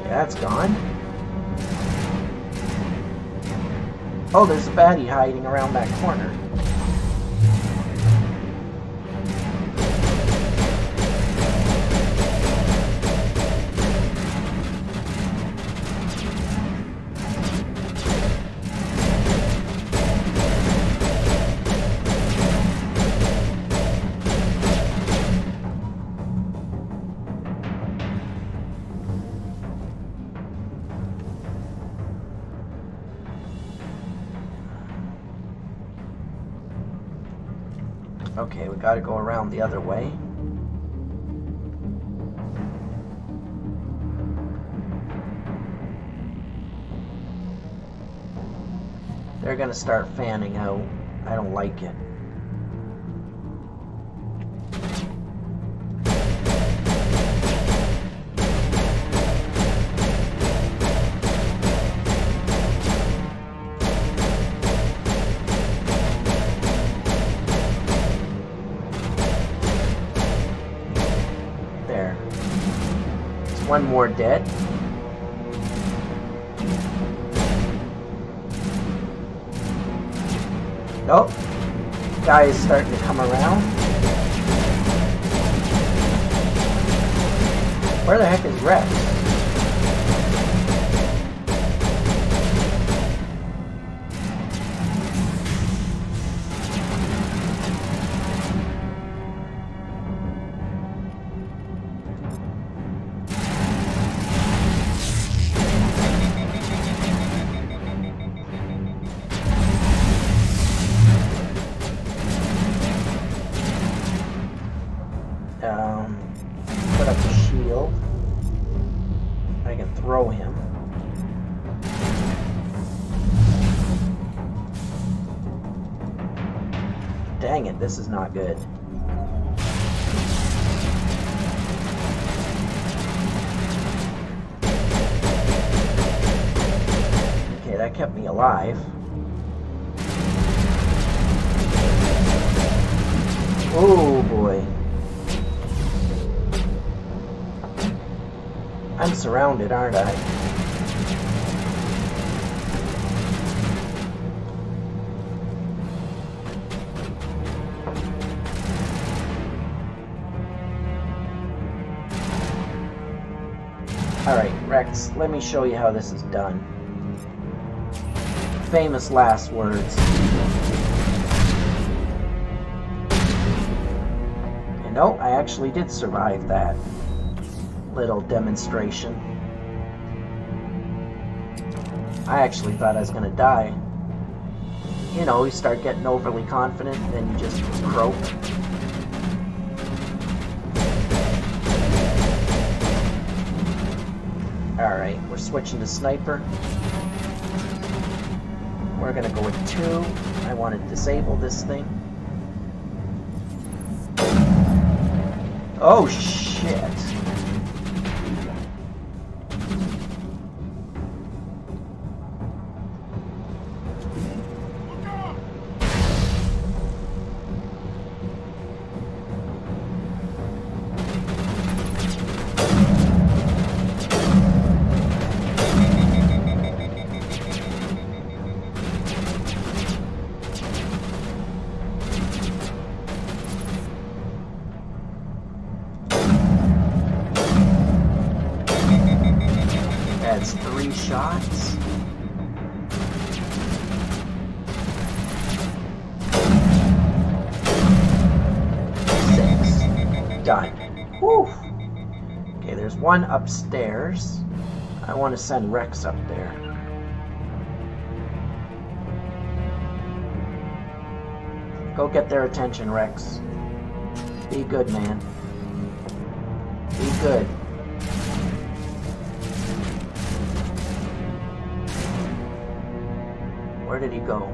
Okay, that's gone. Oh, there's a baddie hiding around that corner. Okay, we gotta go around the other way. They're gonna start fanning out. I don't like it. One more dead. Nope. Guy is starting to come around. Where the heck is Rex? Put up a shield. I can throw him. Dang it, this is not good. Okay, that kept me alive. Oh boy. I'm surrounded, aren't I? Alright, Rex, let me show you how this is done. famous last words. And no, I actually did survive that little demonstration. I actually thought I was gonna die. You know, you start getting overly confident, then you just croak. Alright, we're switching to sniper. We're gonna go with 2. I want to disable this thing. Oh shit! That's 3 shots. Done. Whew. Okay, there's one upstairs. I want to send Rex up there. Go get their attention, Rex. Be good, man. Be good. Where did he go?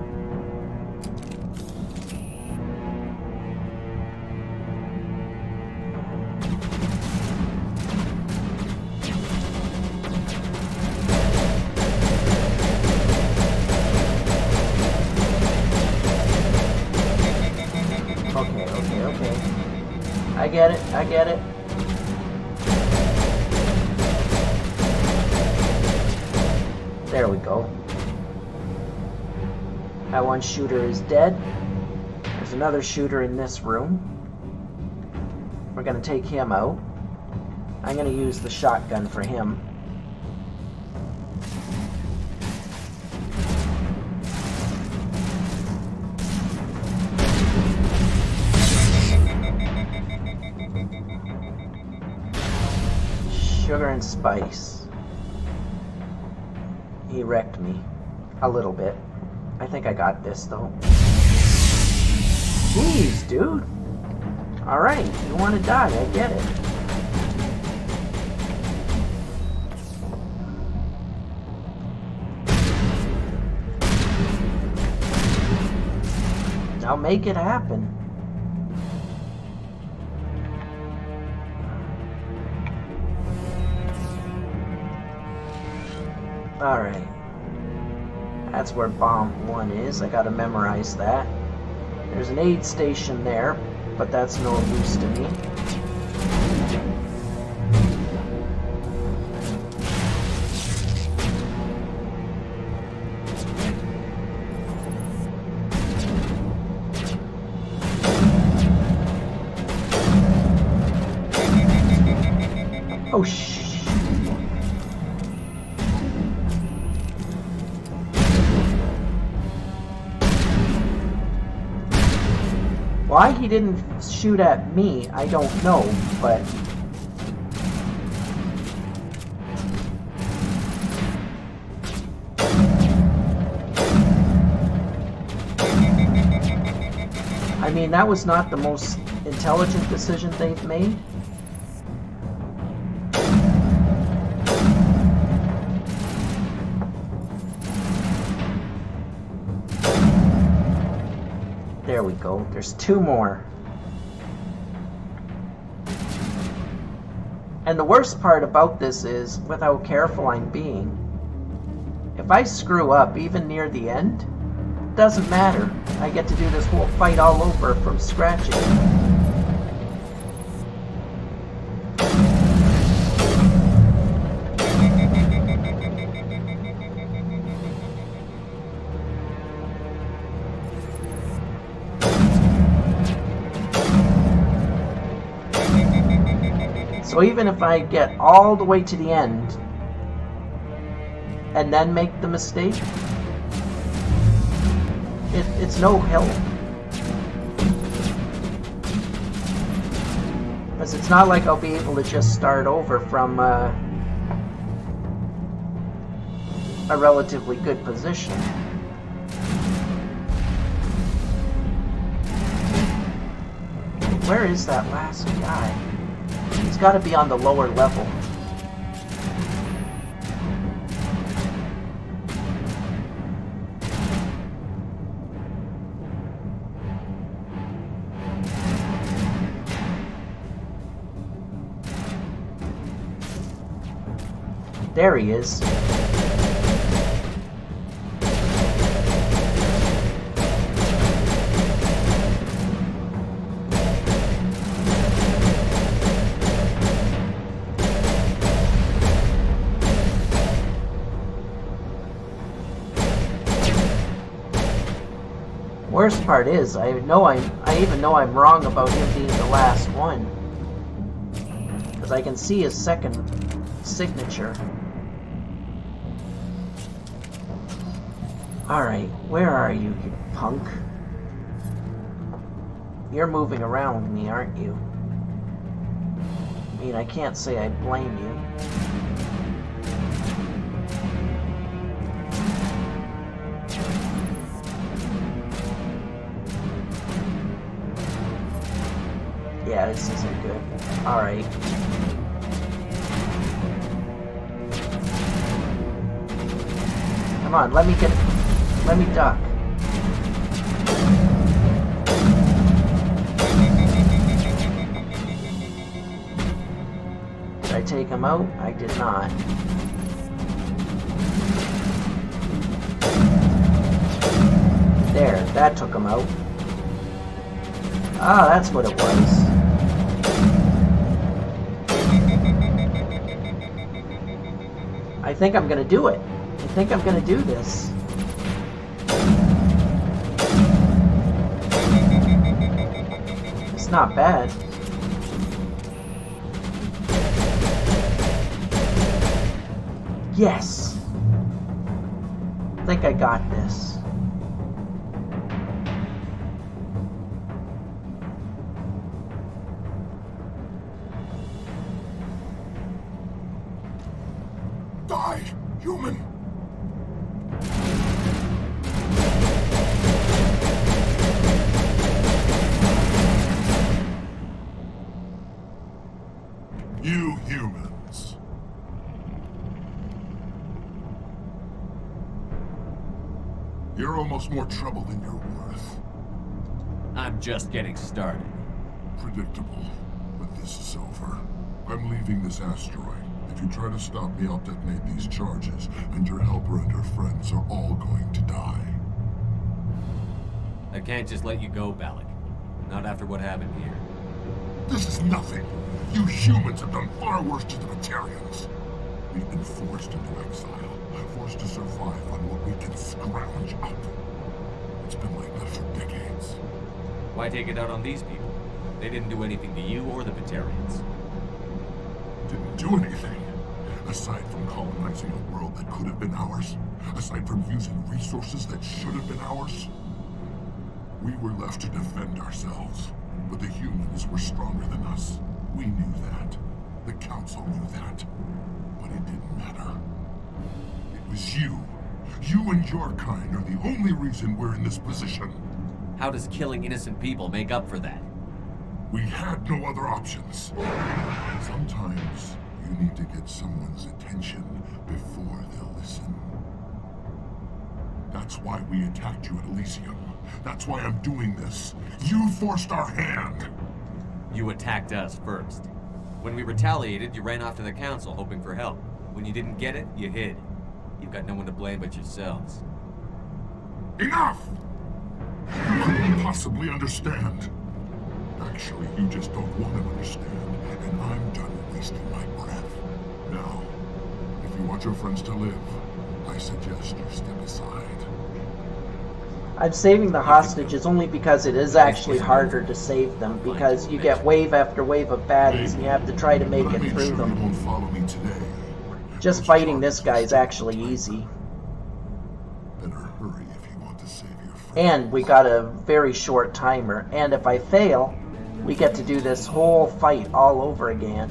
Okay. I get it. There we go. That one shooter is dead. There's another shooter in this room. We're gonna take him out. I'm gonna use the shotgun for him. Sugar and spice. He wrecked me. A little bit. I think I got this, though. Jeez, dude. Alright, you want to die, I get it. Now make it happen. Alright. That's where bomb 1 is. I gotta memorize that. There's an aid station there, but that's no use to me. Oh, why he didn't shoot at me, I don't know, but... I mean, that was not the most intelligent decision they've made. There we go. There's 2 more. And the worst part about this is, with how careful I'm being, if I screw up even near the end, it doesn't matter. I get to do this whole fight all over from scratch again. So even if I get all the way to the end and then make the mistake, it's no help. Because it's not like I'll be able to just start over from a relatively good position. Where is that last guy? He's got to be on the lower level. There he is. Worst part is, I even know I'm wrong about him being the last one. Because I can see his second signature. Alright, where are you, you punk? You're moving around me, aren't you? I mean, I can't say I blame you. Yeah, this isn't good. Alright. Come on, let me duck. Did I take him out? I did not. There, that took him out. Ah, that's what it was. I think I'm gonna do it. I think I'm gonna do this. It's not bad. Yes! I think I got this. Die, human! You humans. You're almost more trouble than you're worth. I'm just getting started. Predictable, but this is over. I'm leaving this asteroid. If you try to stop me, I'll detonate these charges, and your helper and her friends are all going to die. I can't just let you go, Balak. Not after what happened here. This is nothing. You humans have done far worse to the Batarians. We've been forced into exile, forced to survive on what we can scrounge up. It's been like that for decades. Why take it out on these people? They didn't do anything to you or the Batarians. Didn't do anything. Aside from colonizing a world that could have been ours, aside from using resources that should have been ours, we were left to defend ourselves. But the humans were stronger than us. We knew that. The Council knew that. But it didn't matter. It was you. You and your kind are the only reason we're in this position. How does killing innocent people make up for that? We had no other options. Sometimes you need to get someone's attention before they'll listen. That's why we attacked you at Elysium. That's why I'm doing this. You forced our hand. You attacked us first. When we retaliated, you ran off to the Council hoping for help. When you didn't get it, you hid. You've got no one to blame but yourselves. Enough! You couldn't possibly understand. Actually, you just don't want to understand, and I'm done wasting my breath. Now, if you want your friends to live, I suggest you step aside. I'm saving the hostages only because it is actually harder to save them, because you get wave after wave of baddies and you have to try to make it through them. You won't follow me today. Just fighting this guy is actually easy. Better hurry if you want to save your And we got a very short timer. And if I fail, we get to do this whole fight all over again.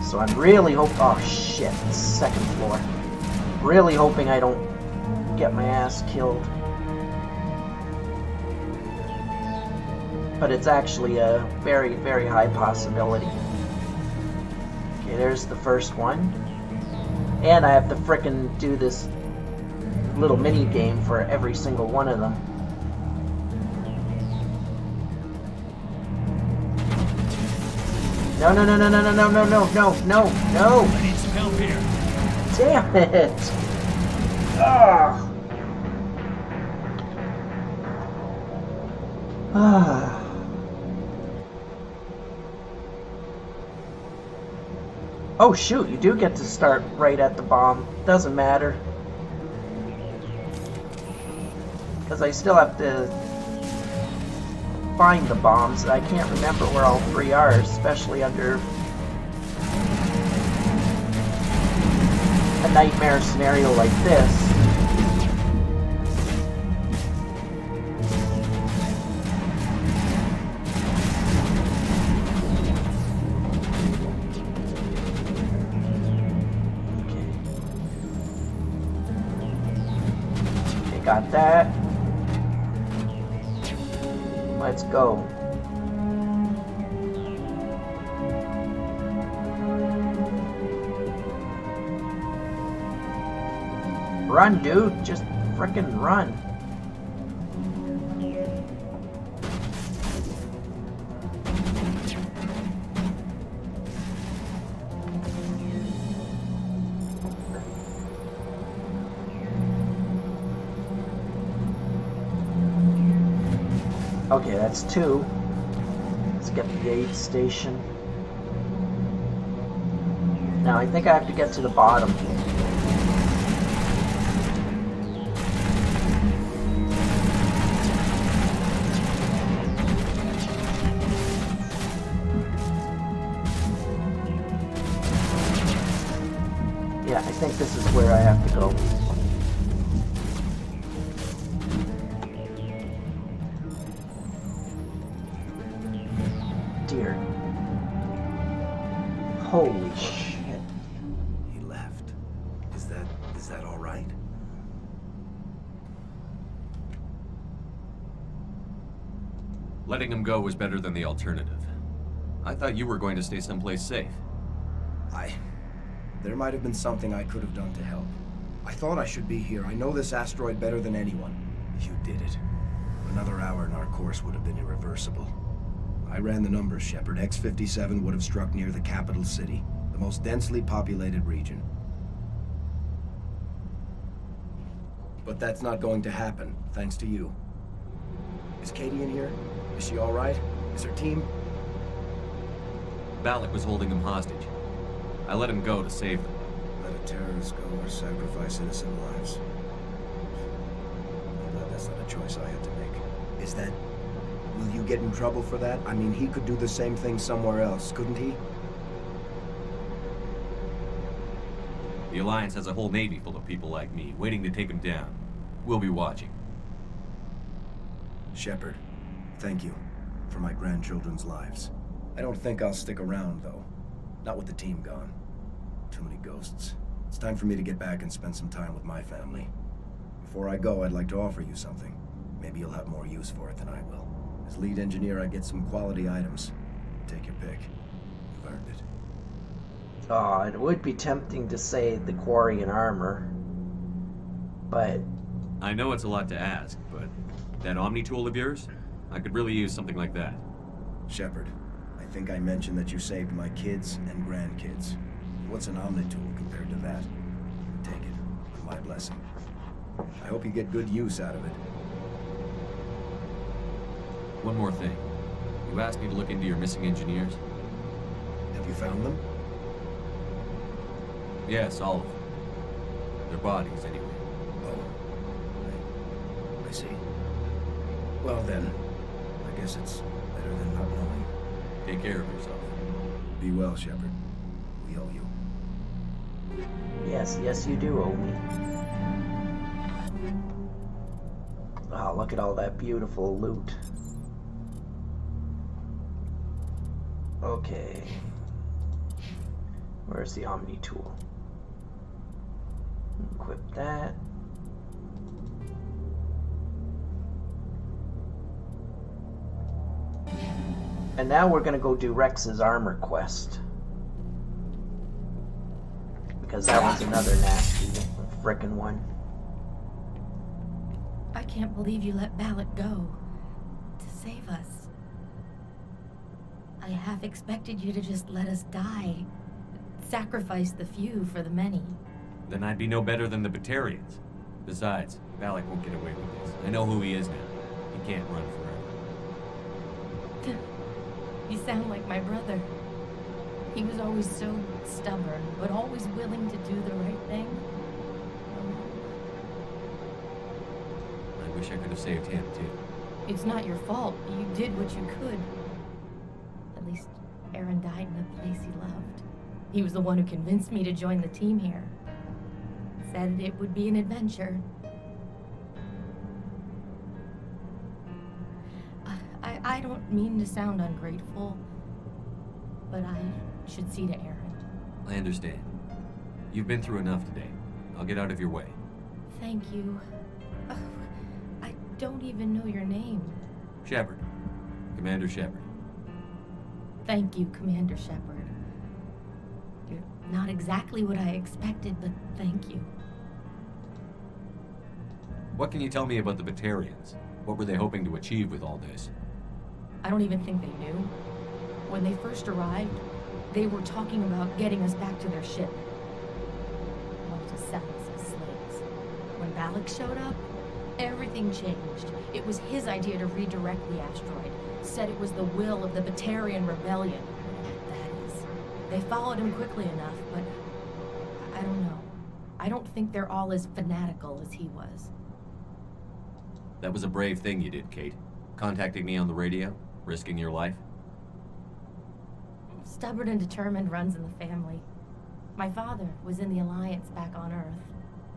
So I'm really hoping... Oh shit, second floor. Really hoping I don't get my ass killed. But it's actually a very, very high possibility. Okay, there's the first one. And I have to frickin' do this little mini game for every single one of them. No, no, no, no, no, no, no, no, no, no, no, no! I need some help here. Damn it! Ah. Ah. Oh shoot, you do get to start right at the bomb. Doesn't matter. Because I still have to find the bombs. I can't remember where all three are, especially under a nightmare scenario like this. Got that. Let's go. Run, dude. Just frickin' run. Okay, that's two. Let's get to the aid station. Now, I think I have to get to the bottom. Yeah, I think this is where I have to go. Holy shit. He left. Is that all right? Letting him go was better than the alternative. I thought you were going to stay someplace safe. There might have been something I could have done to help. I thought I should be here. I know this asteroid better than anyone. You did it. Another hour and our course would have been irreversible. I ran the numbers, Shepard. X-57 would have struck near the capital city, the most densely populated region. But that's not going to happen, thanks to you. Is Katie in here? Is she all right? Is her team? Balak was holding him hostage. I let him go to save them. Let a terrorist go or sacrifice innocent lives. I'm glad that's not a choice I had to make. Is that... Will you get in trouble for that? I mean, he could do the same thing somewhere else, couldn't he? The Alliance has a whole navy full of people like me, waiting to take him down. We'll be watching. Shepard, thank you for my grandchildren's lives. I don't think I'll stick around, though. Not with the team gone. Too many ghosts. It's time for me to get back and spend some time with my family. Before I go, I'd like to offer you something. Maybe you'll have more use for it than I will. As lead engineer, I get some quality items. Take your pick. You've earned it. Oh, it would be tempting to say the quarry and armor, but... I know it's a lot to ask, but that Omni tool of yours? I could really use something like that. Shepard, I think I mentioned that you saved my kids and grandkids. What's an Omni tool compared to that? Take it, with my blessing. I hope you get good use out of it. One more thing. You asked me to look into your missing engineers? Have you found them? Yes, all of them. Their bodies, anyway. Oh. I see. Well then, I guess it's better than not knowing. Take care of yourself. Be well, Shepard. We owe you. Yes, yes you do owe me. Oh, look at all that beautiful loot. Okay. Where's the Omni tool? Equip that. And now we're gonna go do Rex's armor quest. Because that one's another nasty frickin' one. I can't believe you let Balak go to save us. I half expected you to just let us die. Sacrifice the few for the many. Then I'd be no better than the Batarians. Besides, Balak won't get away with this. I know who he is now. He can't run forever. You sound like my brother. He was always so stubborn, but always willing to do the right thing. I wish I could have saved him, too. It's not your fault. You did what you could. At least Aaron died in a place he loved. He was the one who convinced me to join the team here. Said it would be an adventure. I don't mean to sound ungrateful, but I should see to Aaron. I understand. You've been through enough today. I'll get out of your way. Thank you. I don't even know your name. Shepard. Commander Shepard. Thank you, Commander Shepard. You're not exactly what I expected, but thank you. What can you tell me about the Batarians? What were they hoping to achieve with all this? I don't even think they knew. When they first arrived, they were talking about getting us back to their ship. They wanted to sell us as slaves. When Balak showed up, everything changed. It was his idea to redirect the asteroid. Said it was the will of the Batarian rebellion. That is. They followed him quickly enough, but I don't know. I don't think they're all as fanatical as he was. That was a brave thing you did, Kate. Contacting me on the radio, risking your life. Stubborn and determined runs in the family. My father was in the Alliance back on Earth.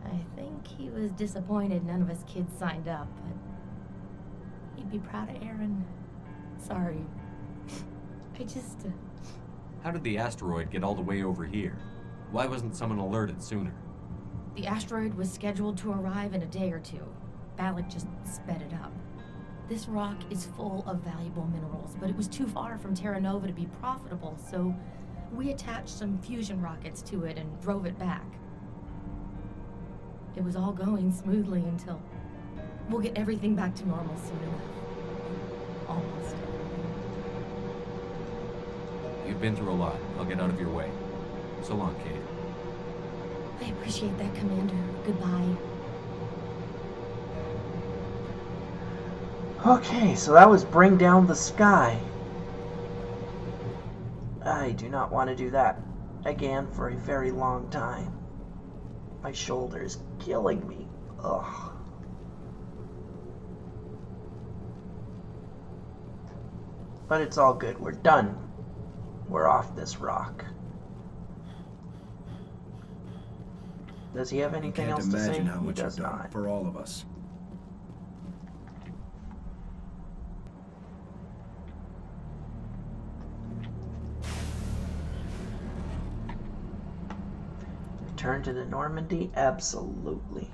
I think he was disappointed none of us kids signed up, but he'd be proud of Aaron. Sorry. I just... How did the asteroid get all the way over here? Why wasn't someone alerted sooner? The asteroid was scheduled to arrive in a day or two. Balak just sped it up. This rock is full of valuable minerals, but it was too far from Terra Nova to be profitable, so we attached some fusion rockets to it and drove it back. It was all going smoothly until... We'll get everything back to normal soon enough. Almost. You've been through a lot. I'll get out of your way. So long, Kate. I appreciate that, Commander. Goodbye. Okay, so that was Bring Down the Sky. I do not want to do that again for a very long time. My shoulder is killing me. Ugh. But it's all good. We're done. We're off this rock. Does he have anything else to say? Can't imagine how He much does you've done not. for all of us. Return to the Normandy? Absolutely.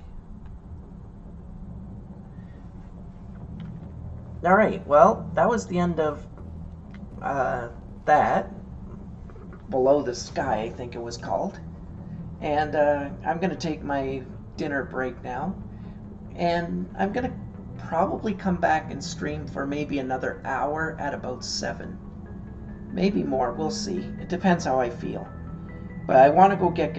Alright, well, that was the end of that. Below the Sky, I think it was called. And I'm going to take my dinner break now. And I'm going to probably come back and stream for maybe another hour at about 7. Maybe more, we'll see. It depends how I feel. But I want to go get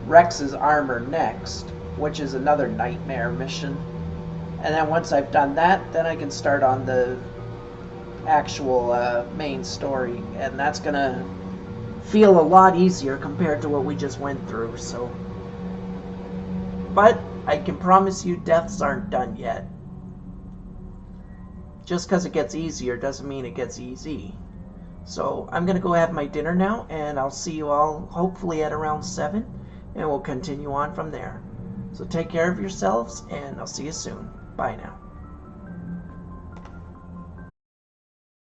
Rex's armor next, which is another nightmare mission. And then once I've done that, then I can start on the actual main story. And that's going to feel a lot easier compared to what we just went through, so... But I can promise you deaths aren't done yet. Just because it gets easier doesn't mean it gets easy. So I'm going to go have my dinner now, and I'll see you all hopefully at around 7, and we'll continue on from there. So take care of yourselves, and I'll see you soon. Bye now.